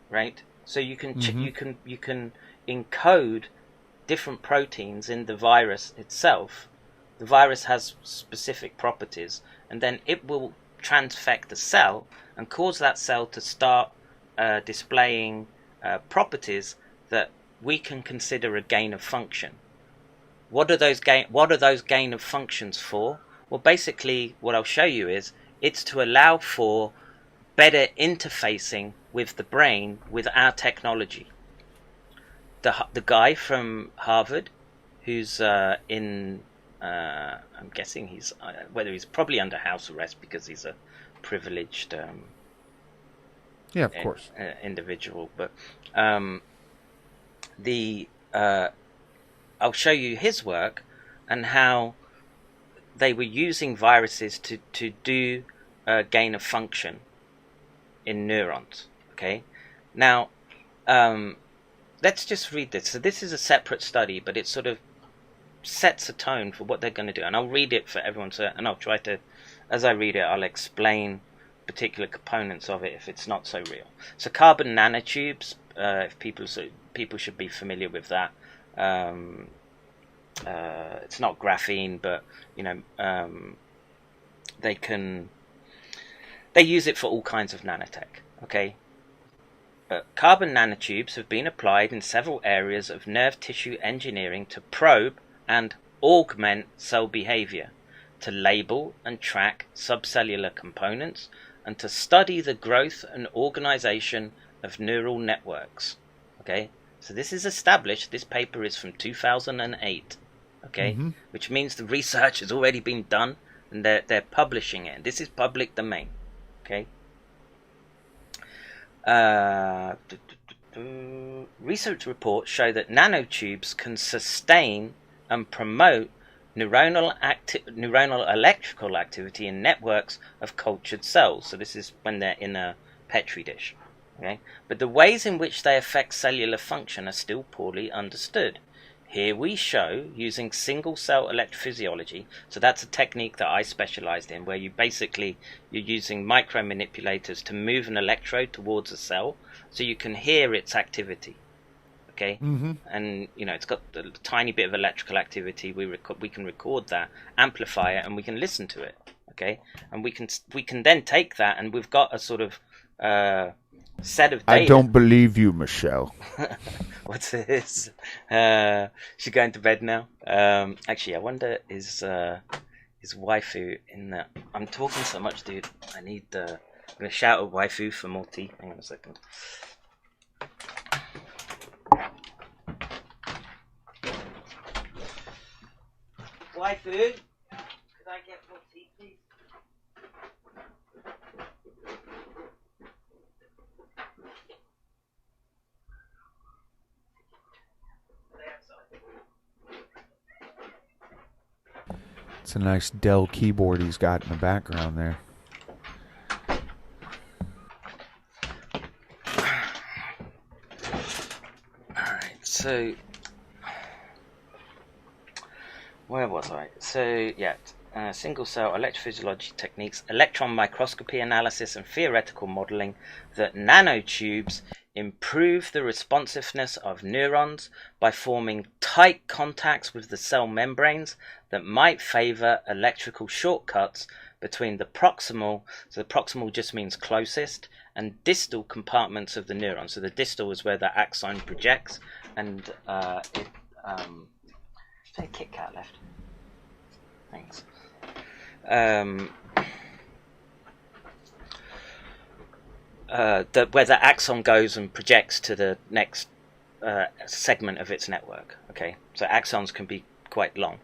S1: Right? So you can you can encode different proteins in the virus itself. The virus has specific properties, and then it will transfect the cell and cause that cell to start displaying properties that we can consider a gain of function. What are those gain of functions for? Well, basically, what I'll show you is it's to allow for better interfacing with the brain with our technology. The guy from Harvard, who's I'm guessing he's whether he's probably under house arrest because he's a privileged
S2: yeah, of course,
S1: individual. But I'll show you his work and how they were using viruses to do gain of function in neurons. Okay, now let's just read this. So this is a separate study, but it sort of sets a tone for what they're going to do, and I'll read it for everyone. And I'll try to, as I read it, I'll explain particular components of it if it's not so real. So carbon nanotubes, if people should be familiar with that. It's not graphene, but they use it for all kinds of nanotech. Okay. Carbon nanotubes have been applied in several areas of nerve tissue engineering to probe and augment cell behavior, to label and track subcellular components, and to study the growth and organization of neural networks. Okay, so this is established. This paper is from 2008. Okay, which means the research has already been done, and they're publishing it. This is public domain. Okay. Research reports show that nanotubes can sustain and promote neuronal electrical activity in networks of cultured cells. So this is when they're in a petri dish. Okay? But the ways in which they affect cellular function are still poorly understood. Here we show using single cell electrophysiology. So that's a technique that I specialized in, where you're using micro manipulators to move an electrode towards a cell so you can hear its activity. Okay, and it's got a tiny bit of electrical activity. We can record that, amplify it, and we can listen to it. Okay, and we can then take that, and we've got a sort of set of data.
S2: I don't believe you, Michelle.
S1: What's this? She's going to bed now. Actually, I wonder is waifu in that? I'm talking so much, dude. I'm gonna shout at waifu for more tea. Hang on a second. Waifu, could I get more tea, please?
S2: It's a nice Dell keyboard he's got in the background there.
S1: Alright, so where was I? So, yeah, single cell electrophysiology techniques, electron microscopy analysis, and theoretical modeling that nanotubes improve the responsiveness of neurons by forming tight contacts with the cell membranes that might favor electrical shortcuts between the proximal, so the proximal just means closest, and distal compartments of the neuron. So the distal is where the axon projects, and is there a Kit Kat left? Thanks. Where the axon goes and projects to the next segment of its network. Okay, so axons can be quite long.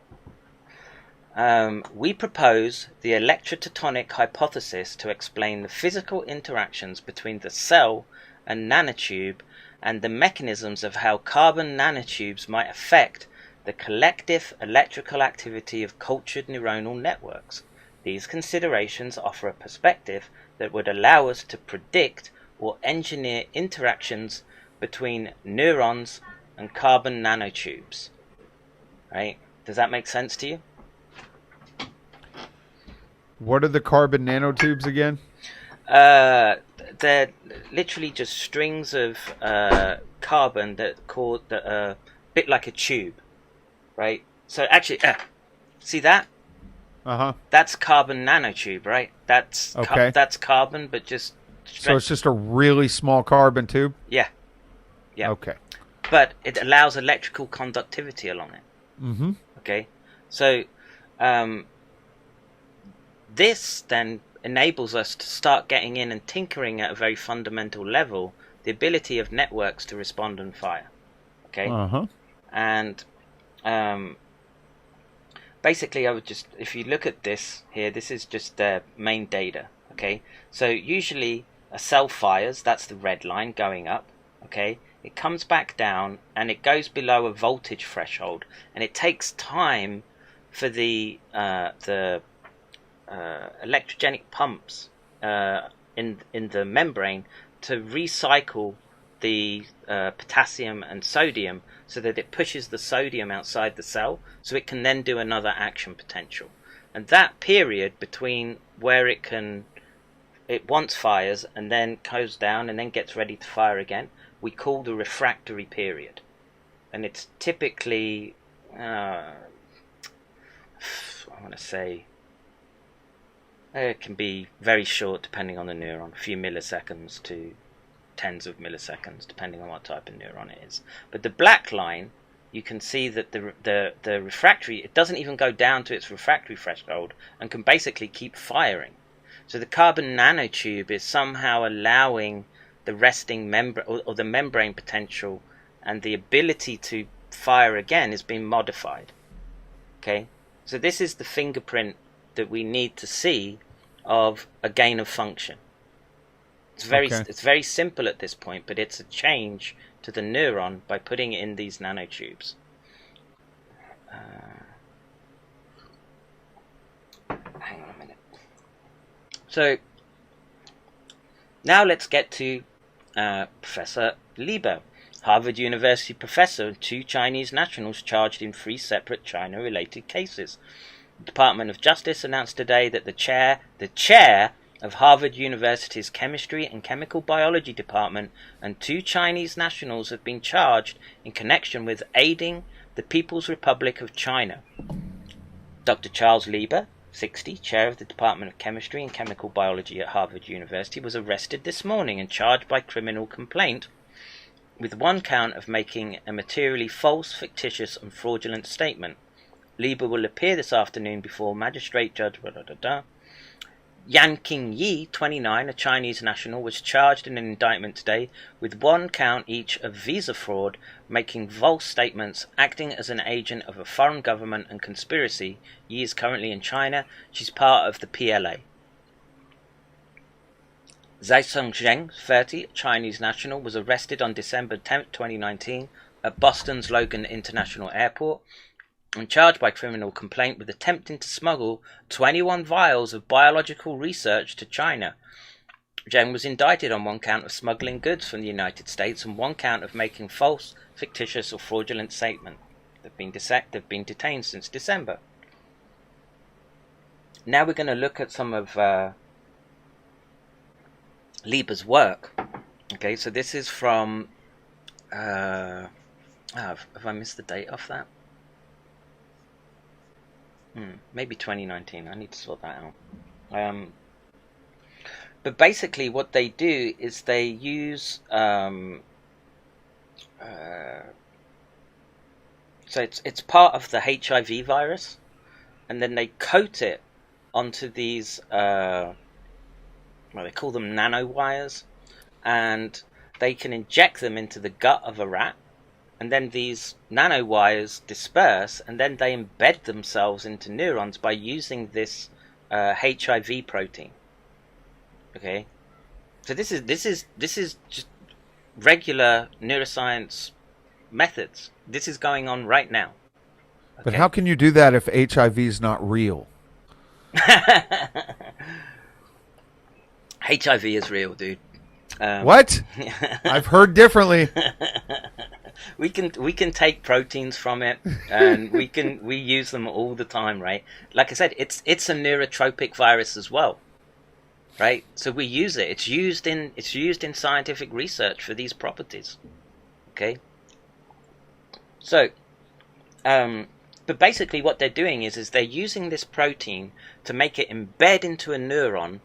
S1: We propose the electrotectonic hypothesis to explain the physical interactions between the cell and nanotube and the mechanisms of how carbon nanotubes might affect the collective electrical activity of cultured neuronal networks. These considerations offer a perspective that would allow us to predict or engineer interactions between neurons and carbon nanotubes. Right? Does that make sense to you?
S2: What are the carbon nanotubes again?
S1: They're literally just strings of carbon that are a bit like a tube, right? So actually, see that?
S2: Uh-huh.
S1: That's carbon nanotube, right? That's
S2: okay.
S1: That's carbon, but just
S2: so it's just a really small carbon tube?
S1: Yeah. Yeah.
S2: Okay.
S1: But it allows electrical conductivity along it.
S2: Mm-hmm.
S1: Okay. So this then enables us to start getting in and tinkering at a very fundamental level the ability of networks to respond and fire. Okay.
S2: Uh-huh.
S1: And basically, I would just, if you look at this here, this is just their main data. Okay. So usually a cell fires, that's the red line going up. Okay. It comes back down and it goes below a voltage threshold, and it takes time for the electrogenic pumps in the membrane to recycle the potassium and sodium so that it pushes the sodium outside the cell so it can then do another action potential. And that period between where it once fires and then goes down and then gets ready to fire again, we call the refractory period. And it's typically I want to say it can be very short depending on the neuron, a few milliseconds to tens of milliseconds depending on what type of neuron it is. But the black line, you can see that the refractory, it doesn't even go down to its refractory threshold and can basically keep firing. So the carbon nanotube is somehow allowing the resting membrane or the membrane potential and the ability to fire again is being modified. Okay, so this is the fingerprint that we need to see of a gain of function. It's very simple at this point, but it's a change to the neuron by putting it in these nanotubes. Hang on a minute. So now let's get to Professor Liebe, Harvard University professor and 2 Chinese nationals charged in 3 separate China-related cases. The Department of Justice announced today that the chair of Harvard University's Chemistry and Chemical Biology Department and 2 Chinese nationals have been charged in connection with aiding the People's Republic of China. Dr. Charles Liebe, 60, chair of the Department of Chemistry and Chemical Biology at Harvard University, was arrested this morning and charged by criminal complaint with one count of making a materially false, fictitious and fraudulent statement. Lieber will appear this afternoon before Magistrate Judge Yan Qingyi, 29, a Chinese national, was charged in an indictment today with one count each of visa fraud, making false statements, acting as an agent of a foreign government and conspiracy. Yi is currently in China. She's part of the PLA. Zai Zheng, 30, a Chinese national, was arrested on December 10, 2019 at Boston's Logan International Airport and charged by criminal complaint with attempting to smuggle 21 vials of biological research to China. Zheng was indicted on one count of smuggling goods from the United States and one count of making false, fictitious or fraudulent statement. They've been detained since December. Now we're going to look at some of Lieber's work. Okay, so this is from have I missed the date off that? Maybe 2019. I need to sort that out. But basically what they do is they use so it's part of the HIV virus, and then they coat it onto these they call them nanowires, and they can inject them into the gut of a rat, and then these nanowires disperse, and then they embed themselves into neurons by using this HIV protein. Okay, so this is just regular neuroscience methods. This is going on right now. Okay?
S2: But how can you do that if HIV is not real?
S1: HIV is real, dude.
S2: What? I've heard differently.
S1: We can take proteins from it, and we use them all the time, right? Like I said, it's a neurotropic virus as well, right? So we use it. It's used in scientific research for these properties. Okay. So, but basically what they're doing is they're using this protein to make it embed into a neuron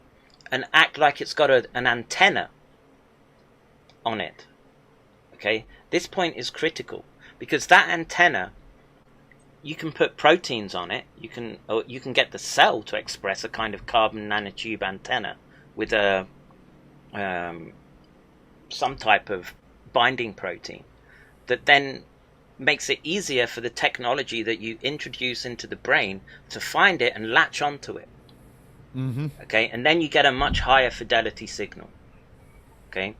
S1: and act like it's got an antenna on it. Okay, this point is critical because that antenna, you can put proteins on it. You can get the cell to express a kind of carbon nanotube antenna with a some type of binding protein that then makes it easier for the technology that you introduce into the brain to find it and latch onto it.
S2: Mm-hmm.
S1: Okay, and then you get a much higher fidelity signal. Okay.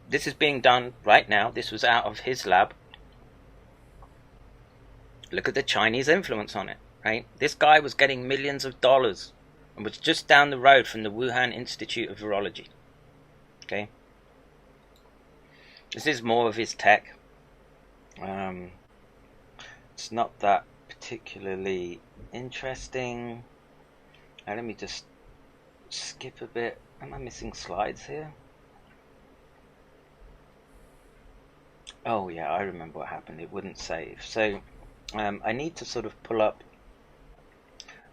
S1: This is being done right now. This was out of his lab. Look at the Chinese influence on it, right? This guy was getting millions of dollars and was just down the road from the Wuhan Institute of Virology. Okay. This is more of his tech. It's not that particularly interesting. Now, let me just skip a bit. Am I missing slides here? Oh yeah, I remember what happened. It wouldn't save. So I need to sort of pull up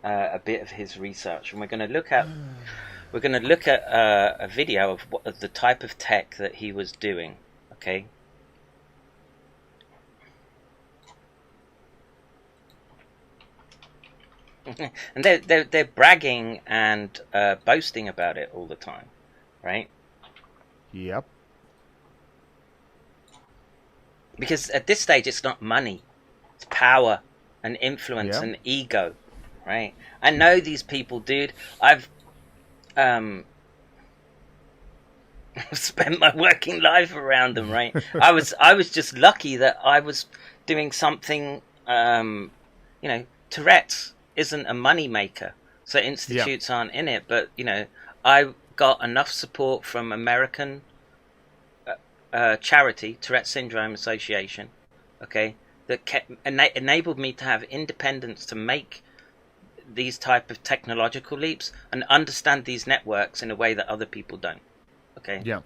S1: a bit of his research, and we're going to look at a video of the type of tech that he was doing. Okay. And they're bragging and boasting about it all the time, right?
S2: Yep.
S1: Because at this stage, it's not money, it's power and influence and ego, right? I know these people, dude. I've spent my working life around them, right? I was just lucky that I was doing something. Tourette's isn't a money maker, so institutes aren't in it. But I got enough support from American charity, Tourette Syndrome Association, okay, that enabled me to have independence to make these type of technological leaps and understand these networks in a way that other people don't. Okay.
S2: Yeah.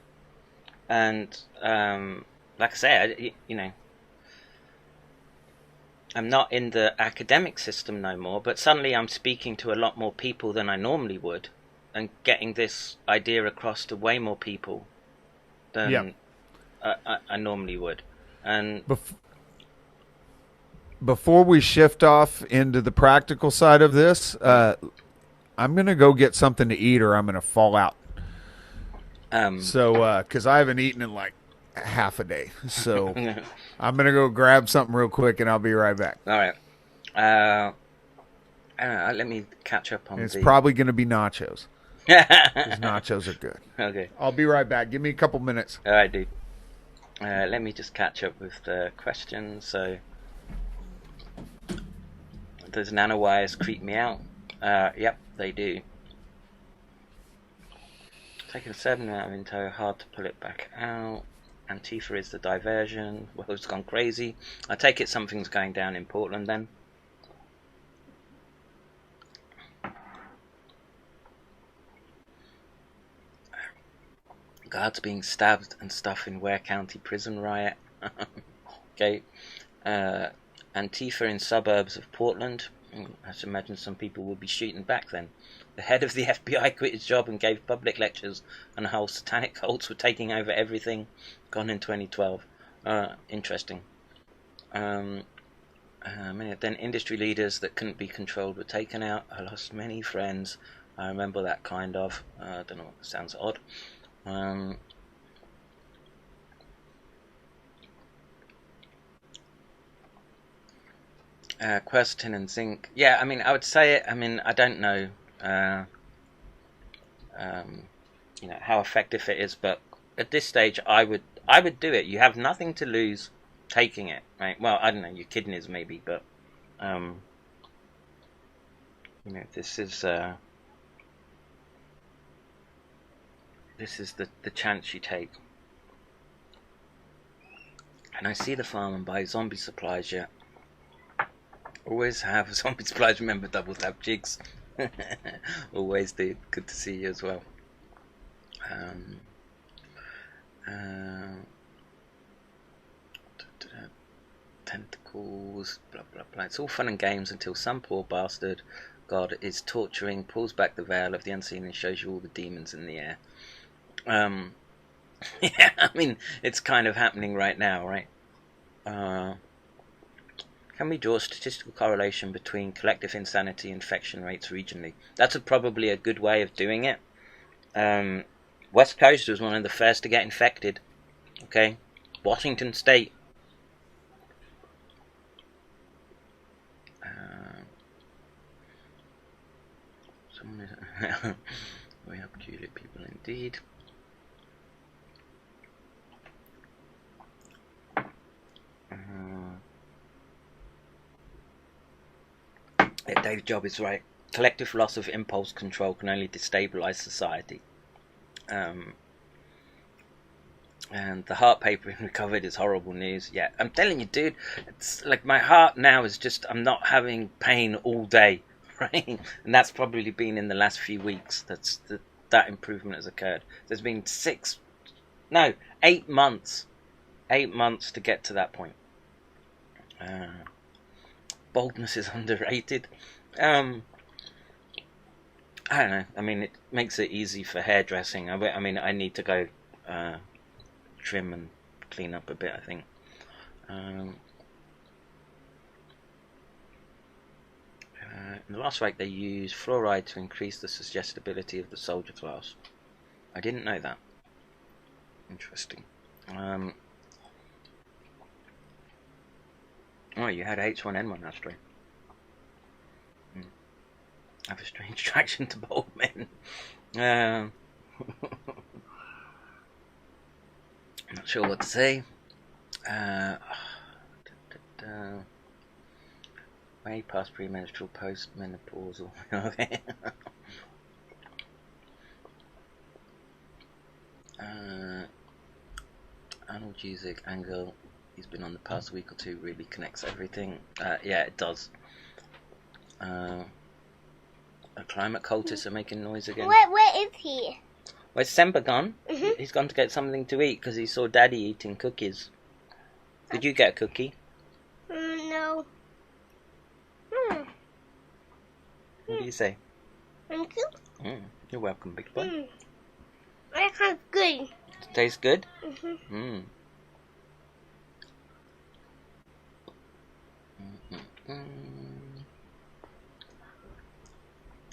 S1: And like I say, I'm not in the academic system no more, but suddenly I'm speaking to a lot more people than I normally would, and getting this idea across to way more people than I normally would. And
S2: before we shift off into the practical side of this, I'm going to go get something to eat or I'm going to fall out. Because I haven't eaten in like half a day. So I'm going to go grab something real quick and I'll be right back.
S1: All right. Let me catch up on
S2: It's probably going to be nachos. Because nachos are good.
S1: Okay.
S2: I'll be right back. Give me a couple minutes.
S1: All right, dude. Let me just catch up with the questions. So, does nanowires creep me out? Yep, they do. Taking a certain amount of info, hard to pull it back out. Antifa is the diversion. Well, it's gone crazy. I take it something's going down in Portland then. Guards being stabbed and stuff in Ware County prison riot. Okay. Antifa in suburbs of Portland. I should imagine some people will be shooting back then. The head of the FBI quit his job and gave public lectures on how satanic cults were taking over everything. Gone in 2012. Interesting. Then industry leaders that couldn't be controlled were taken out. I lost many friends. I remember that kind of. I don't know. Sounds odd. Quercetin and zinc. Yeah, I mean, I would say it. I mean, I don't know, how effective it is, but at this stage, I would do it. You have nothing to lose taking it, right? Well, I don't know, your kidneys maybe, but this is the chance you take. And I see the farm and buy zombie supplies yet. Always have zombie supplies. Remember, double tap jigs. Always do. Good to see you as well. Tentacles, blah blah blah. It's all fun and games until some poor bastard God is torturing, pulls back the veil of the unseen and shows you all the demons in the air. Yeah, I mean, it's kind of happening right now, right? Can we draw a statistical correlation between collective insanity and infection rates regionally? That's probably a good way of doing it. West Coast was one of the first to get infected. Okay, Washington State. We have peculiar people indeed. Yeah, Dave's job is right. Collective loss of impulse control can only destabilize society. And the heart paper recovered is horrible news. Yeah, I'm telling you, dude, it's like my heart now is just, I'm not having pain all day, right? And that's probably been in the last few weeks. That improvement has occurred. There's been 8 months. 8 months to get to that point. Boldness is underrated. I don't know. I mean, it makes it easy for hairdressing. I mean, I need to go trim and clean up a bit, I think. In the last week, they used fluoride to increase the suggestibility of the soldier class. I didn't know that. Interesting. Oh, you had H1N1, that's true. I have a strange attraction to bald men. I'm not sure what to say. Way past premenstrual, post-menopausal. Okay. Analgesic angle. He's been on the past week or two. Really connects everything. Yeah, it does. A climate cultists are making noise again.
S3: Where is he?
S1: Where's Semper gone?
S3: Mm-hmm.
S1: He's gone to get something to eat because he saw Daddy eating cookies. Did you get a cookie?
S3: No.
S1: What do you say?
S3: Thank you.
S1: You're welcome, big boy.
S3: That sounds good.
S1: Tastes good?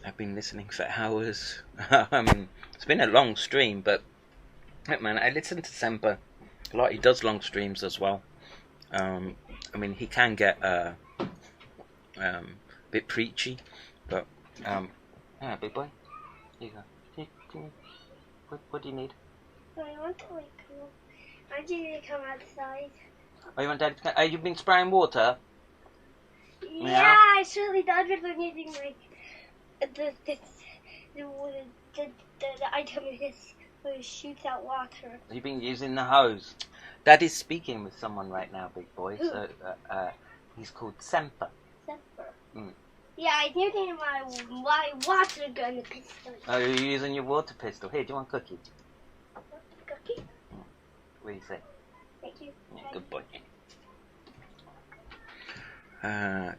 S1: I've been listening for hours. It's been a long stream, but man, I listen to Semper a lot. He does long streams as well. I mean, he can get a bit preachy, but big boy, here you go. What do you need?
S3: I want to I need to come outside.
S1: Oh, you want Daddy to come? You've been spraying water?
S3: Yeah, I surely done it. I'm using like the item is where it shoots out water.
S1: You've been using the hose. Daddy's speaking with someone right now, big boy.
S3: Who?
S1: So he's called Semper.
S3: Semper. Yeah, I'm using my water gun pistol.
S1: Oh, you're using your water pistol. Here, do you want a cookie?
S3: Cookie?
S1: What do you say?
S3: Thank you.
S1: Yeah, good boy. Yeah,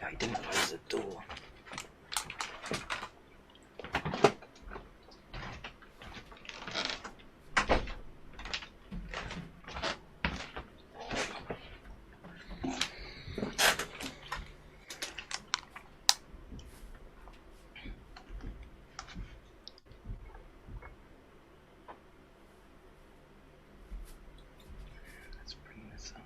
S1: he didn't close the door. Let's bring this up.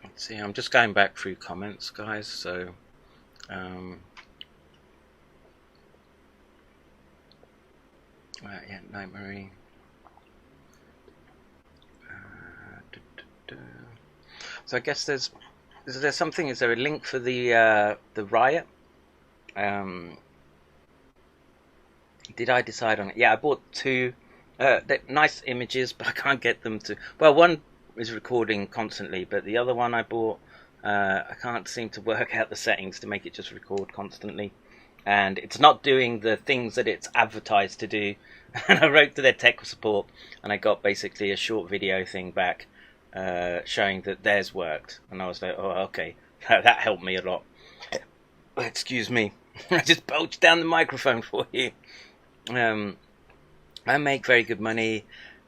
S1: Let's see, I'm just going back through comments, guys, so yeah, Night Marie. So I guess is there something, is there a link for the riot? Did I decide on it? Yeah, I bought two nice images, but I can't get them to, well, one is recording constantly, but the other one I bought, I can't seem to work out the settings to make it just record constantly, and it's not doing the things that it's advertised to do. And I wrote to their tech support, and I got basically a short video thing back showing that theirs worked, and I was like, oh, okay, that helped me a lot. Excuse me, I just bulged down the microphone for you. I make very good money,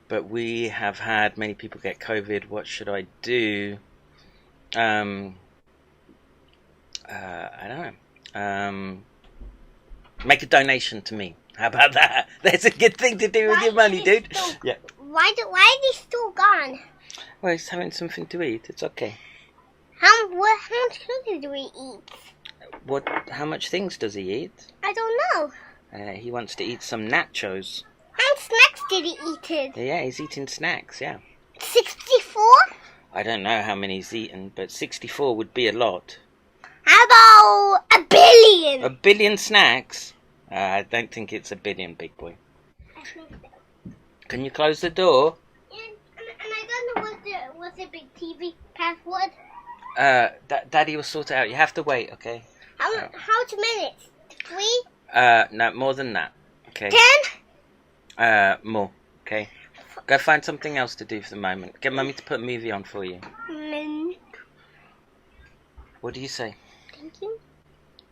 S1: but we have had many people get COVID. What should I do? I don't know. Make a donation to me. How about that? That's a good thing to do with your money, dude. Yeah.
S3: Why is he still gone?
S1: Well, he's having something to eat. It's okay.
S3: How much cookies do we eat?
S1: How much things does he eat?
S3: I don't know.
S1: He wants to eat some nachos.
S3: How many snacks did he eat?
S1: Yeah, he's eating snacks, yeah.
S3: 64?
S1: I don't know how many he's eaten, but 64 would be a lot.
S3: How about a billion?
S1: A billion snacks? I don't think it's a billion, big boy.
S3: I think so.
S1: Can you close the door?
S3: And I don't know what's the big TV password.
S1: Daddy will sort it out. You have to wait, okay?
S3: How much minutes? 3?
S1: No, more than that. Okay.
S3: 10?
S1: More. Okay. Go find something else to do for the moment. Get Mummy to put a movie on for you. What do you say?
S3: Thank you.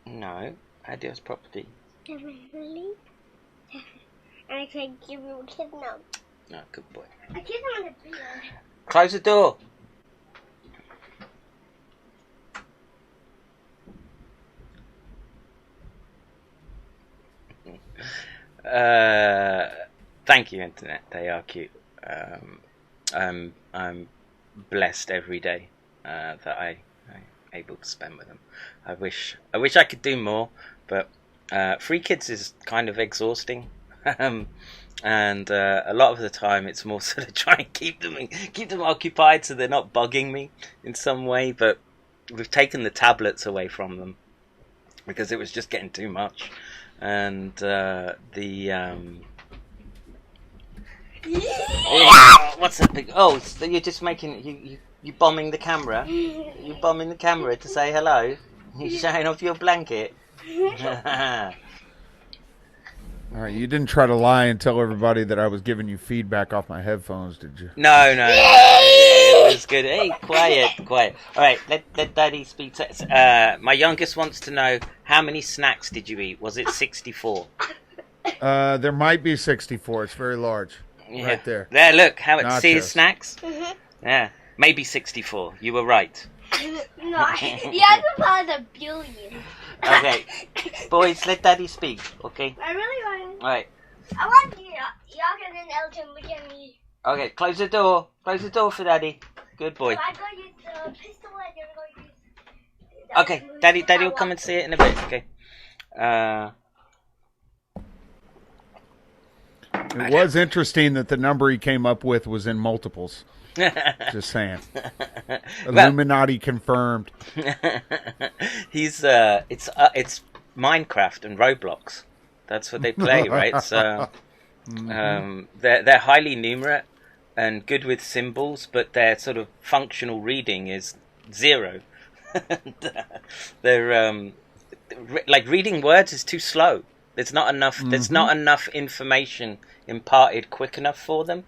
S1: No. Adios property.
S3: Really? And I can give you a kiss now.
S1: No, good boy.
S3: A kiss on the beard.
S1: Close the door. Thank you, Internet. They are cute. I'm blessed every day that I'm able to spend with them. I wish I could do more, but Free kids is kind of exhausting. And a lot of the time it's more sort of try and keep them occupied so they're not bugging me in some way. But we've taken the tablets away from them because it was just getting too much. And what's that big? Oh, so you're just making you bombing the camera. You bombing the camera to say hello. You showing off your blanket.
S2: All right, you didn't try to lie and tell everybody that I was giving you feedback off my headphones, did you?
S1: No, it was good. Hey, quiet. All right, let Daddy speak. My youngest wants to know, how many snacks did you eat? Was it 64?
S2: There might be 64. It's very large.
S1: Yeah.
S2: Right there.
S1: There, look how it sees
S2: Nachos.
S1: snacks. Yeah, maybe 64. You were right.
S3: No, you have to find a billion.
S1: Okay, boys, let Daddy speak. Okay.
S3: I really want.
S1: All right.
S3: I want Yakin and Elton look at me.
S1: Okay, close the door. Close the door for Daddy. Good boy.
S3: So I'm going to use the pistol and you're going to use.
S1: Okay, Daddy will come and see it in a bit. Okay.
S2: It was interesting that the number he came up with was in multiples. Just saying. Illuminati confirmed.
S1: He's it's Minecraft and Roblox. That's what they play, right? So they're highly numerate and good with symbols, but their sort of functional reading is 0. They're like reading words is too slow. There's not enough. There's not enough information imparted quick enough for them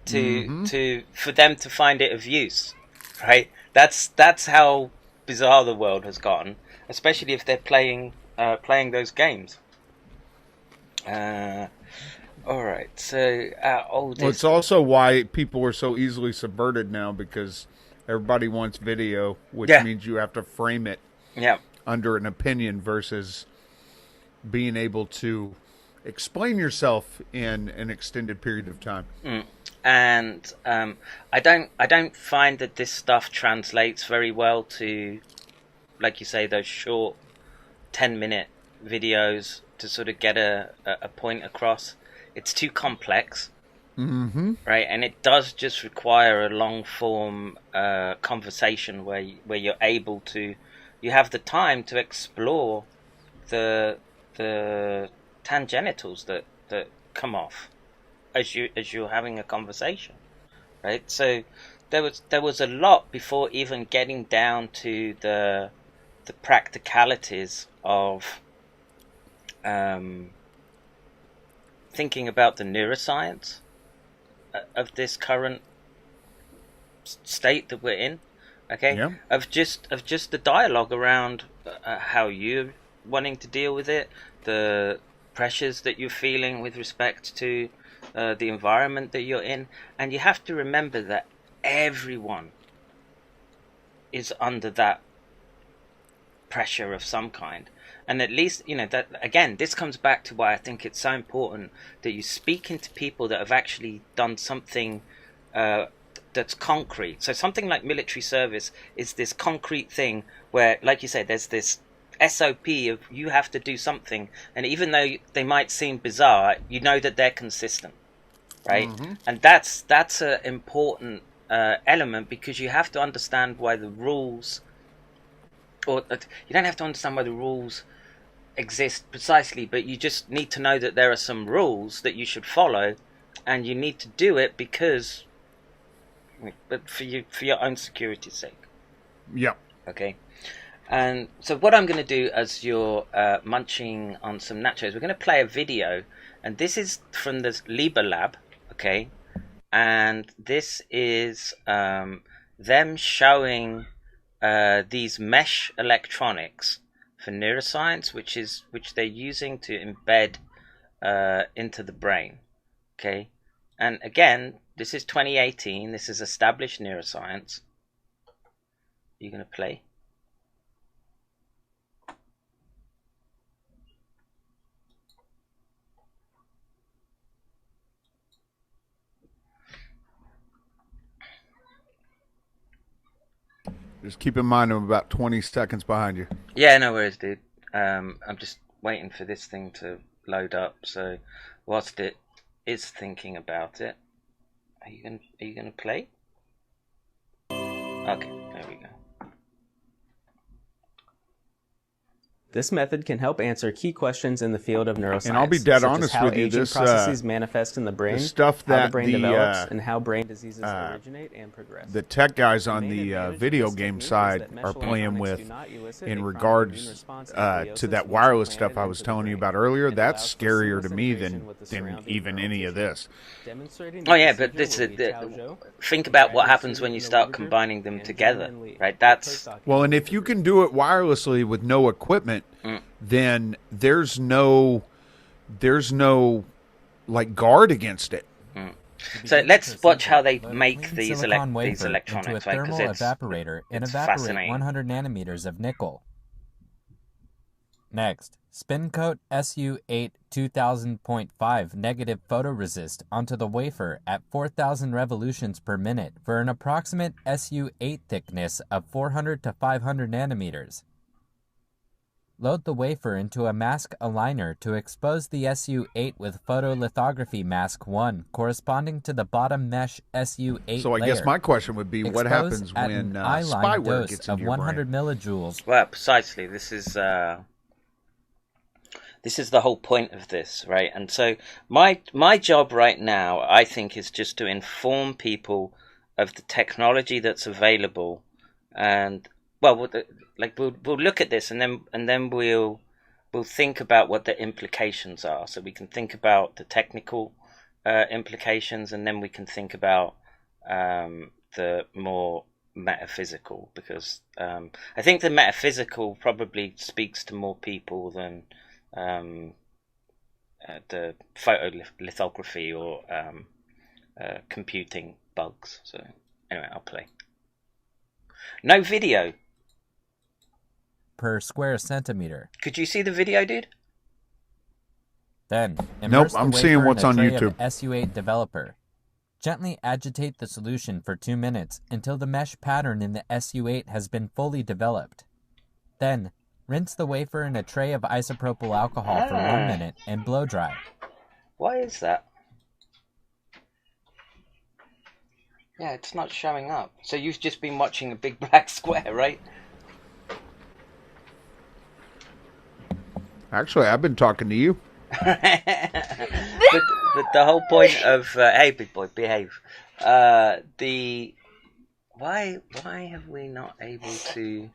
S1: for them to find it of use, right? That's how bizarre the world has gotten, especially if they're playing those games. All right, so
S2: Well, it's also why people are so easily subverted now, because everybody wants video, which means you have to frame it under an opinion versus being able to explain yourself in an extended period of time.
S1: And I don't find that this stuff translates very well to, like you say, those short 10-minute videos to sort of get a point across. It's too complex, right? And it does just require a long form conversation where you're able to, you have the time to explore the tangentials that come off as you're having a conversation, right? So there was a lot before even getting down to the practicalities of thinking about the neuroscience of this current state that we're in. Okay, of just the dialogue around how you're wanting to deal with it, the pressures that you're feeling with respect to the environment that you're in. And you have to remember that everyone is under that pressure of some kind. And at least, that again, this comes back to why I think it's so important that you speak into people that have actually done something that's concrete. So something like military service is this concrete thing where, like you said, there's this SOP of you have to do something, and even though they might seem bizarre, you know that they're consistent, right? And that's an important element, because you have to understand why the rules, or you don't have to understand why the rules exist precisely, but you just need to know that there are some rules that you should follow, and you need to do it because, but for your own security's sake.
S2: Yeah.
S1: Okay. And so what I'm going to do as you're munching on some nachos, we're going to play a video, and this is from the LIVIK lab, okay? And this is them showing these mesh electronics for neuroscience, which they're using to embed into the brain, okay? And again, this is 2018. This is established neuroscience. You're going to play.
S2: Just keep in mind I'm about 20 seconds behind you.
S1: Yeah, no worries, dude. I'm just waiting for this thing to load up. So whilst it is thinking about it, are you gonna play? Okay, there we go.
S4: This method can help answer key questions in the field of neuroscience.
S2: And I'll be dead
S4: such
S2: honest
S4: as how
S2: with you,
S4: aging
S2: this
S4: processes manifest in the brain,
S2: the stuff
S4: how
S2: that
S4: the brain develops, and how brain diseases originate and progress.
S2: the tech guys on the video game side are playing with in regards to that wireless stuff I was telling you about earlier. That's scarier to me than even any of this.
S1: Oh yeah, but think about what happens when you start combining them together, right? That's
S2: well, and if you can do it wirelessly with no equipment, then there's no like guard against it.
S1: So let's watch how they make these electronics, right? Because it's
S5: evaporator and
S1: it's
S5: evaporate
S1: fascinating.
S5: 100 nanometers of nickel. Next, spin coat SU8 2000.5 negative photoresist onto the wafer at 4,000 revolutions per minute for an approximate SU8 thickness of 400 to 500 nanometers. Load the wafer into a mask aligner to expose the SU8 with photolithography mask 1 corresponding to the bottom mesh SU8
S2: So I guess
S5: layer.
S2: my question would be, what
S5: Expose
S2: happens
S5: at
S2: when
S5: an eye-line
S2: spyware
S5: dose
S2: gets
S5: of
S2: into your
S5: 100
S2: brain?
S5: millijoules.
S1: Well, precisely. This is the whole point of this, right? And so my job right now, I think, is just to inform people of the technology that's available, and well, we'll look at this, and then we'll think about what the implications are. So we can think about the technical implications, and then we can think about the more metaphysical, because I think the metaphysical probably speaks to more people than the photolithography or computing bugs. So anyway, I'll play. No video.
S5: Per square centimeter.
S1: Could you see the video, dude?
S5: Then,
S2: Nope,
S5: immerse the
S2: I'm
S5: wafer
S2: seeing
S5: in
S2: what's
S5: a
S2: on
S5: tray
S2: YouTube.
S5: of SU8 developer. Gently agitate the solution for 2 minutes until the mesh pattern in the SU8 has been fully developed. Then, rinse the wafer in a tray of isopropyl alcohol for 1 minute and blow dry.
S1: Why is that? Yeah, it's not showing up. So you've just been watching a big black square, right?
S2: Actually, I've been talking to you.
S1: but the whole point of hey, big boy, behave. Why have we not able to?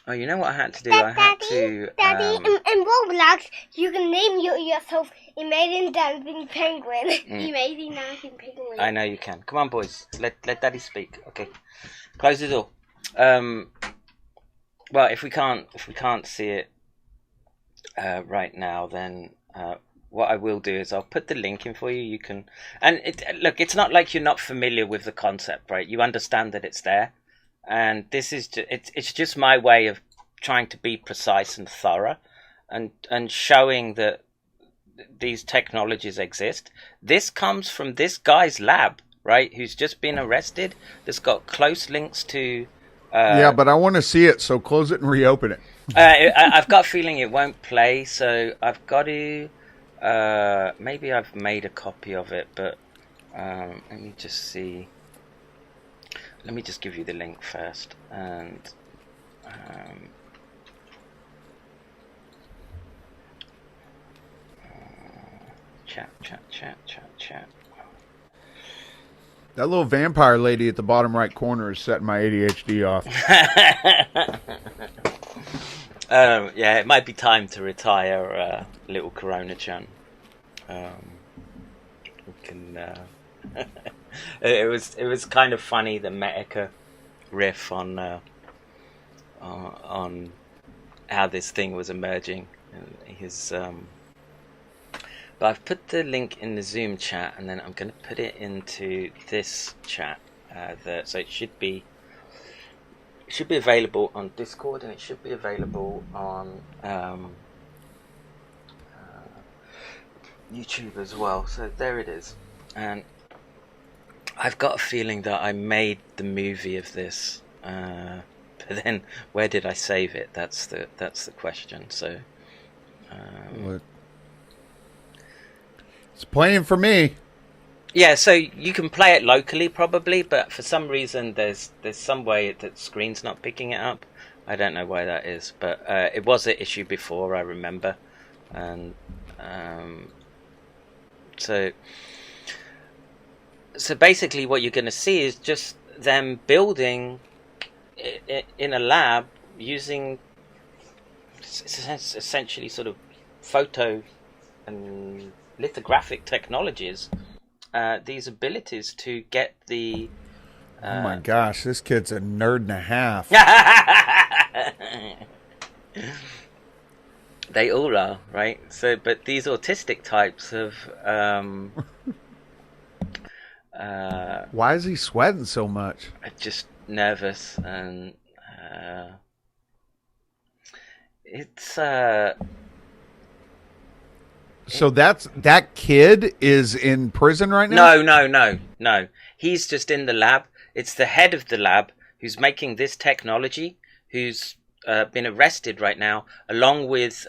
S1: Oh, you know what I had to do? I had to.
S3: Daddy, in Roblox, you can name yourself Amazing Dancing Penguin. Amazing Dancing Penguin.
S1: I know you can. Come on, boys. Let Daddy speak. Okay. Close the door. Well, if we can't see it right now, then what I will do is I'll put the link in for you. You can, and look, it's not like you're not familiar with the concept, right? You understand that it's there, and this is it's just my way of trying to be precise and thorough, and showing that these technologies exist. This comes from this guy's lab, right? Who's just been arrested. That's got close links to.
S2: Yeah, but I want to see it, so close it and reopen it.
S1: I've got a feeling it won't play, so I've got to. Maybe I've made a copy of it, but let me just see. Let me just give you the link first, and chat.
S2: That little vampire lady at the bottom right corner is setting my ADHD off.
S1: Yeah, it might be time to retire, little Corona-chan. We can. It was kind of funny, the Metica riff on how this thing was emerging. His but I've put the link in the Zoom chat, and then I'm going to put it into this chat. So it should be available on Discord, and it should be available on YouTube as well. So there it is. And I've got a feeling that I made the movie of this But then, where did I save it? That's the question. So,
S2: it's playing for me.
S1: yeah. So you can play it locally probably, but for some reason there's some way that screen's not picking it up. I don't know why that is, but it was an issue before, I remember, and so basically what you're going to see is just them building in a lab using essentially sort of photo and lithographic technologies, these abilities to get the
S2: oh my gosh, this kid's a nerd and a half.
S1: They all are, right? So, but these autistic types have
S2: why is he sweating so much?
S1: just nervous, and it's
S2: so that kid is in prison right now?
S1: No. He's just in the lab. It's the head of the lab who's making this technology, who's been arrested right now, along with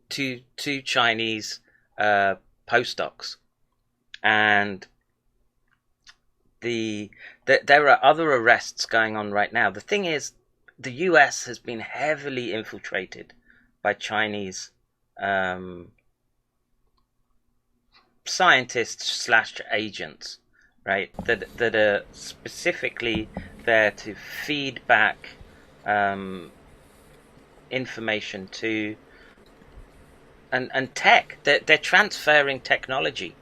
S1: two Chinese postdocs, and there are other arrests going on right now. The thing is, the US has been heavily infiltrated by Chinese scientists / agents, right? That are specifically there to feed back information to and tech. They're transferring technology,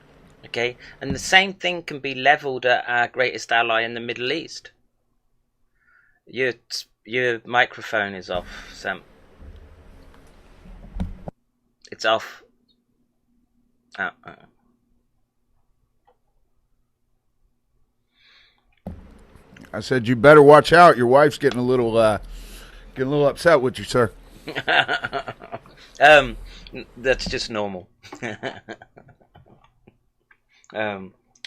S1: okay? And the same thing can be leveled at our greatest ally in the Middle East. Your microphone is off, Sam. It's off.
S2: I said you better watch out. Your wife's getting a little upset with you, sir.
S1: That's just normal.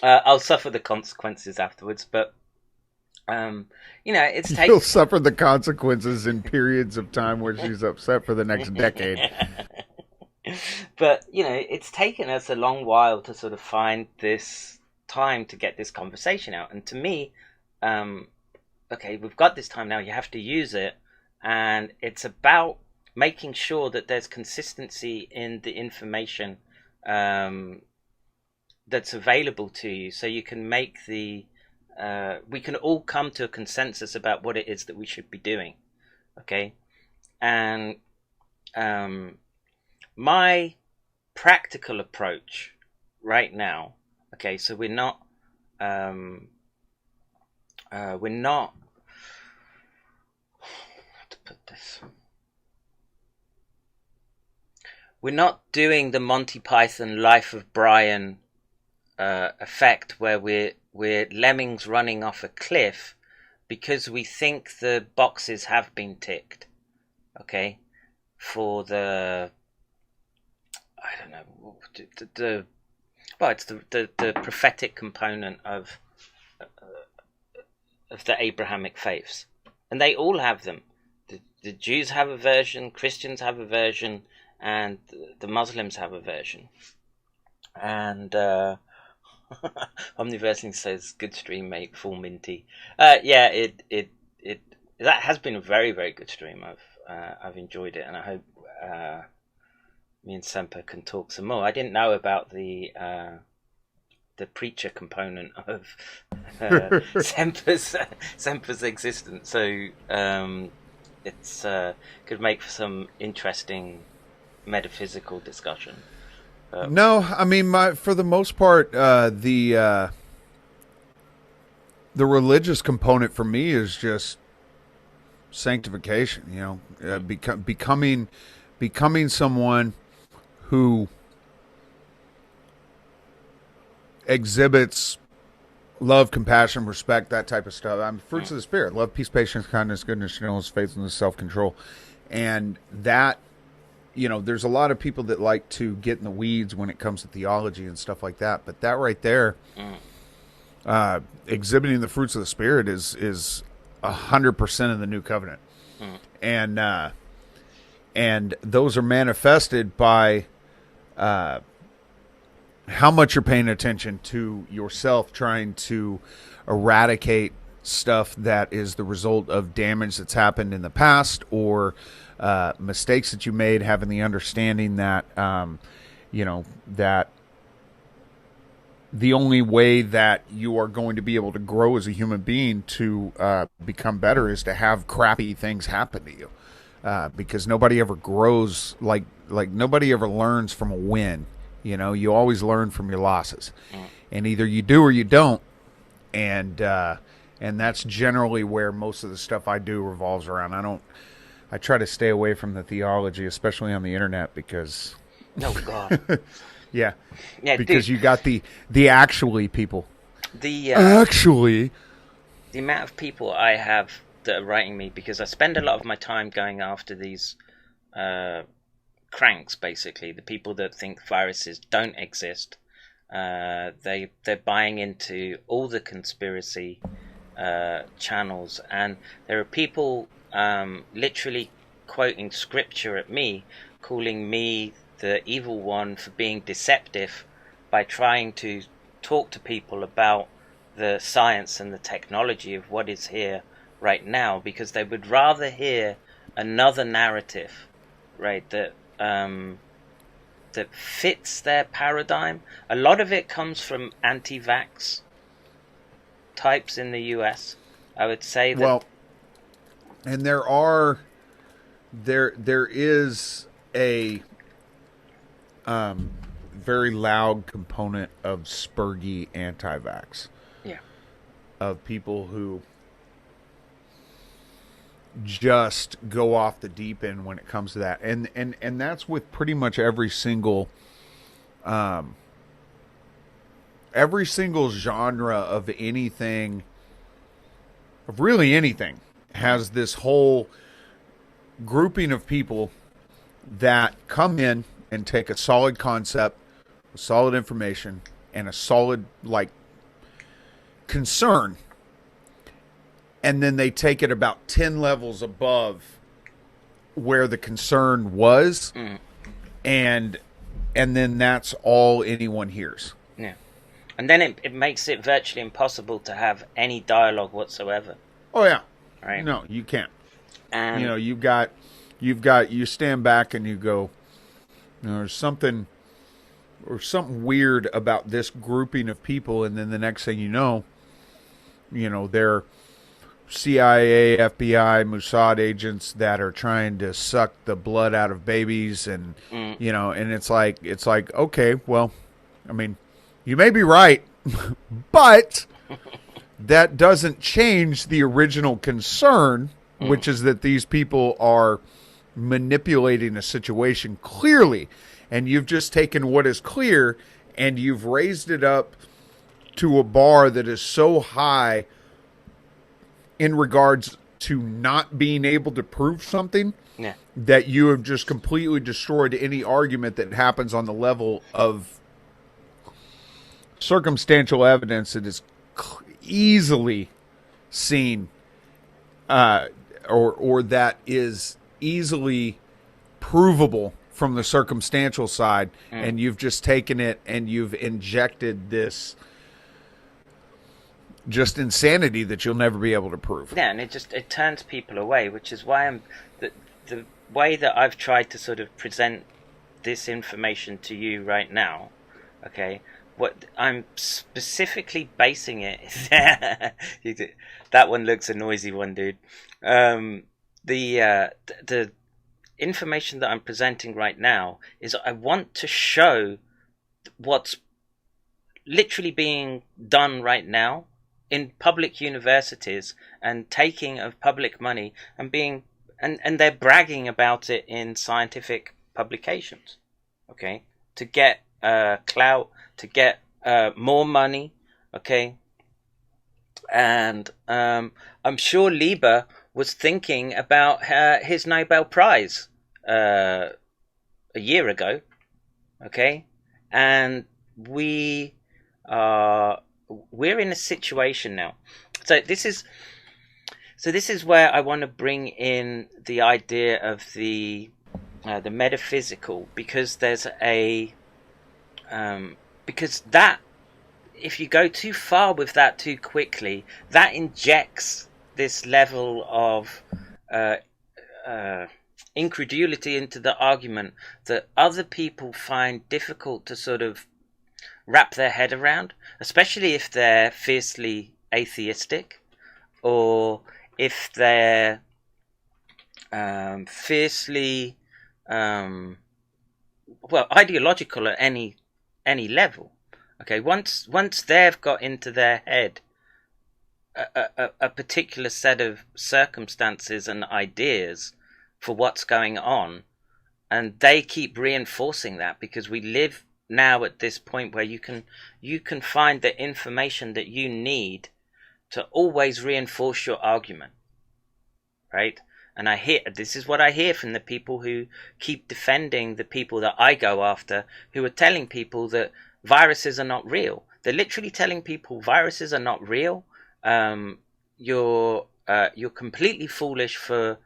S1: I'll suffer the consequences afterwards, but it's
S2: You'll suffer the consequences in periods of time where she's upset for the next decade.
S1: But it's taken us a long while to sort of find this time to get this conversation out, and to me, okay, we've got this time now. You have to use it, and it's about making sure that there's consistency in the information that's available to you, so you can make we can all come to a consensus about what it is that we should be doing, okay? And my practical approach right now, okay, so we're not how to put this. We're not doing the Monty Python Life of Brian effect, where we're lemmings running off a cliff because we think the boxes have been ticked, okay, for the, I don't know, it's the prophetic component of the Abrahamic faiths, and they all have them. The Jews have a version, Christians have a version, and the Muslims have a version. And Omniversing says, "Good stream, mate. Full minty." Yeah, it that has been a very, very good stream. I've enjoyed it, and I hope me and Semper can talk some more. I didn't know about the preacher component of Semper's existence, so it's could make for some interesting metaphysical discussion.
S2: No, I mean, for the most part, the religious component for me is just sanctification. Becoming someone who exhibits love, compassion, respect, that type of stuff. Fruits of the Spirit: love, peace, patience, kindness, goodness, gentleness, faithfulness, self-control, and that. There's a lot of people that like to get in the weeds when it comes to theology and stuff like that. But that right there, exhibiting the fruits of the Spirit is 100% of the new covenant. And those are manifested by how much you're paying attention to yourself, trying to eradicate stuff that is the result of damage that's happened in the past, or mistakes that you made, having the understanding that that the only way that you are going to be able to grow as a human being to become better is to have crappy things happen to you, because nobody ever grows, like nobody ever learns from a win. You always learn from your losses, and either you do or you don't. And that's generally where most of the stuff I do revolves around. I try to stay away from the theology, especially on the internet, because
S1: oh God.
S2: yeah, because
S1: dude,
S2: you got the actually people.
S1: The amount of people I have that are writing me, because I spend a lot of my time going after these cranks, basically the people that think viruses don't exist. They're buying into all the conspiracy channels, and there are people literally quoting scripture at me, calling me the evil one for being deceptive by trying to talk to people about the science and the technology of what is here right now, because they would rather hear another narrative, right, that fits their paradigm. A lot of it comes from anti-vax types in the US. I would say that.
S2: Well, and there is a very loud component of spurgy anti-vax.
S1: Yeah.
S2: Of people who just go off the deep end when it comes to that. And that's with pretty much every single genre of anything, of really anything, has this whole grouping of people that come in and take a solid concept, solid information, and a solid concern, and then they take it about 10 levels above where the concern was, and then that's all anyone hears.
S1: Yeah. And then it makes it virtually impossible to have any dialogue whatsoever.
S2: Oh yeah.
S1: Right.
S2: No, you can't.
S1: And
S2: you stand back and you go, there's something weird about this grouping of people, and then the next thing you know, they're CIA, FBI, Mossad agents that are trying to suck the blood out of babies, and and it's like, okay, well, I mean, you may be right, but that doesn't change the original concern, which is that these people are manipulating a situation clearly, and you've just taken what is clear and you've raised it up to a bar that is so high in regards to not being able to prove something, that you have just completely destroyed any argument that happens on the level of circumstantial evidence that is easily seen, or that is easily provable from the circumstantial side, and you've just taken it and you've injected this just insanity that you'll never be able to prove.
S1: Yeah, and it turns people away, which is why the way that I've tried to sort of present this information to you right now, okay, what I'm specifically basing it is that one looks a noisy one, dude. The information that I'm presenting right now is I want to show what's literally being done right now in public universities and taking of public money and they're bragging about it in scientific publications, okay, to get clout, to get more money, okay. And I'm sure Lieber was thinking about his Nobel Prize a year ago, okay, and we're in a situation now. So So this is where I want to bring in the idea of the metaphysical, because there's because that, if you go too far with that too quickly, that injects this level of incredulity into the argument that other people find difficult to sort of wrap their head around, especially if they're fiercely atheistic, or if they're fiercely ideological at any level. Okay, once they've got into their head a particular set of circumstances and ideas for what's going on, and they keep reinforcing that, because we live now at this point where you can find the information that you need to always reinforce your argument, right? And this is what I hear from the people who keep defending the people that I go after, who are telling people that viruses are not real. They're literally telling people viruses are not real. You're completely foolish for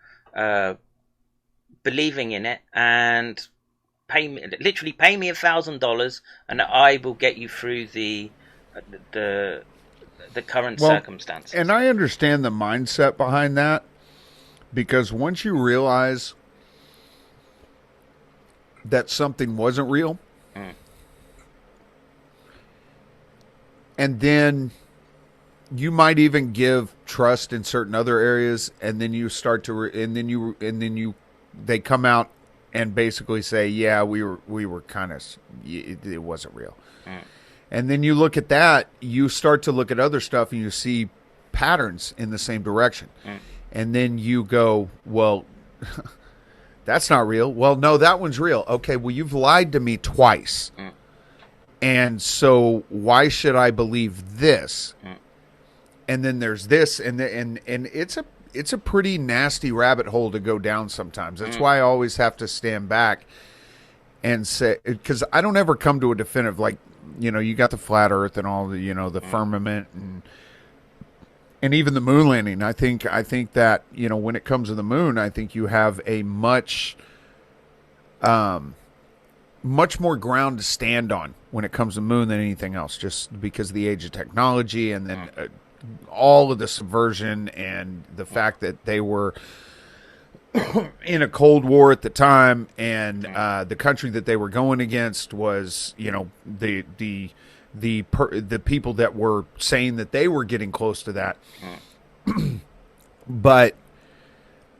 S1: believing in it, and pay me $1,000 and I will get you through the current circumstances.
S2: And I understand the mindset behind that, because once you realize that something wasn't real, and then you might even give trust in certain other areas, and then you start to they come out and basically say, yeah, we were kind of, it wasn't real. And then you look at that, you start to look at other stuff, and you see patterns in the same direction. And then you go, well, that's not real. Well, no, that one's real. Okay, well, you've lied to me twice. And so why should I believe this? And then there's this, and it's a pretty nasty rabbit hole to go down sometimes. That's why I always have to stand back and say, because I don't ever come to a definitive, like, you got the flat earth and all the, the firmament and even the moon landing. I think that, when it comes to the moon, I think you have a much more ground to stand on when it comes to moon than anything else, just because of the age of technology, and then all of the subversion, and the fact that they were in a Cold War at the time, and the country that they were going against was, the people that were saying that they were getting close to that. But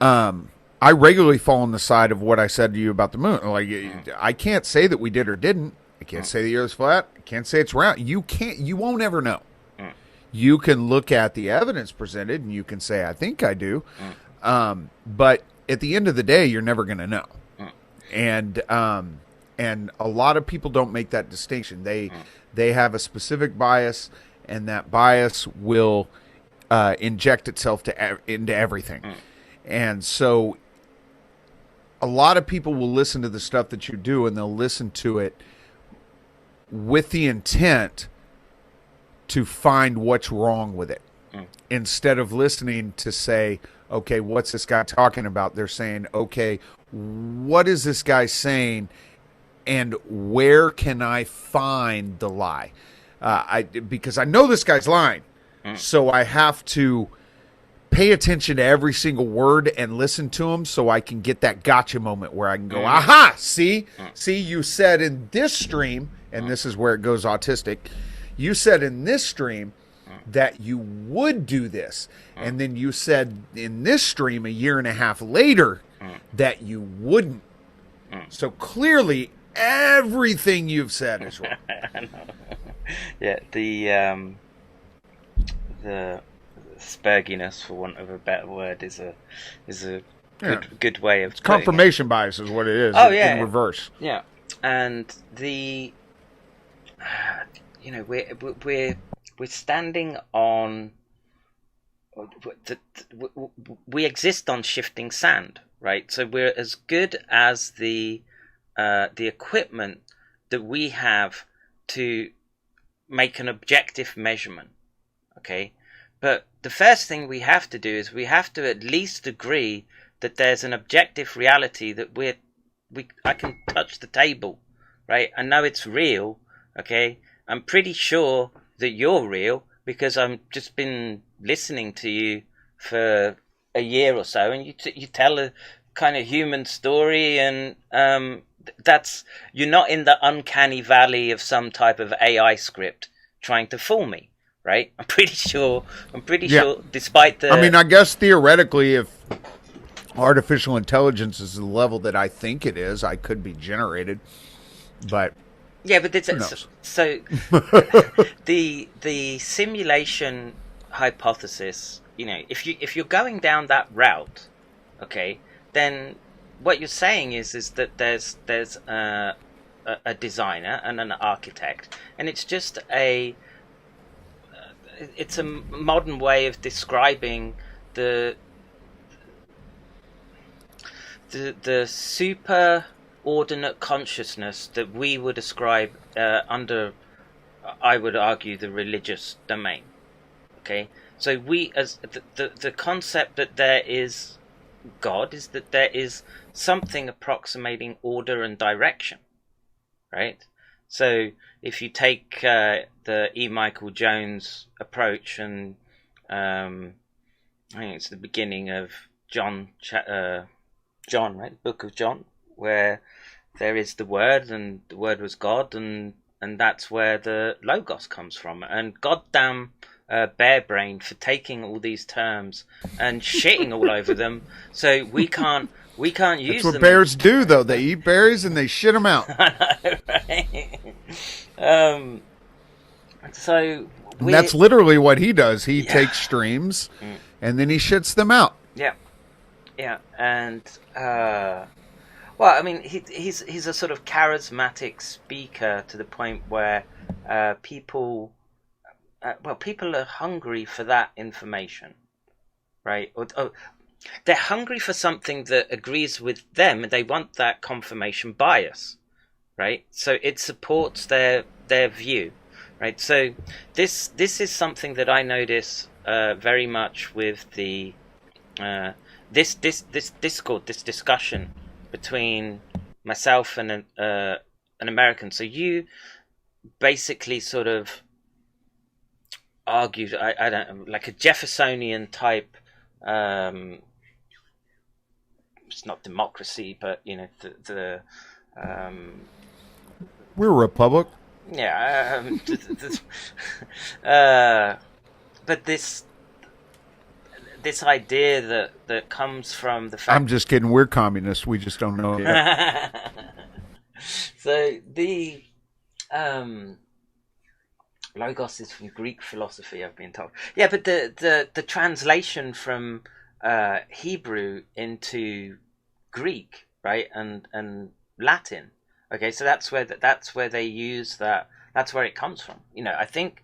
S2: I regularly fall on the side of what I said to you about the moon. Like, I can't say that we did or didn't. I can't say the Earth's flat. I can't say it's round. You won't ever know. You can look at the evidence presented, and you can say, I think I do. But at the end of the day, you're never going to know. And a lot of people don't make that distinction. They have a specific bias, and that bias will inject itself into everything. And so a lot of people will listen to the stuff that you do, and they'll listen to it with the intent to find what's wrong with it. Instead of listening to say, okay, what's this guy talking about? They're saying, okay, what is this guy saying, and where can I find the lie? Because I know this guy's lying, so I have to pay attention to every single word and listen to him, so I can get that gotcha moment where I can go, aha, see, you said in this stream, and this is where it goes autistic, you said in this stream that you would do this, and then you said in this stream a year and a half later that you wouldn't. So clearly everything you've said is wrong.
S1: Yeah, the spurginess, for want of a better word, is a good way of
S2: confirmation bias is what it is. In reverse.
S1: Yeah, and we're standing on. We exist on shifting sand, right? So we're as good as the equipment that we have to make an objective measurement, okay? But the first thing we have to do is we have to at least agree that there's an objective reality that I can touch the table, right? I know it's real, okay? I'm pretty sure that you're real because I've just been listening to you for a year or so, and you tell a kind of human story, and you're not in the uncanny valley of some type of AI script trying to fool me, right? I'm pretty sure, despite the...
S2: I mean, I guess theoretically, if artificial intelligence is the level that I think it is, I could be generated, but...
S1: Yeah, but so the simulation hypothesis, if you're going down that route, okay, then what you're saying is that there's a designer and an architect, and it's just it's a modern way of describing the super ordinate consciousness that we would ascribe under, I would argue, the religious domain. Okay, so we, as the concept that there is God, is that there is something approximating order and direction, right? So if you take the E. Michael Jones approach, and I think it's the beginning of John, right, the Book of John, where there is the Word, and the Word was God, and that's where the Logos comes from. And goddamn Bearbrain for taking all these terms and shitting all over them, so we can't use them.
S2: That's what bears do, though. They eat berries and they shit them out.
S1: I know, right? So
S2: that's literally what he does. He takes streams and then he shits them out.
S1: Yeah, and well, I mean, he's a sort of charismatic speaker to the point where people are hungry for that information, right? They're hungry for something that agrees with them, and they want that confirmation bias, right? So it supports their view, right? So this is something that I notice very much with the this Discord, this discussion between myself and an American. So you basically sort of argued, I don't know, like a Jeffersonian type. It's not democracy, but
S2: we're a republic.
S1: Yeah, but this idea that comes from the fact...
S2: I'm just kidding. We're communists. We just don't know it.
S1: So the Logos is from Greek philosophy, I've been told. Yeah, but the translation from Hebrew into Greek, right, and Latin. Okay, so that's where they use that. That's where it comes from. I think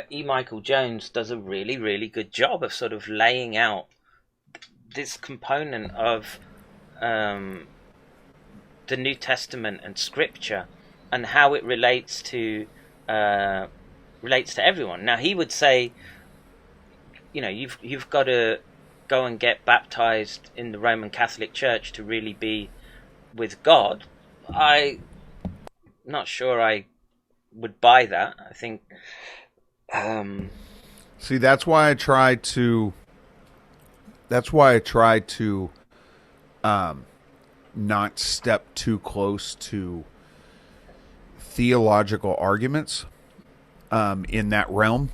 S1: E. Michael Jones does a really, really good job of sort of laying out this component of the New Testament and Scripture and how it relates to everyone. Now, he would say, you've got to go and get baptized in the Roman Catholic Church to really be with God. I'm not sure I would buy that. I think...
S2: See, that's why I try to not step too close to theological arguments in that realm,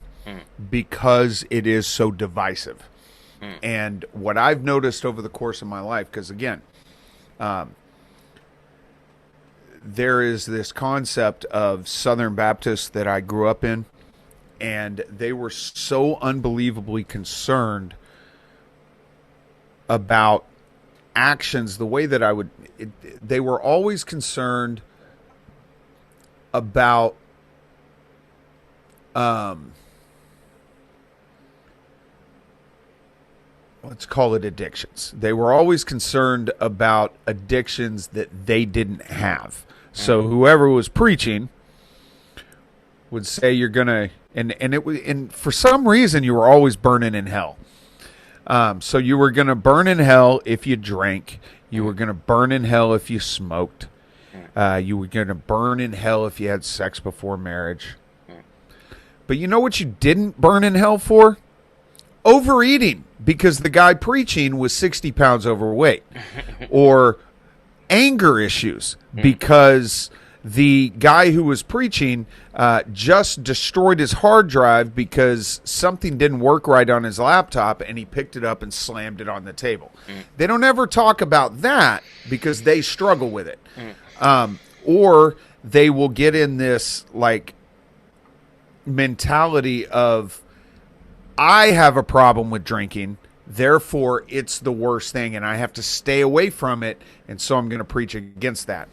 S2: because it is so divisive. And what I've noticed over the course of my life, because again, there is this concept of Southern Baptists that I grew up in, and they were so unbelievably concerned about actions the way that they were always concerned about let's call it addictions. They were always concerned about addictions that they didn't have. So whoever was preaching would say you're gonna, and for some reason you were always burning in hell. So you were gonna burn in hell if you drank. You were gonna burn in hell if you smoked. You were gonna burn in hell if you had sex before marriage. But you know what you didn't burn in hell for? Overeating, because the guy preaching was 60 pounds overweight. Or anger issues, because the guy who was preaching just destroyed his hard drive because something didn't work right on his laptop, and he picked it up and slammed it on the table. They don't ever talk about that because they struggle with it. Or they will get in this like mentality of, I have a problem with drinking, therefore it's the worst thing and I have to stay away from it, and so I'm going to preach against that.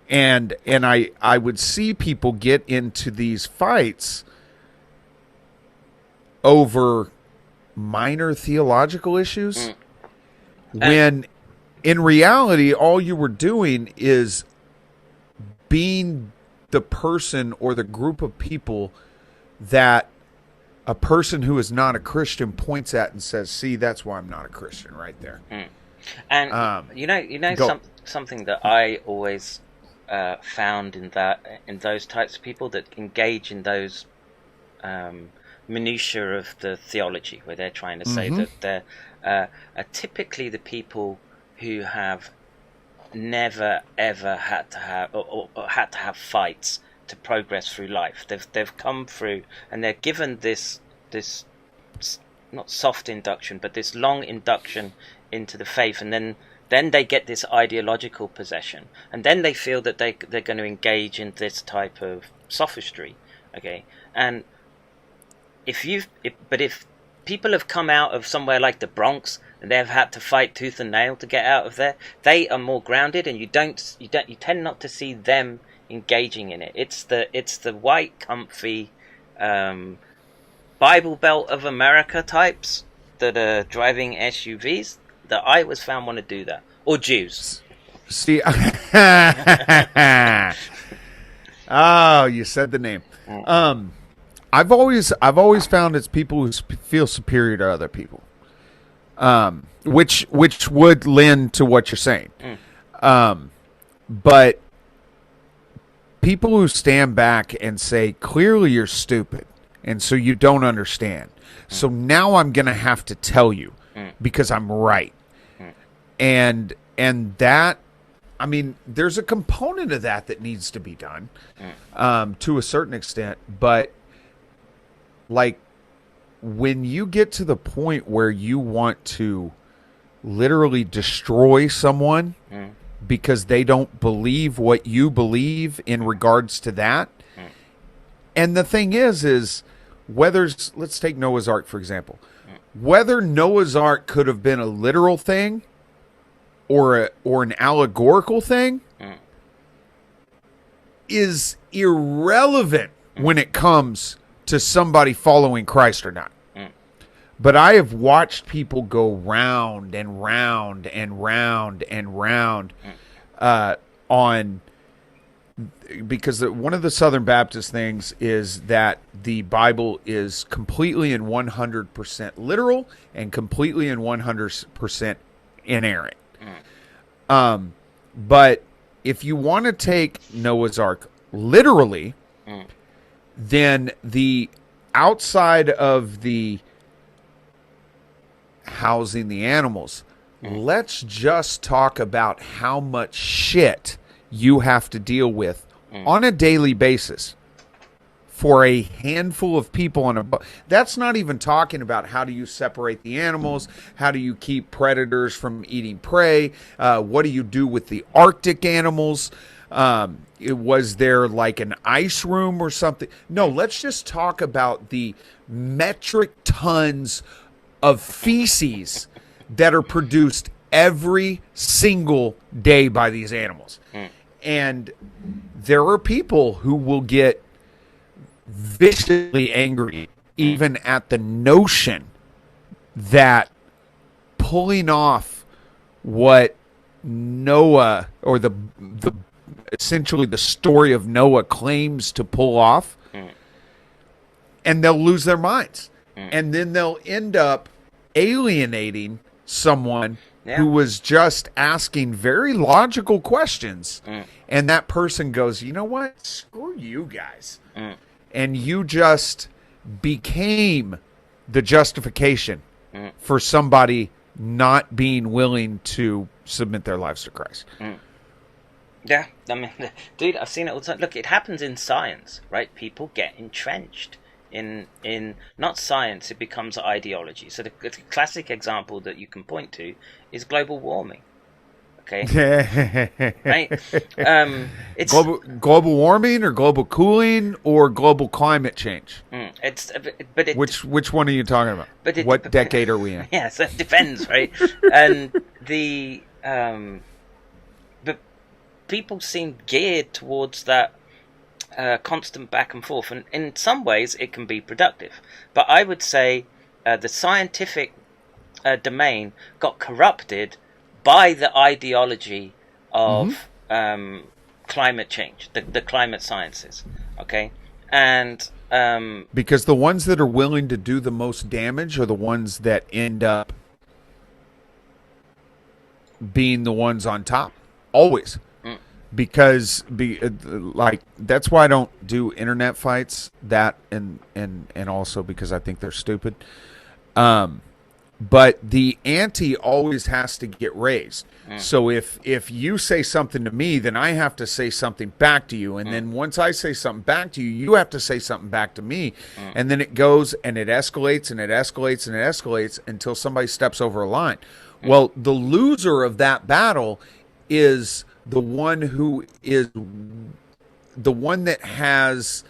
S2: And I would see people get into these fights over minor theological issues when in reality all you were doing is being the person or the group of people that a person who is not a Christian points at and says, see, that's why I'm not a Christian right there.
S1: And something that I always found in those types of people that engage in those minutiae of the theology, where they're trying to say that they're are typically the people who have never ever had to have or had to have fights to progress through life. They've come through and they're given this not soft induction, but this long induction into the faith, and then they get this ideological possession, and then they feel that they're going to engage in this type of sophistry. Okay, and if people have come out of somewhere like the Bronx and they've had to fight tooth and nail to get out of there, they are more grounded, and you tend not to see them engaging in it. It's the white, comfy Bible Belt of America types that are driving SUVs that I always found want to do that, or Jews.
S2: See, oh, you said the name. I've always found it's people who feel superior to other people, which would lend to what you're saying. But people who stand back and say, clearly you're stupid, and so you don't understand. So now I'm going to have to tell you because I'm right. And that, I mean, there's a component of that needs to be done to a certain extent. But like when you get to the point where you want to literally destroy someone because they don't believe what you believe in regards to that. And the thing is let's take Noah's Ark, for example. Whether Noah's Ark could have been a literal thing or an allegorical thing is irrelevant when it comes to somebody following Christ or not. But I have watched people go round and round and round and round on, because one of the Southern Baptist things is that the Bible is completely and 100% literal and completely and 100% inerrant. But if you want to take Noah's Ark literally, then the outside of the housing the animals, let's just talk about how much shit you have to deal with on a daily basis for a handful of people on a boat. That's not even talking about how do you separate the animals, how do you keep predators from eating prey, what do you do with the Arctic animals, was there like an ice room or something? No, let's just talk about the metric tons of feces that are produced every single day by these animals. And there are people who will get viciously angry even at the notion that pulling off what Noah or the essentially the story of Noah claims to pull off, and they'll lose their minds. And then they'll end up alienating someone who was just asking very logical questions. And that person goes, you know what? Screw you guys. And you just became the justification for somebody not being willing to submit their lives to Christ.
S1: Yeah, I mean, dude, I've seen it all the time. Look, it happens in science, right? People get entrenched in not science, it becomes ideology. So the classic example that you can point to is global warming. Okay, right? It's
S2: global warming or global cooling or global climate change. Which one are you talking about? What decade are we in?
S1: Yeah, so it depends, right? And but people seem geared towards that constant back and forth, and in some ways it can be productive. But I would say the scientific domain got corrupted by the ideology of climate change, the climate sciences, okay? And
S2: because the ones that are willing to do the most damage are the ones that end up being the ones on top, always. Because like that's why I don't do internet fights, that and also because I think they're stupid. But the ante always has to get raised. So if you say something to me, then I have to say something back to you. And then once I say something back to you, you have to say something back to me. And then it goes and it escalates and it escalates and it escalates until somebody steps over a line. Well, the loser of that battle is the one who is the one that has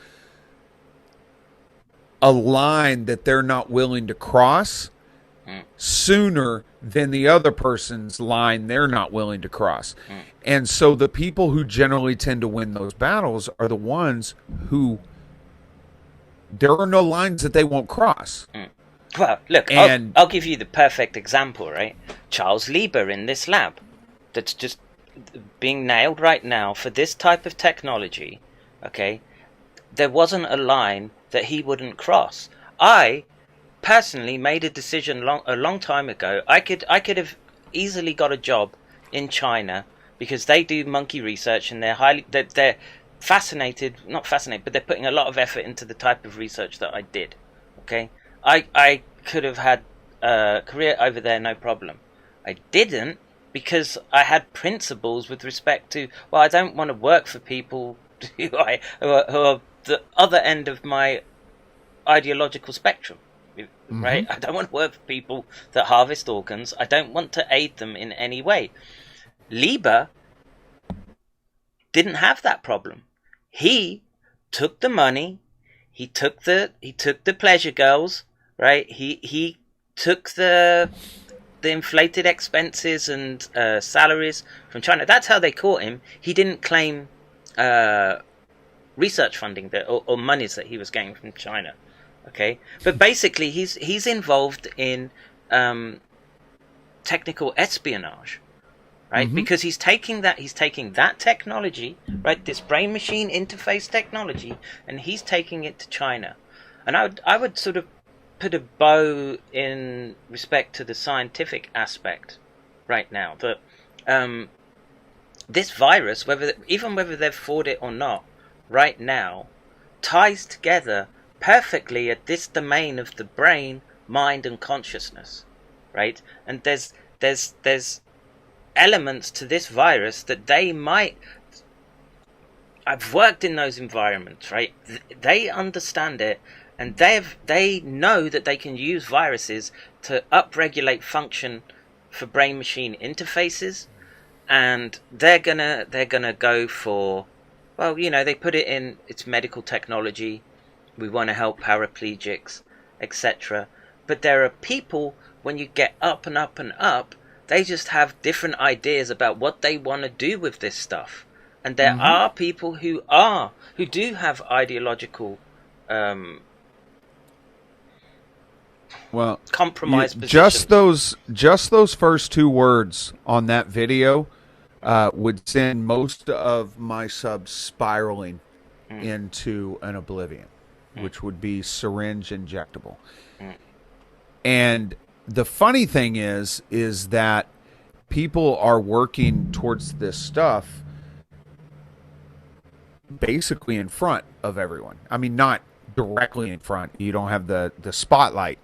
S2: a line that they're not willing to cross sooner than the other person's line they're not willing to cross. And so the people who generally tend to win those battles are the ones who there are no lines that they won't cross.
S1: Well, look,
S2: And
S1: I'll give you the perfect example, right? Charles Lieber in this lab that's just being nailed right now for this type of technology, okay? There wasn't a line that he wouldn't cross. I personally made a decision a long time ago. I could have easily got a job in China because they do monkey research and they're fascinated, not fascinated, but they're putting a lot of effort into the type of research that I did. Okay, I could have had a career over there, no problem. I didn't because I had principles with respect to, well, I don't want to work for people who are the other end of my ideological spectrum. Right? I don't want to work for people that harvest organs. I don't want to aid them in any way. Lieber didn't have that problem. He took the money. He took the pleasure girls. Right? He took the inflated expenses and salaries from China. That's how they caught him. He didn't claim research funding or monies that he was getting from China. Okay, but basically he's involved in technical espionage, right? Because he's taking that technology, right, this brain machine interface technology, and he's taking it to China. And I would sort of put a bow in respect to the scientific aspect right now that this virus, whether they've fought it or not, right now ties together perfectly at this domain of the brain, mind, and consciousness, right? And there's elements to this virus that they might. I've worked in those environments, right? They understand it, and they know that they can use viruses to upregulate function for brain-machine interfaces, and they're gonna go for, well, you know, they put it in its medical technology. We want to help paraplegics, etc. But there are people, when you get up and up and up, they just have different ideas about what they want to do with this stuff. And there are people who do have ideological compromise positions.
S2: Just those first two words on that video would send most of my subs spiraling into an oblivion, which would be syringe injectable. And the funny thing is that people are working towards this stuff basically in front of everyone. I mean, not directly in front. You don't have the spotlight,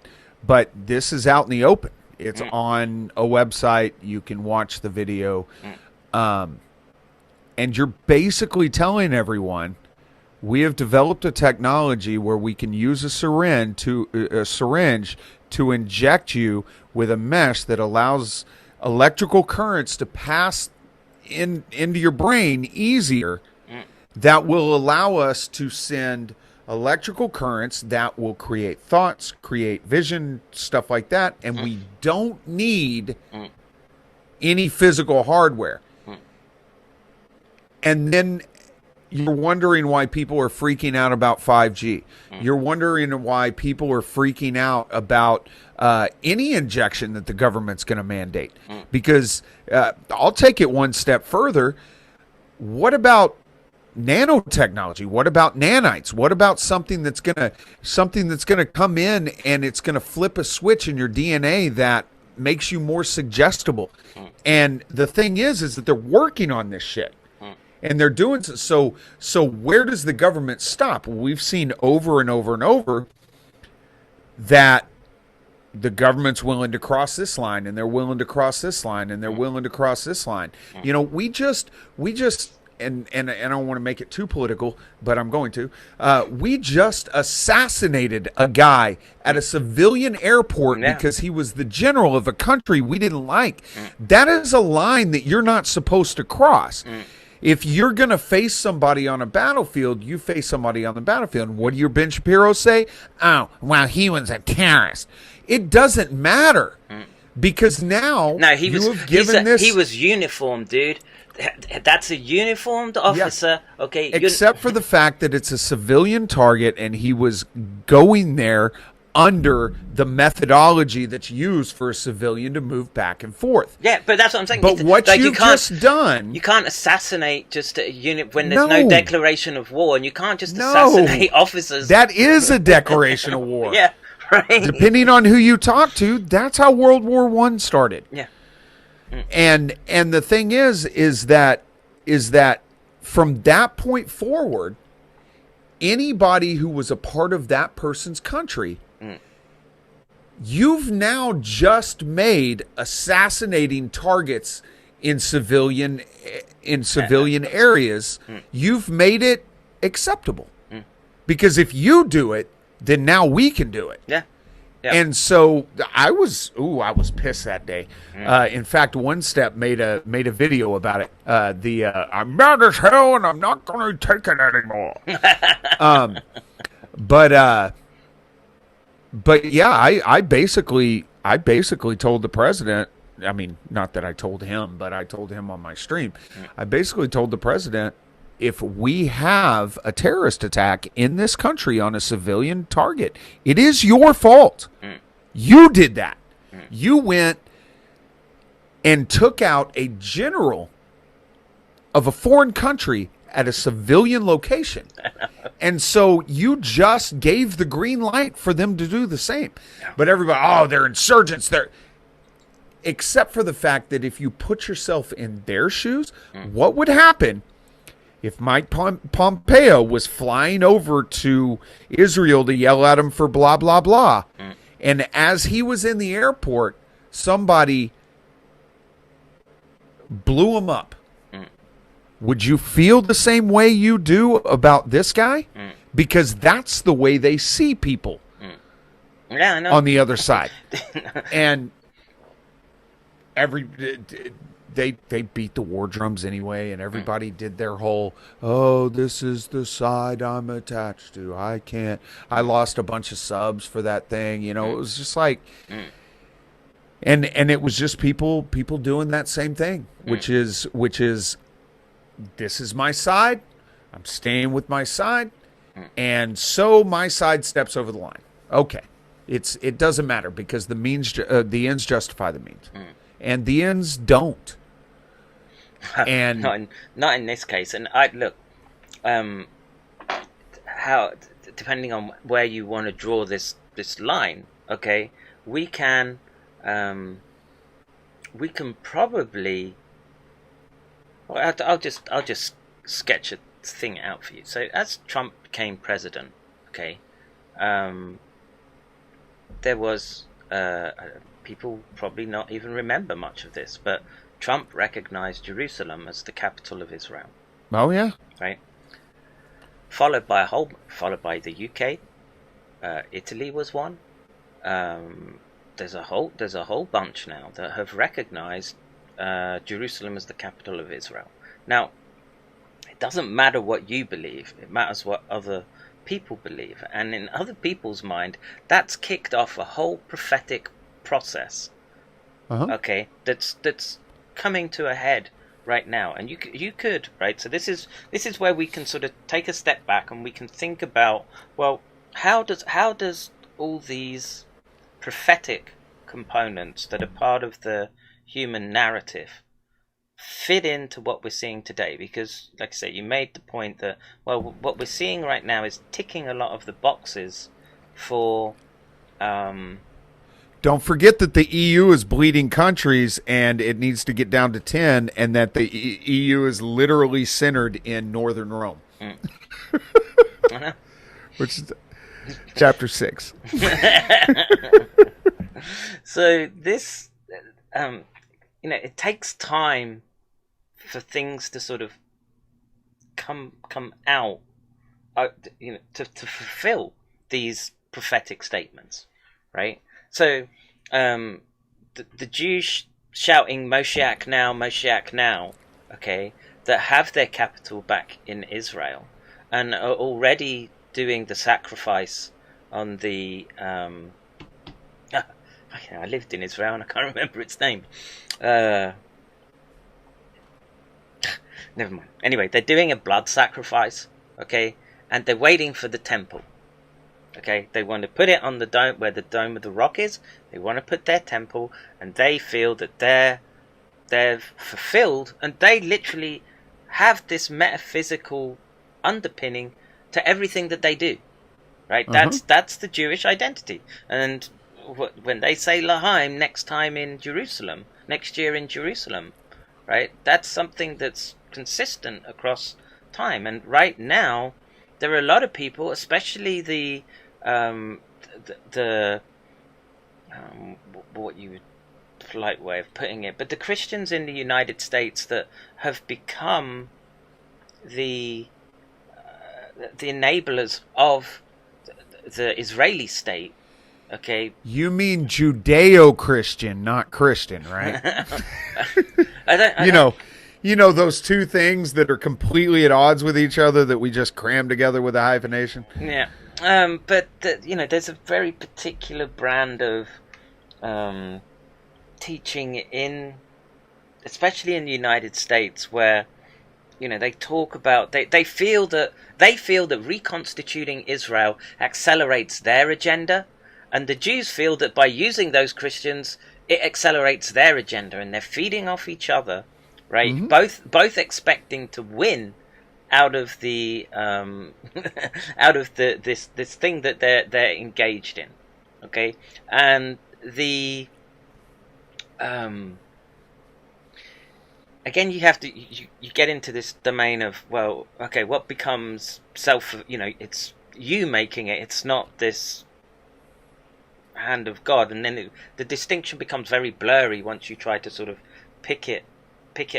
S2: but this is out in the open. It's on a website. You can watch the video. And you're basically telling everyone, we have developed a technology where we can use a syringe to inject you with a mesh that allows electrical currents to pass into your brain easier. That will allow us to send electrical currents that will create thoughts, create vision, stuff like that. And we don't need any physical hardware. And then you're wondering why people are freaking out about 5G. You're wondering why people are freaking out about any injection that the government's going to mandate. Because I'll take it one step further. What about nanotechnology? What about nanites? What about something that's gonna come in and it's gonna flip a switch in your DNA that makes you more suggestible? And the thing is that they're working on this shit. And they're doing so. So where does the government stop? Well, we've seen over and over and over that the government's willing to cross this line, and they're willing to cross this line, and they're willing to cross this line. You know, we just. And I don't want to make it too political, but I'm going to. We just assassinated a guy at a civilian airport because he was the general of a country we didn't like. That is a line that you're not supposed to cross. If you're going to face somebody on a battlefield, you face somebody on the battlefield. And what do your Ben Shapiro say? Oh, well, he was a terrorist. It doesn't matter because now
S1: he was uniformed, dude. That's a uniformed officer, okay?
S2: Except for the fact that it's a civilian target and he was going there under the methodology that's used for a civilian to move back and forth.
S1: Yeah, but that's what I'm saying.
S2: But what you've just done...
S1: You can't assassinate just a unit when there's no declaration of war, and you can't just assassinate officers.
S2: That is a declaration of war.
S1: Yeah, right.
S2: Depending on who you talk to, that's how World War I started.
S1: Yeah.
S2: And the thing is that from that point forward, anybody who was a part of that person's country, you've now just made assassinating targets in civilian areas. You've made it acceptable. Because if you do it, then now we can do it.
S1: Yeah. Yeah.
S2: And so I was pissed that day. In fact, One Step made a video about it. I'm mad as hell and I'm not going to take it anymore. But yeah, I basically told the president. I mean, not that I told him, but I told him on my stream. I basically told the president, if we have a terrorist attack in this country on a civilian target, it is your fault. You did that. You went and took out a general of a foreign country at a civilian location. And so you just gave the green light for them to do the same. But everybody, they're insurgents. Except for the fact that if you put yourself in their shoes, what would happen if Mike Pompeo was flying over to Israel to yell at him for blah, blah, blah, and as he was in the airport, somebody blew him up? Would you feel the same way you do about this guy? Because that's the way they see people on the other side. And they beat the war drums anyway, and everybody did their whole, this is the side I'm attached to. I lost a bunch of subs for that thing. You know, it was just like, and it was just people doing that same thing, which is, this is my side. I'm staying with my side. And so my side steps over the line. Okay. It doesn't matter because the ends justify the means. And the ends don't. And
S1: not in this case. And I look, how depending on where you want to draw this line, okay, we can probably. Well, I'll just sketch a thing out for you. So as Trump became president, okay, there was people probably not even remember much of this, but Trump recognized Jerusalem as the capital of Israel.
S2: Oh yeah,
S1: right. Followed by the UK, Italy was one. There's a whole bunch now that have recognized Jerusalem as the capital of Israel. Now, it doesn't matter what you believe; it matters what other people believe, and in other people's mind, that's kicked off a whole prophetic process. Okay, that's coming to a head right now, and you could right. So this is where we can sort of take a step back and we can think about, well, how does all these prophetic components that are part of the human narrative fit into what we're seeing today? Because, like I say, you made the point that, well, what we're seeing right now is ticking a lot of the boxes for.
S2: Don't forget that the EU is bleeding countries and it needs to get down to 10, and that the EU is literally centered in northern Rome. Which is chapter 6.
S1: So this, it takes time for things to sort of come out, to fulfill these prophetic statements, right? So, the Jews shouting Moshiach now, okay, that have their capital back in Israel, and are already doing the sacrifice on the. I lived in Israel and I can't remember its name. Never mind. Anyway, they're doing a blood sacrifice, okay, and they're waiting for the temple. Okay, they want to put it on the dome where the Dome of the Rock is. They want to put their temple, and they feel that they're fulfilled, and they literally have this metaphysical underpinning to everything that they do. Right? That's the Jewish identity. And when they say L'chaim next year in Jerusalem, right? That's something that's consistent across time. And right now, there are a lot of people, especially the what you would polite way of putting it, but the Christians in the United States that have become the enablers of the Israeli state. Okay.
S2: You mean Judeo-Christian, not Christian, right? You know those two things that are completely at odds with each other that we just cram together with a hyphenation?
S1: Yeah. But there's a very particular brand of teaching especially in the United States, where they talk about they feel that reconstituting Israel accelerates their agenda, and the Jews feel that by using those Christians it accelerates their agenda, and they're feeding off each other, right? Mm-hmm. Both expecting to win out of the this thing that they're engaged in, okay? And the again, you have to you get into this domain of, well, okay, what becomes it's you making it. It's not this hand of God, and then the distinction becomes very blurry once you try to sort of pick it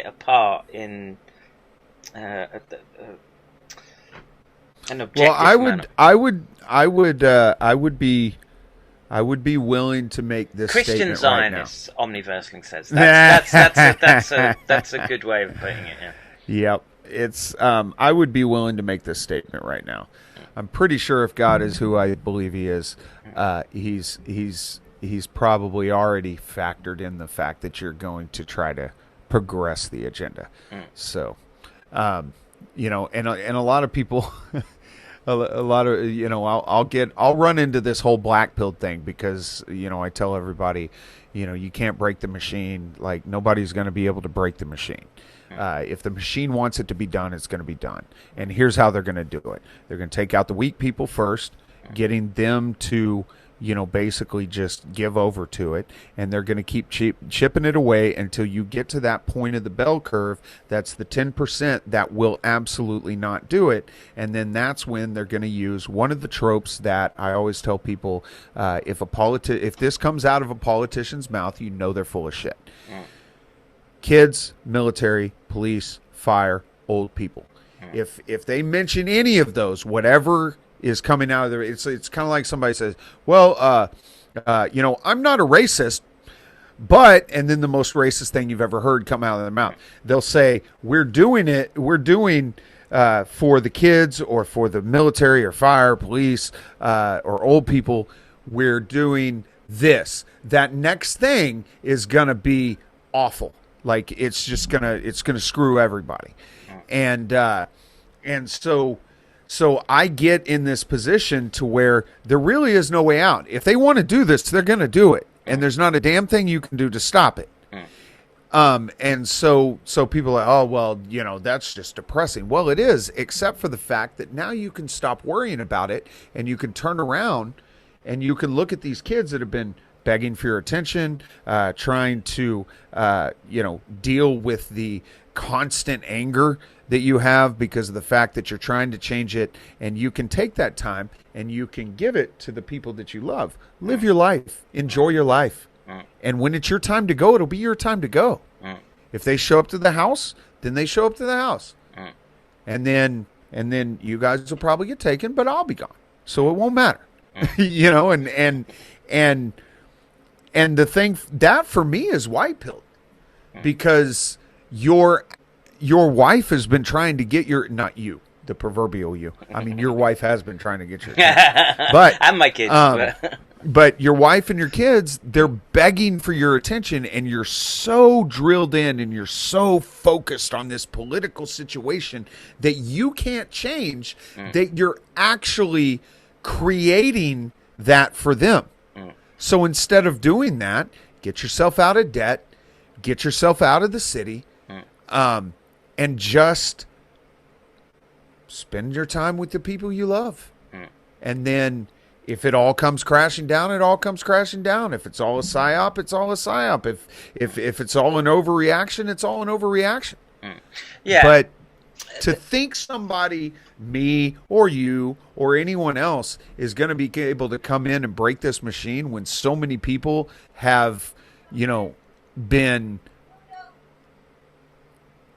S1: apart in an objective manner. I would be willing to make this Christian
S2: statement right now.
S1: Zionists, Omniversling says. That's a good way of putting it. Yeah.
S2: Yep. It's I would be willing to make this statement right now. I'm pretty sure if God is who I believe he is, he's probably already factored in the fact that you're going to try to progress the agenda. So, and a lot of people a lot of, I'll run into this whole black pill thing because, I tell everybody, you can't break the machine. Like, nobody's going to be able to break the machine. If the machine wants it to be done, it's going to be done. And here's how they're going to do it. They're going to take out the weak people first, getting them to, basically just give over to it. And they're going to keep chipping it away until you get to that point of the bell curve. That's the 10% that will absolutely not do it. And then that's when they're going to use one of the tropes that I always tell people, if this comes out of a politician's mouth, they're full of shit. Kids, military, police, fire, old people. If they mention any of those, whatever is coming out of there, it's kind of like somebody says, well, I'm not a racist, but, and then the most racist thing you've ever heard come out of their mouth, they'll say, we're doing for the kids or for the military or fire, police, or old people, we're doing this. That next thing is going to be awful. Like, it's gonna screw everybody. And so I get in this position to where there really is no way out. If they want to do this, they're going to do it. And there's not a damn thing you can do to stop it. And so people are like, oh, well, that's just depressing. Well, it is, except for the fact that now you can stop worrying about it and you can turn around and you can look at these kids that have been begging for your attention, trying to, deal with the constant anger that you have because of the fact that you're trying to change it. And you can take that time and you can give it to the people that you love. Live your life. Enjoy your life. And when it's your time to go, it'll be your time to go. If they show up to the house, then they show up to the house. And then you guys will probably get taken, but I'll be gone. So it won't matter. And the thing that for me is white pill, because your wife has been trying to get not you, the proverbial you. I mean, your wife has been trying to get your attention. But
S1: and my kids.
S2: But your wife and your kids, they're begging for your attention, and you're so drilled in and you're so focused on this political situation that you can't change, that you're actually creating that for them. So instead of doing that, get yourself out of debt, get yourself out of the city, and just spend your time with the people you love. And then if it all comes crashing down, it all comes crashing down. If it's all a psyop, it's all a psyop. If it's all an overreaction, it's all an overreaction.
S1: Yeah.
S2: But to think somebody, me or you or anyone else, is going to be able to come in and break this machine when so many people have, been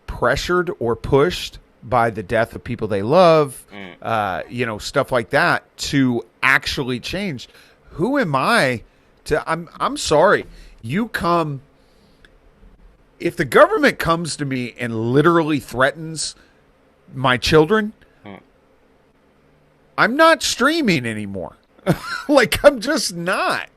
S2: pressured or pushed by the death of people they love, stuff like that, to actually change. Who am I to? I'm sorry. If the government comes to me and literally threatens my children, I'm not streaming anymore. Like, I'm just not.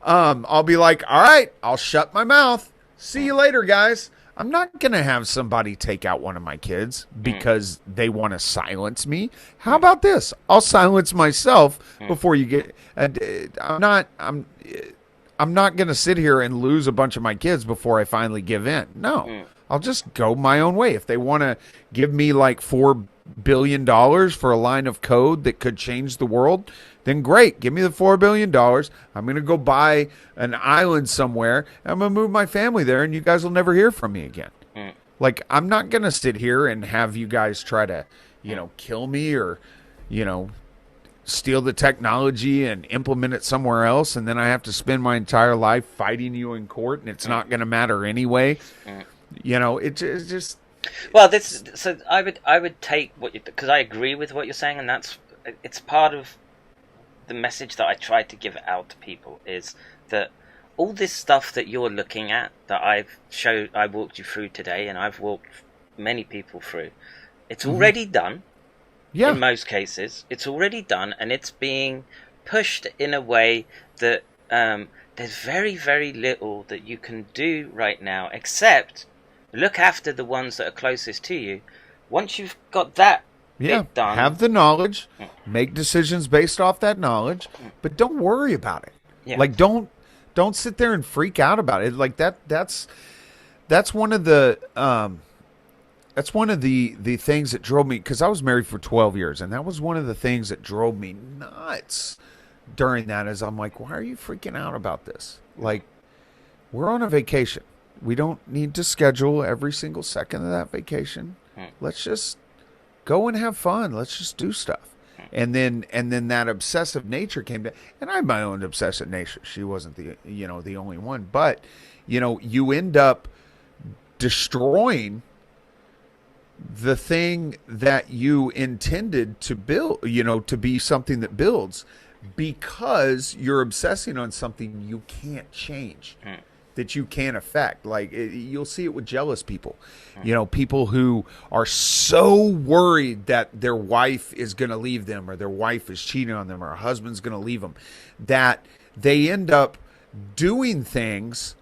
S2: I'll be like, all right, I'll shut my mouth. See you later, guys. I'm not going to have somebody take out one of my kids because they want to silence me. How about this? I'll silence myself before you get... I'm not going to sit here and lose a bunch of my kids before I finally give in. No. I'll just go my own way. If they want to give me like $4 billion for a line of code that could change the world, then great. Give me the $4 billion. I'm going to go buy an island somewhere. I'm going to move my family there, and you guys will never hear from me again. Like, I'm not going to sit here and have you guys try to, kill me or, steal the technology and implement it somewhere else, and then I have to spend my entire life fighting you in court, and it's not going to matter anyway. It's just...
S1: Well, so I would take what you, because I agree with what you're saying, and it's part of the message that I try to give out to people, is that all this stuff that you're looking at, that I walked you through today, and I've walked many people through, it's already done. Yeah. In most cases, it's already done, and it's being pushed in a way that there's very, very little that you can do right now, except look after the ones that are closest to you. Once you've got that
S2: Yeah,
S1: bit done.
S2: have the knowledge, make decisions based off that knowledge, but don't worry about it.
S1: Yeah.
S2: Like don't sit there and freak out about it. Like that's one of the things that drove me, because I was married for 12 years, and that was one of the things that drove me nuts during that. Is I'm like, why are you freaking out about this? Like, we're on a vacation. We don't need to schedule every single second of that vacation. Let's just go and have fun. Let's just do stuff. And then that obsessive nature came to, and I had my own obsessive nature. She wasn't the only one, but you end up destroying the thing that you intended to build, to be something that builds, because you're obsessing on something you can't change. That you can't affect. Like, you'll see it with jealous people. People who are so worried that their wife is going to leave them, or their wife is cheating on them, or a husband's going to leave them, that they end up doing things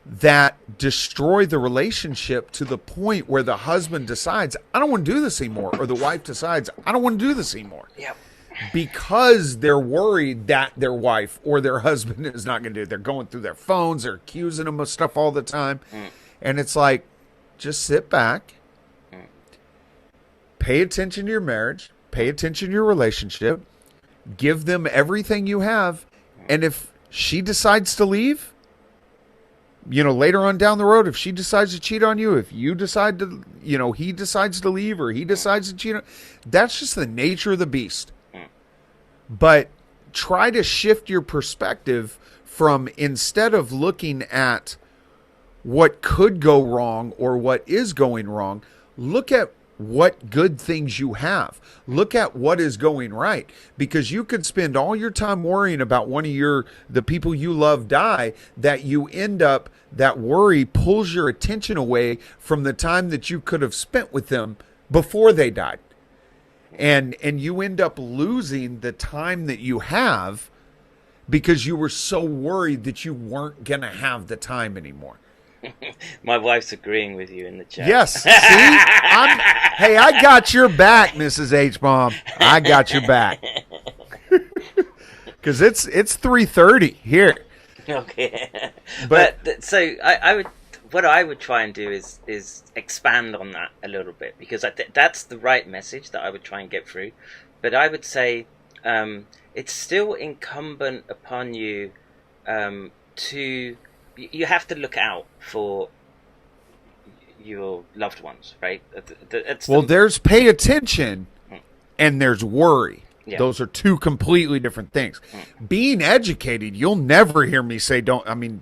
S2: that destroy the relationship, to the point where the husband decides, I don't want to do this anymore, or the wife decides, I don't want to do this anymore.
S1: Yep.
S2: Because they're worried that their wife or their husband is not going to do it. They're going through their phones, they're accusing them of stuff all the time. And it's like, just sit back, pay attention to your marriage, pay attention to your relationship, give them everything you have. And if she decides to leave, later on down the road, if she decides to cheat on you, if you decide to, he decides to leave, or he decides to cheat on, that's just the nature of the beast. But try to shift your perspective from, instead of looking at what could go wrong or what is going wrong, look at what good things you have. Look at what is going right, because you could spend all your time worrying about the people you love die, that you end up, that worry pulls your attention away from the time that you could have spent with them before they died. And you end up losing the time that you have, because you were so worried that you weren't going to have the time anymore.
S1: My wife's agreeing with you in the chat.
S2: Yes. See? Hey, I got your back, Mrs. H-Bomb. I got your back. Because it's 3:30 here.
S1: Okay. But so what I would try and do is expand on that a little bit, because that's the right message that I would try and get through. But I would say it's still incumbent upon you you have to look out for your loved ones, right?
S2: There's pay attention and there's worry.
S1: Yeah.
S2: Those are two completely different things. Being educated, you'll never hear me say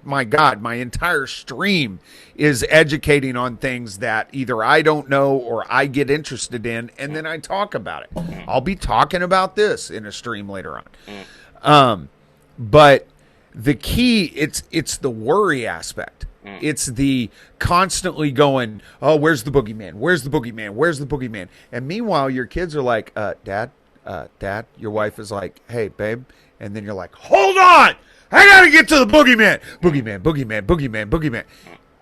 S2: my God, my entire stream is educating on things that either I don't know or I get interested in, and then I talk about it. I'll be talking about this in a stream later on. But the key, it's the worry aspect. It's the constantly going, oh, where's the boogeyman? Where's the boogeyman? Where's the boogeyman? And meanwhile, your kids are like, Dad, your wife is like, hey, babe. And then you're like, hold on, I got to get to the boogeyman. Boogeyman.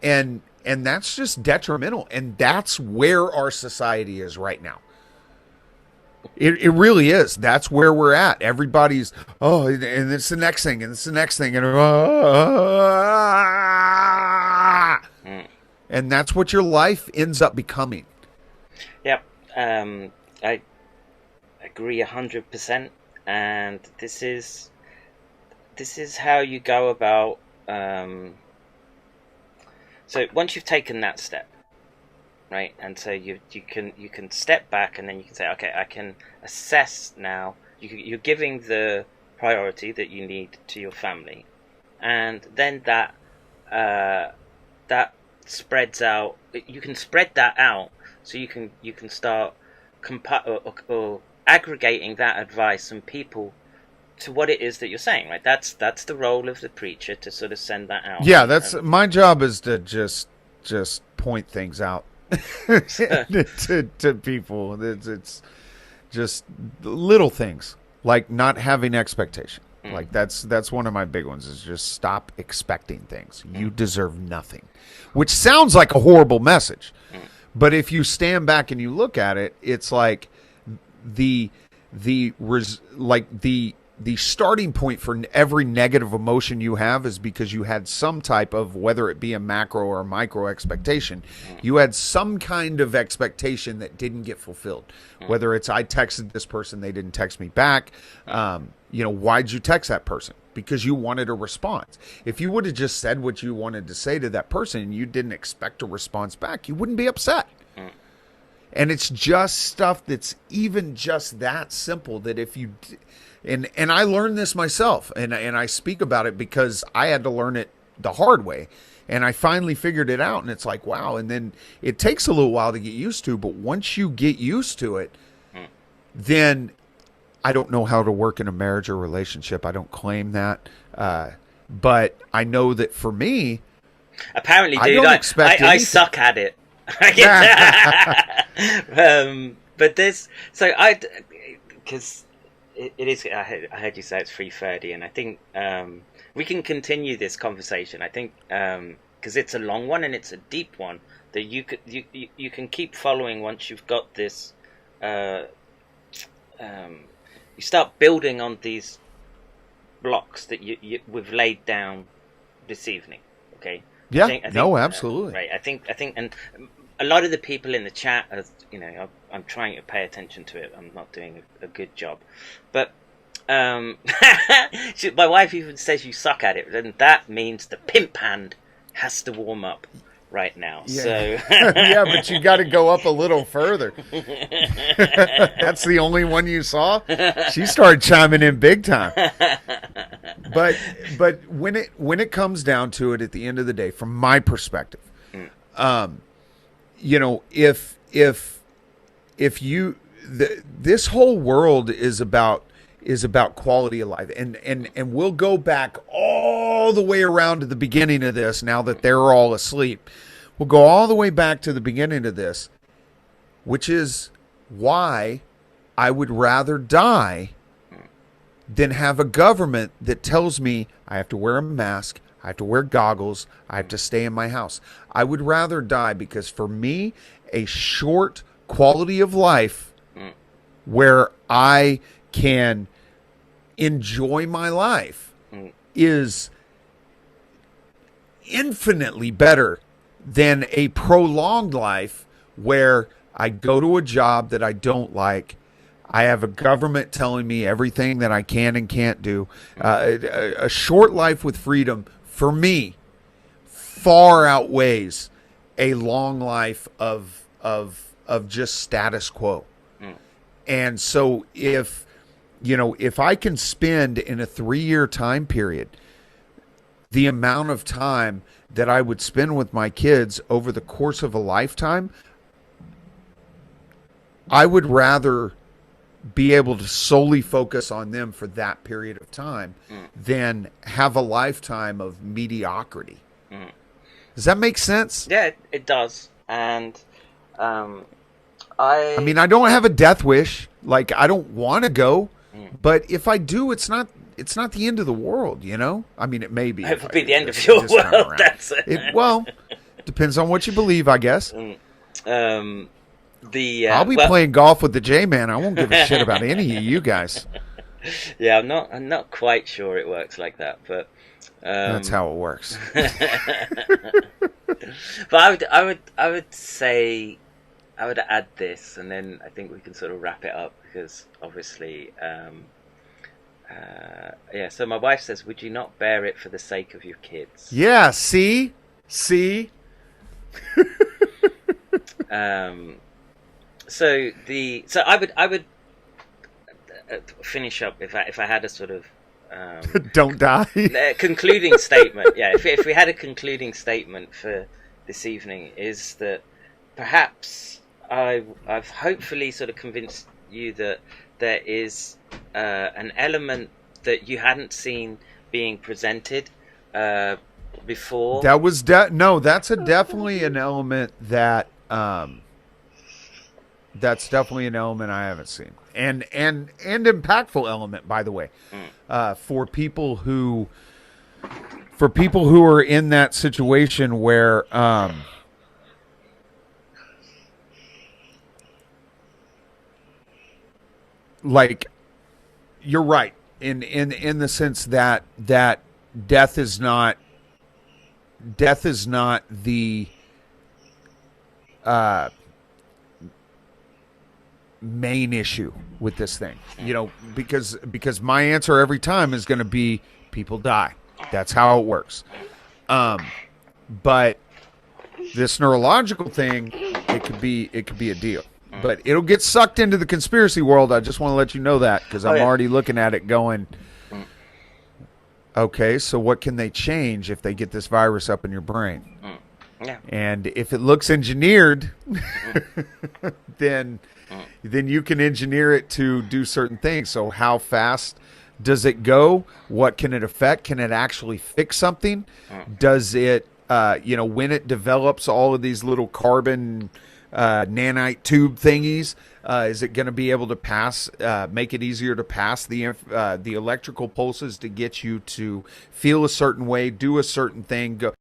S2: And that's just detrimental. And that's where our society is right now. It really is. That's where we're at. Everybody's, and it's the next thing, and it's the next thing. And that's what your life ends up becoming.
S1: Yep. I agree 100%. And this is how you go about. So once you've taken that step, right, and so you can step back, and then you can say, okay, I can assess now. You're giving the priority that you need to your family, and then that spreads out. You can spread that out, so you can start or aggregating that advice and people to what it is that you're saying, right? That's the role of the preacher, to sort of send that out.
S2: Yeah, that's my job, is to just point things out to people. It's just little things, like not having expectation. Like that's one of my big ones, is just stop expecting things. You deserve nothing, which sounds like a horrible message. But if you stand back and you look at it, it's like, the starting point for every negative emotion you have is because you had some type of, whether it be a macro or a micro expectation, you had some kind of expectation that didn't get fulfilled. Whether it's I texted this person, they didn't text me back. Why'd you text that person? Because you wanted a response. If you would have just said what you wanted to say to that person and you didn't expect a response back, you wouldn't be upset. And it's just stuff that's even just that simple, that if you... And I learned this myself, and I speak about it because I had to learn it the hard way. And I finally figured it out, and it's like, wow. And then it takes a little while to get used to, but once you get used to it, then I don't know how to work in a marriage or relationship. I don't claim that. But I know that for me,
S1: apparently, dude,
S2: I don't expect
S1: I suck at it. But there's, so because it is, I heard you say it's 3:30, and I think we can continue this conversation. I think because it's a long one and it's a deep one that you can keep following once you've got this. You start building on these blocks that we've laid down this evening. Okay.
S2: Yeah.
S1: I think,
S2: no, absolutely.
S1: Right. I think, and a lot of the people in the chat, I'm trying to pay attention to it. I'm not doing a good job, but my wife even says you suck at it, and that means the pimp hand has to warm up right now.
S2: Yeah.
S1: So
S2: yeah, but you got to go up a little further. That's the only one you saw. She started chiming in big time. But when it comes down to it, at the end of the day, from my perspective, if you this whole world is about quality of life, and we'll go back all the way around to the beginning of this. Now that they're all asleep, we'll go all the way back to the beginning of this, which is why I would rather die than have a government that tells me I have to wear a mask, I have to wear goggles, I have to stay in my house. I would rather die, because for me, a short quality of life where I can enjoy my life is infinitely better than a prolonged life where I go to a job that I don't like. I have a government telling me everything that I can and can't do. A short life with freedom, for me, far outweighs a long life of just status quo. And so if I can spend in a 3-year time period the amount of time that I would spend with my kids over the course of a lifetime, I would rather be able to solely focus on them for that period of time than have a lifetime of mediocrity. Does that make sense?
S1: Yeah, it does. And
S2: I mean, I don't have a death wish. Like, I don't want to go, but if I do, it's not the end of the world, I mean, it may be.
S1: It would be the end of your world. That's it.
S2: Well, depends on what you believe, I guess. I'll be playing golf with the J-Man. I won't give a shit about any of you guys.
S1: Yeah, I'm not quite sure it works like that, but
S2: that's how it works.
S1: But I would say, I would add this, and then I think we can sort of wrap it up, because obviously, so my wife says, would you not bear it for the sake of your kids?
S2: Yeah, see?
S1: So I would finish up if I had a sort of
S2: don't die
S1: concluding statement. Yeah, if we had a concluding statement for this evening, is that perhaps I've hopefully sort of convinced you that there is an element that you hadn't seen being presented before.
S2: That was that's definitely an element that that's definitely an element I haven't seen, and impactful element, by the way, for people who are in that situation where like, you're right in the sense that death is not the main issue with this thing, you know, because my answer every time is going to be people die. That's how it works. But this neurological thing, it could be a deal. But it'll get sucked into the conspiracy world. I just want to let you know that, because I'm already looking at it going, okay, so what can they change if they get this virus up in your brain?
S1: Yeah.
S2: And if it looks engineered, then you can engineer it to do certain things. So how fast does it go? What can it affect? Can it actually fix something? Does it, when it develops all of these little carbon nanite tube thingies, is it going to be able to make it easier to pass the electrical pulses to get you to feel a certain way, do a certain thing, go